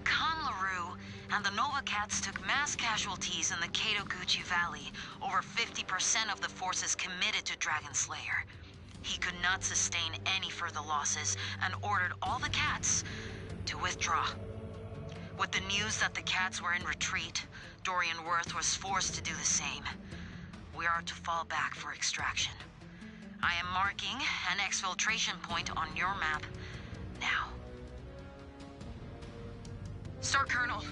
Khan LaRue and the Nova Cats took mass casualties in the Kato-Gucci Valley. Over 50% of the forces committed to Dragon Slayer. He could not sustain any further losses and ordered all the Cats to withdraw. With the news that the Cats were in retreat, Dorian Worth was forced to do the same. We are to fall back for extraction. I am marking an exfiltration point on your map now. Sir Colonel,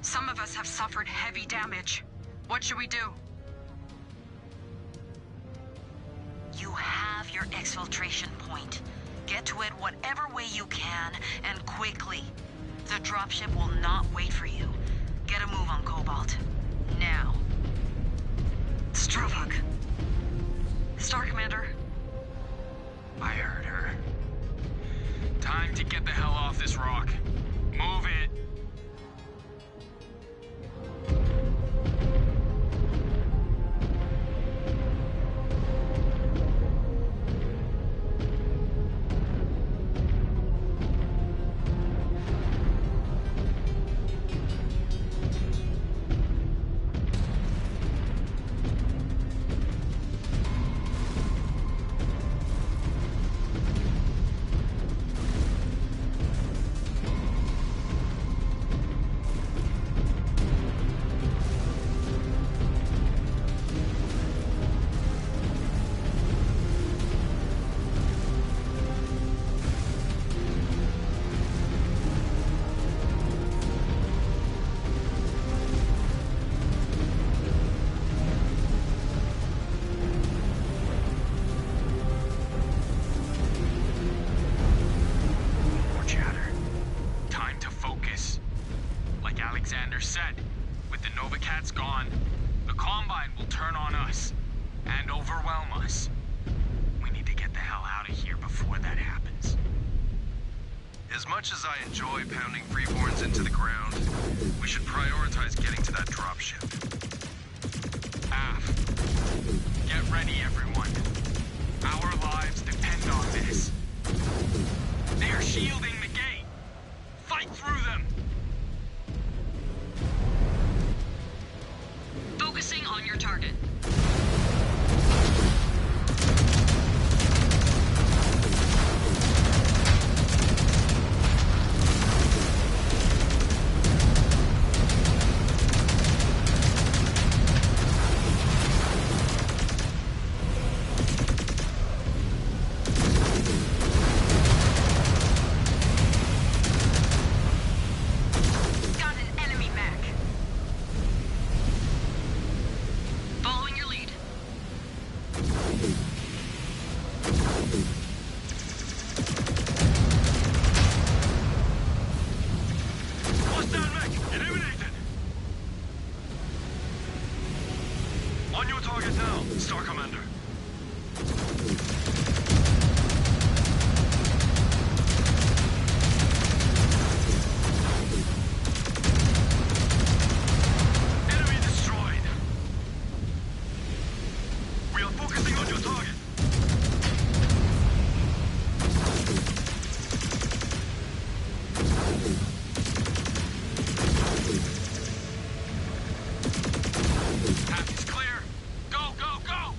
some of us have suffered heavy damage. What should we do? You have your exfiltration point. Get to it whatever way you can, and quickly. The dropship will not wait for you. Get a move on Cobalt. Now. Strovok. Star Commander, will turn on us and overwhelm us. We need to get the hell out of here before that happens. As much as I enjoy pounding freeborns into the ground, we should prioritize getting to that dropship. Get ready, everyone. Our lives depend on this. They are shielding the gate. Fight through them. Focusing on your target. On your target now, Star Commander. Enemy destroyed. We are focusing on your target. Path is clear. Go, go, go!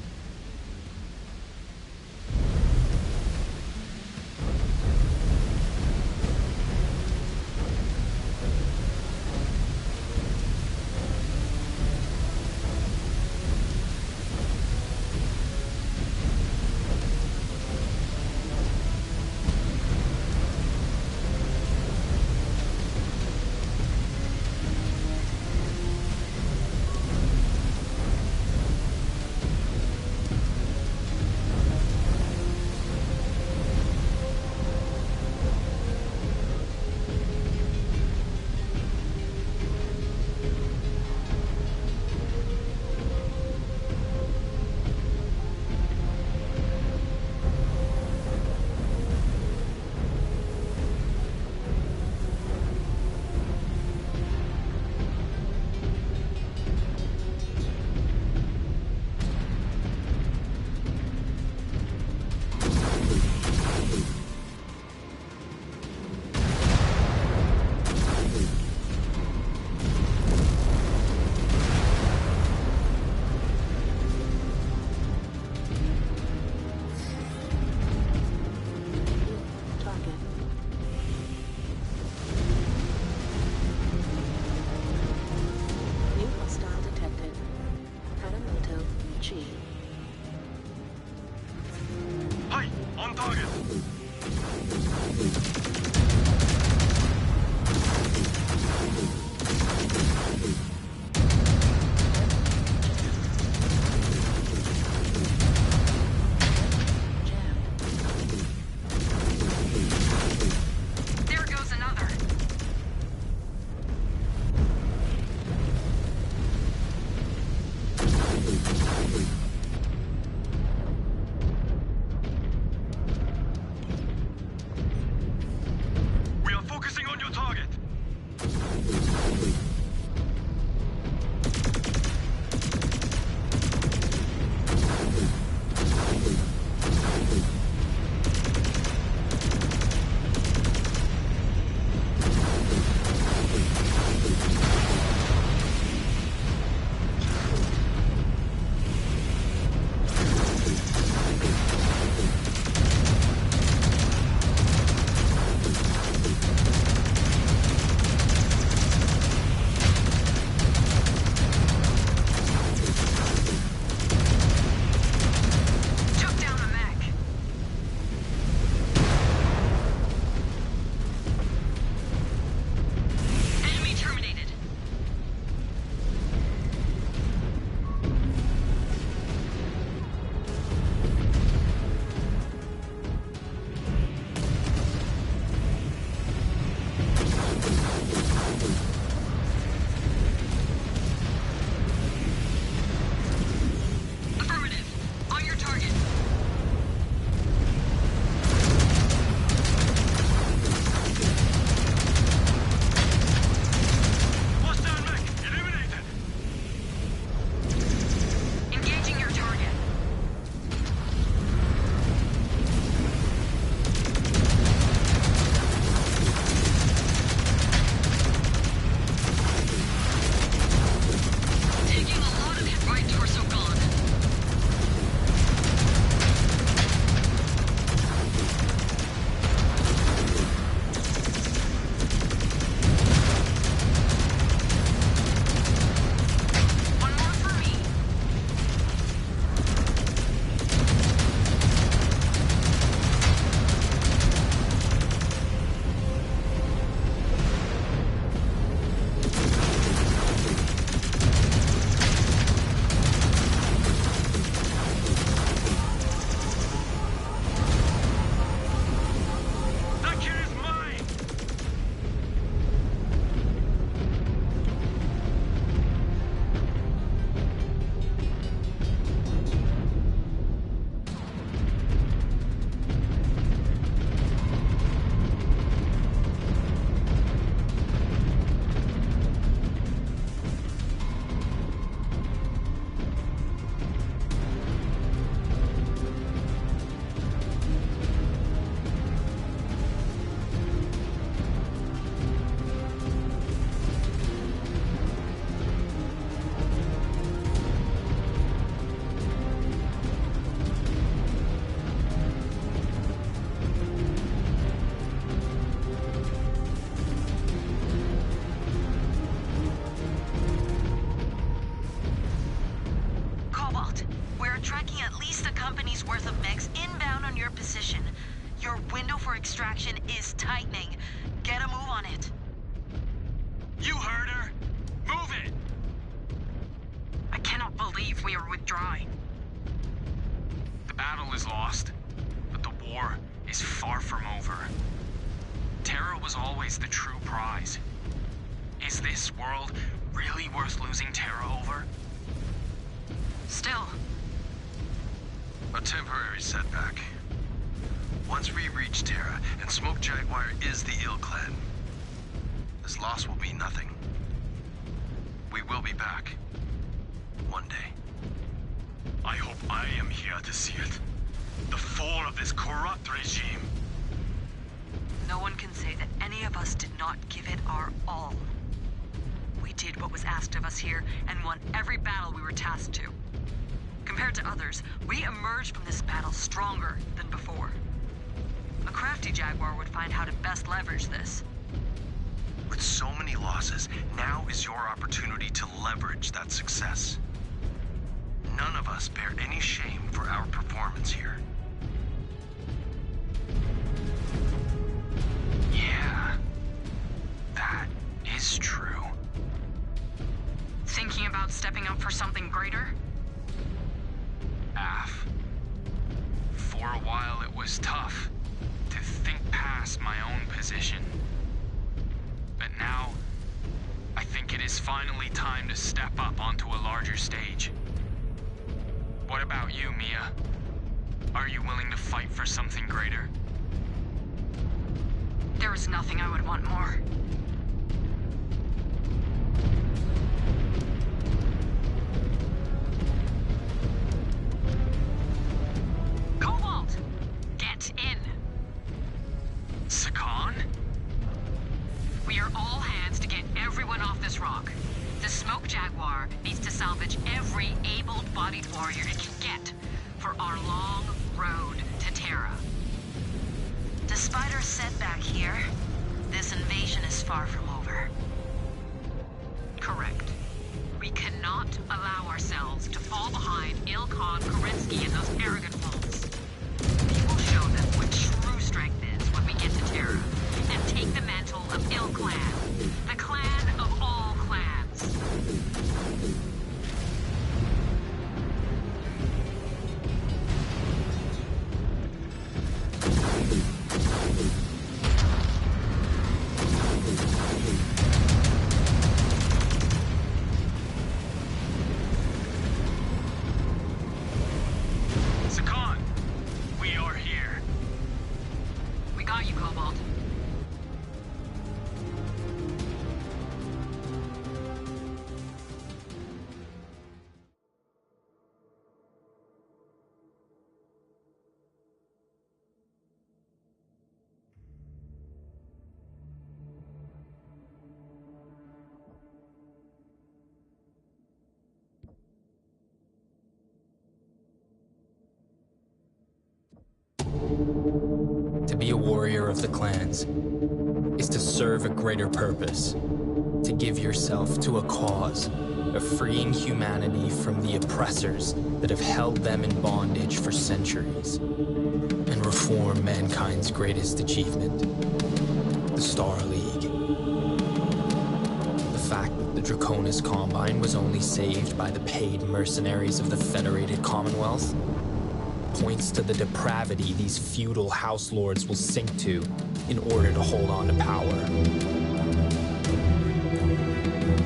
New hostile detected. Haramoto, Chi. Hi, on target. There goes another. Cobalt, we're tracking at least a company's worth of mechs inbound on your position. Your window for extraction is tightening. Get a move on it. You heard her! Move it! I cannot believe we are withdrawing. The battle is lost, but the war is far from over. Terra was always the true prize. Is this world really worth losing Terra over? Still. A temporary setback. Once we reach Terra, and Smoke Jaguar is the Ill Clan, this loss will be nothing. We will be back. One day. I hope I am here to see it. The fall of this corrupt regime. No one can say that any of us did not give it our all. We did what was asked of us here and won every battle we were tasked to. Compared to others, we emerged from this battle stronger than before. A crafty Jaguar would find how to best leverage this. With so many losses, now is your opportunity to leverage that success. None of us bear any shame for our performance here. Yeah, that is true. Thinking about stepping up for something greater? Af. For a while it was tough to think past my own position. But now, I think it is finally time to step up onto a larger stage. What about you, Mia? Are you willing to fight for something greater? There is nothing I would want more. Cobalt! Get in! Sakan? We are all hands to get everyone off this rock. The Smoke Jaguar needs to salvage every able-bodied warrior it can get for our long road to Terra. Despite our setback here, this invasion is far from over. Correct. We cannot allow ourselves to fall behind Ilkhan, Kerensky, and those arrogant wolves. We will show them what true strength is when we get to Terra, and take the mantle of Il Clan, the clan of all clans. Sakan, we are here. We got you, Cobalt. To be a warrior of the clans is to serve a greater purpose, to give yourself to a cause of freeing humanity from the oppressors that have held them in bondage for centuries, and reform mankind's greatest achievement, the Star League. The fact that the Draconis Combine was only saved by the paid mercenaries of the Federated Commonwealth points to the depravity these feudal house lords will sink to in order to hold on to power.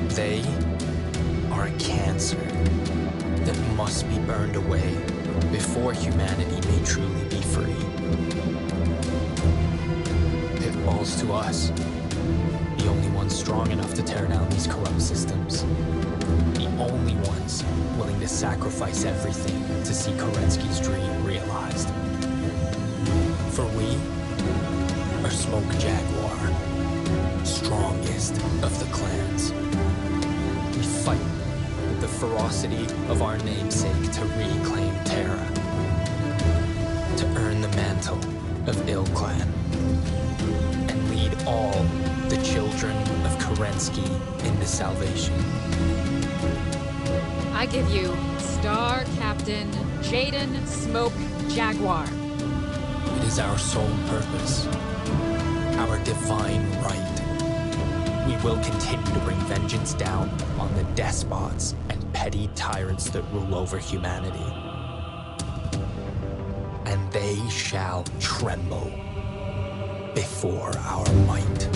They are a cancer that must be burned away before humanity may truly be free. It falls to us, the only ones strong enough to tear down these corrupt systems. The only ones willing to sacrifice everything to see Kerensky's dream realized. For we are Smoke Jaguar, strongest of the clans. We fight with the ferocity of our namesake to reclaim Terra, to earn the mantle of Il Clan, and lead all the children of Kerensky into salvation. I give you Star Captain Jaden Smoke Jaguar. It is our sole purpose, our divine right. We will continue to bring vengeance down on the despots and petty tyrants that rule over humanity. And they shall tremble before our might.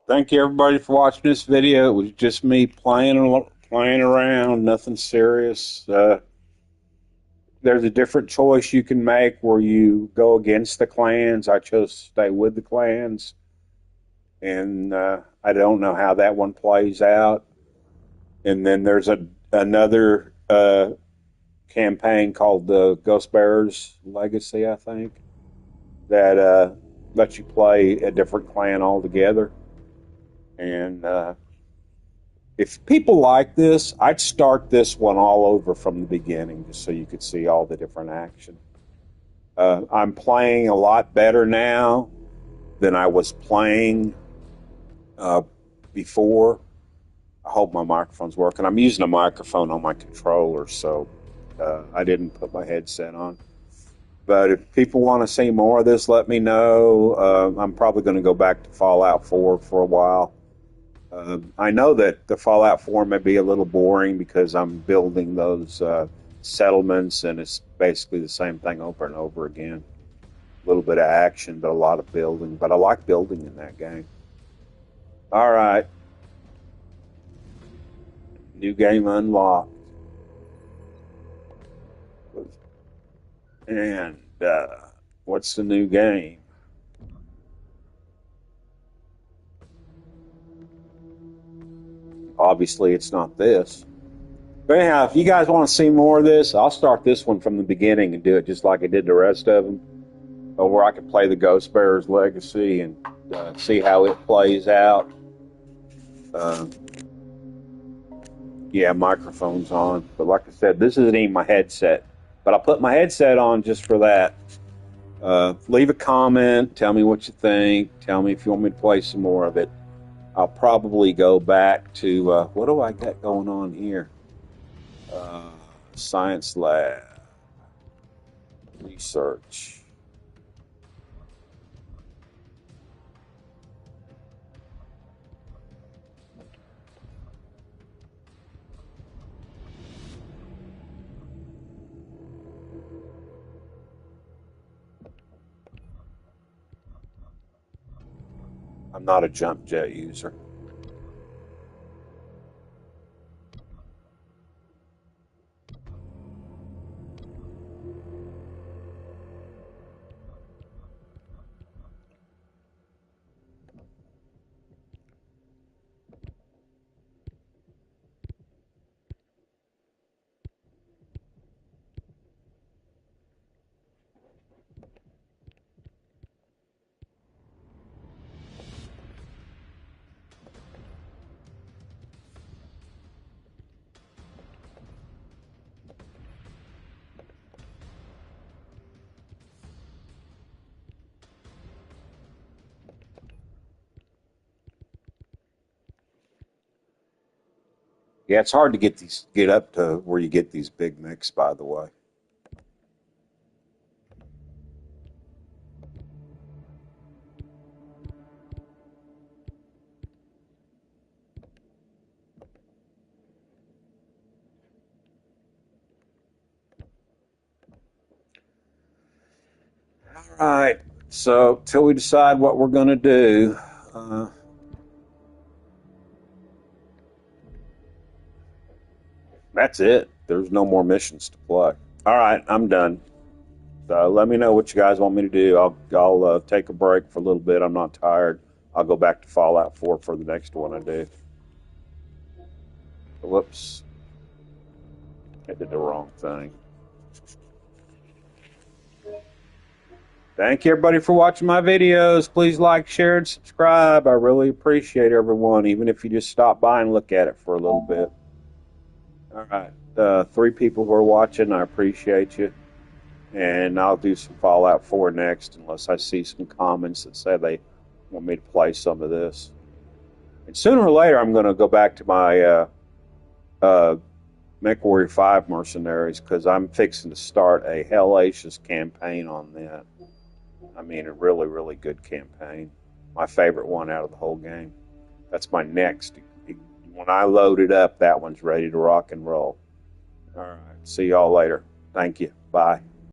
Thank you, everybody, for watching this video. It was just me playing around, nothing serious. There's a different choice you can make where you go against the clans. I chose to stay with the clans, and I don't know how that one plays out. And then there's another campaign called the Ghost Bearers Legacy, I think, that lets you play a different clan altogether. And if people like this, I'd start this one all over from the beginning just so you could see all the different action. I'm playing a lot better now than I was playing before. I hope my microphone's working. I'm using a microphone on my controller, so I didn't put my headset on. But if people want to see more of this, let me know. I'm probably going to go back to Fallout 4 for a while. I know that the Fallout 4 may be a little boring because I'm building those settlements, and it's basically the same thing over and over again. A little bit of action, but a lot of building. But I like building in that game. All right. New game unlocked. And what's the new game? Obviously, it's not this. But anyhow, if you guys want to see more of this, I'll start this one from the beginning and do it just like I did the rest of them. Or I can play the Ghost Bearers Legacy and see how it plays out. Yeah, microphone's on. But like I said, this isn't even my headset. But I put my headset on just for that. Leave a comment. Tell me what you think. Tell me if you want me to play some more of it. I'll probably go back to... what do I got going on here? Science lab. Research. I'm not a jump jet user. Yeah, it's hard to get up to where you get these big mechs, by the way. All right, so till we decide what we're going to do, that's it. There's no more missions to play. All right, I'm done. Let me know what you guys want me to do. I'll take a break for a little bit. I'm not tired. I'll go back to Fallout 4 for the next one I do. Whoops. I did the wrong thing. Thank you, everybody, for watching my videos. Please like, share, and subscribe. I really appreciate everyone, even if you just stop by and look at it for a little bit. All right. 3 people who are watching, I appreciate you. And I'll do some Fallout 4 next, unless I see some comments that say they want me to play some of this. And sooner or later, I'm going to go back to my MechWarrior 5 Mercenaries, because I'm fixing to start a hellacious campaign on that. I mean, a really, really good campaign. My favorite one out of the whole game. That's my next. When I load it up, that one's ready to rock and roll. All right. See y'all later. Thank you. Bye.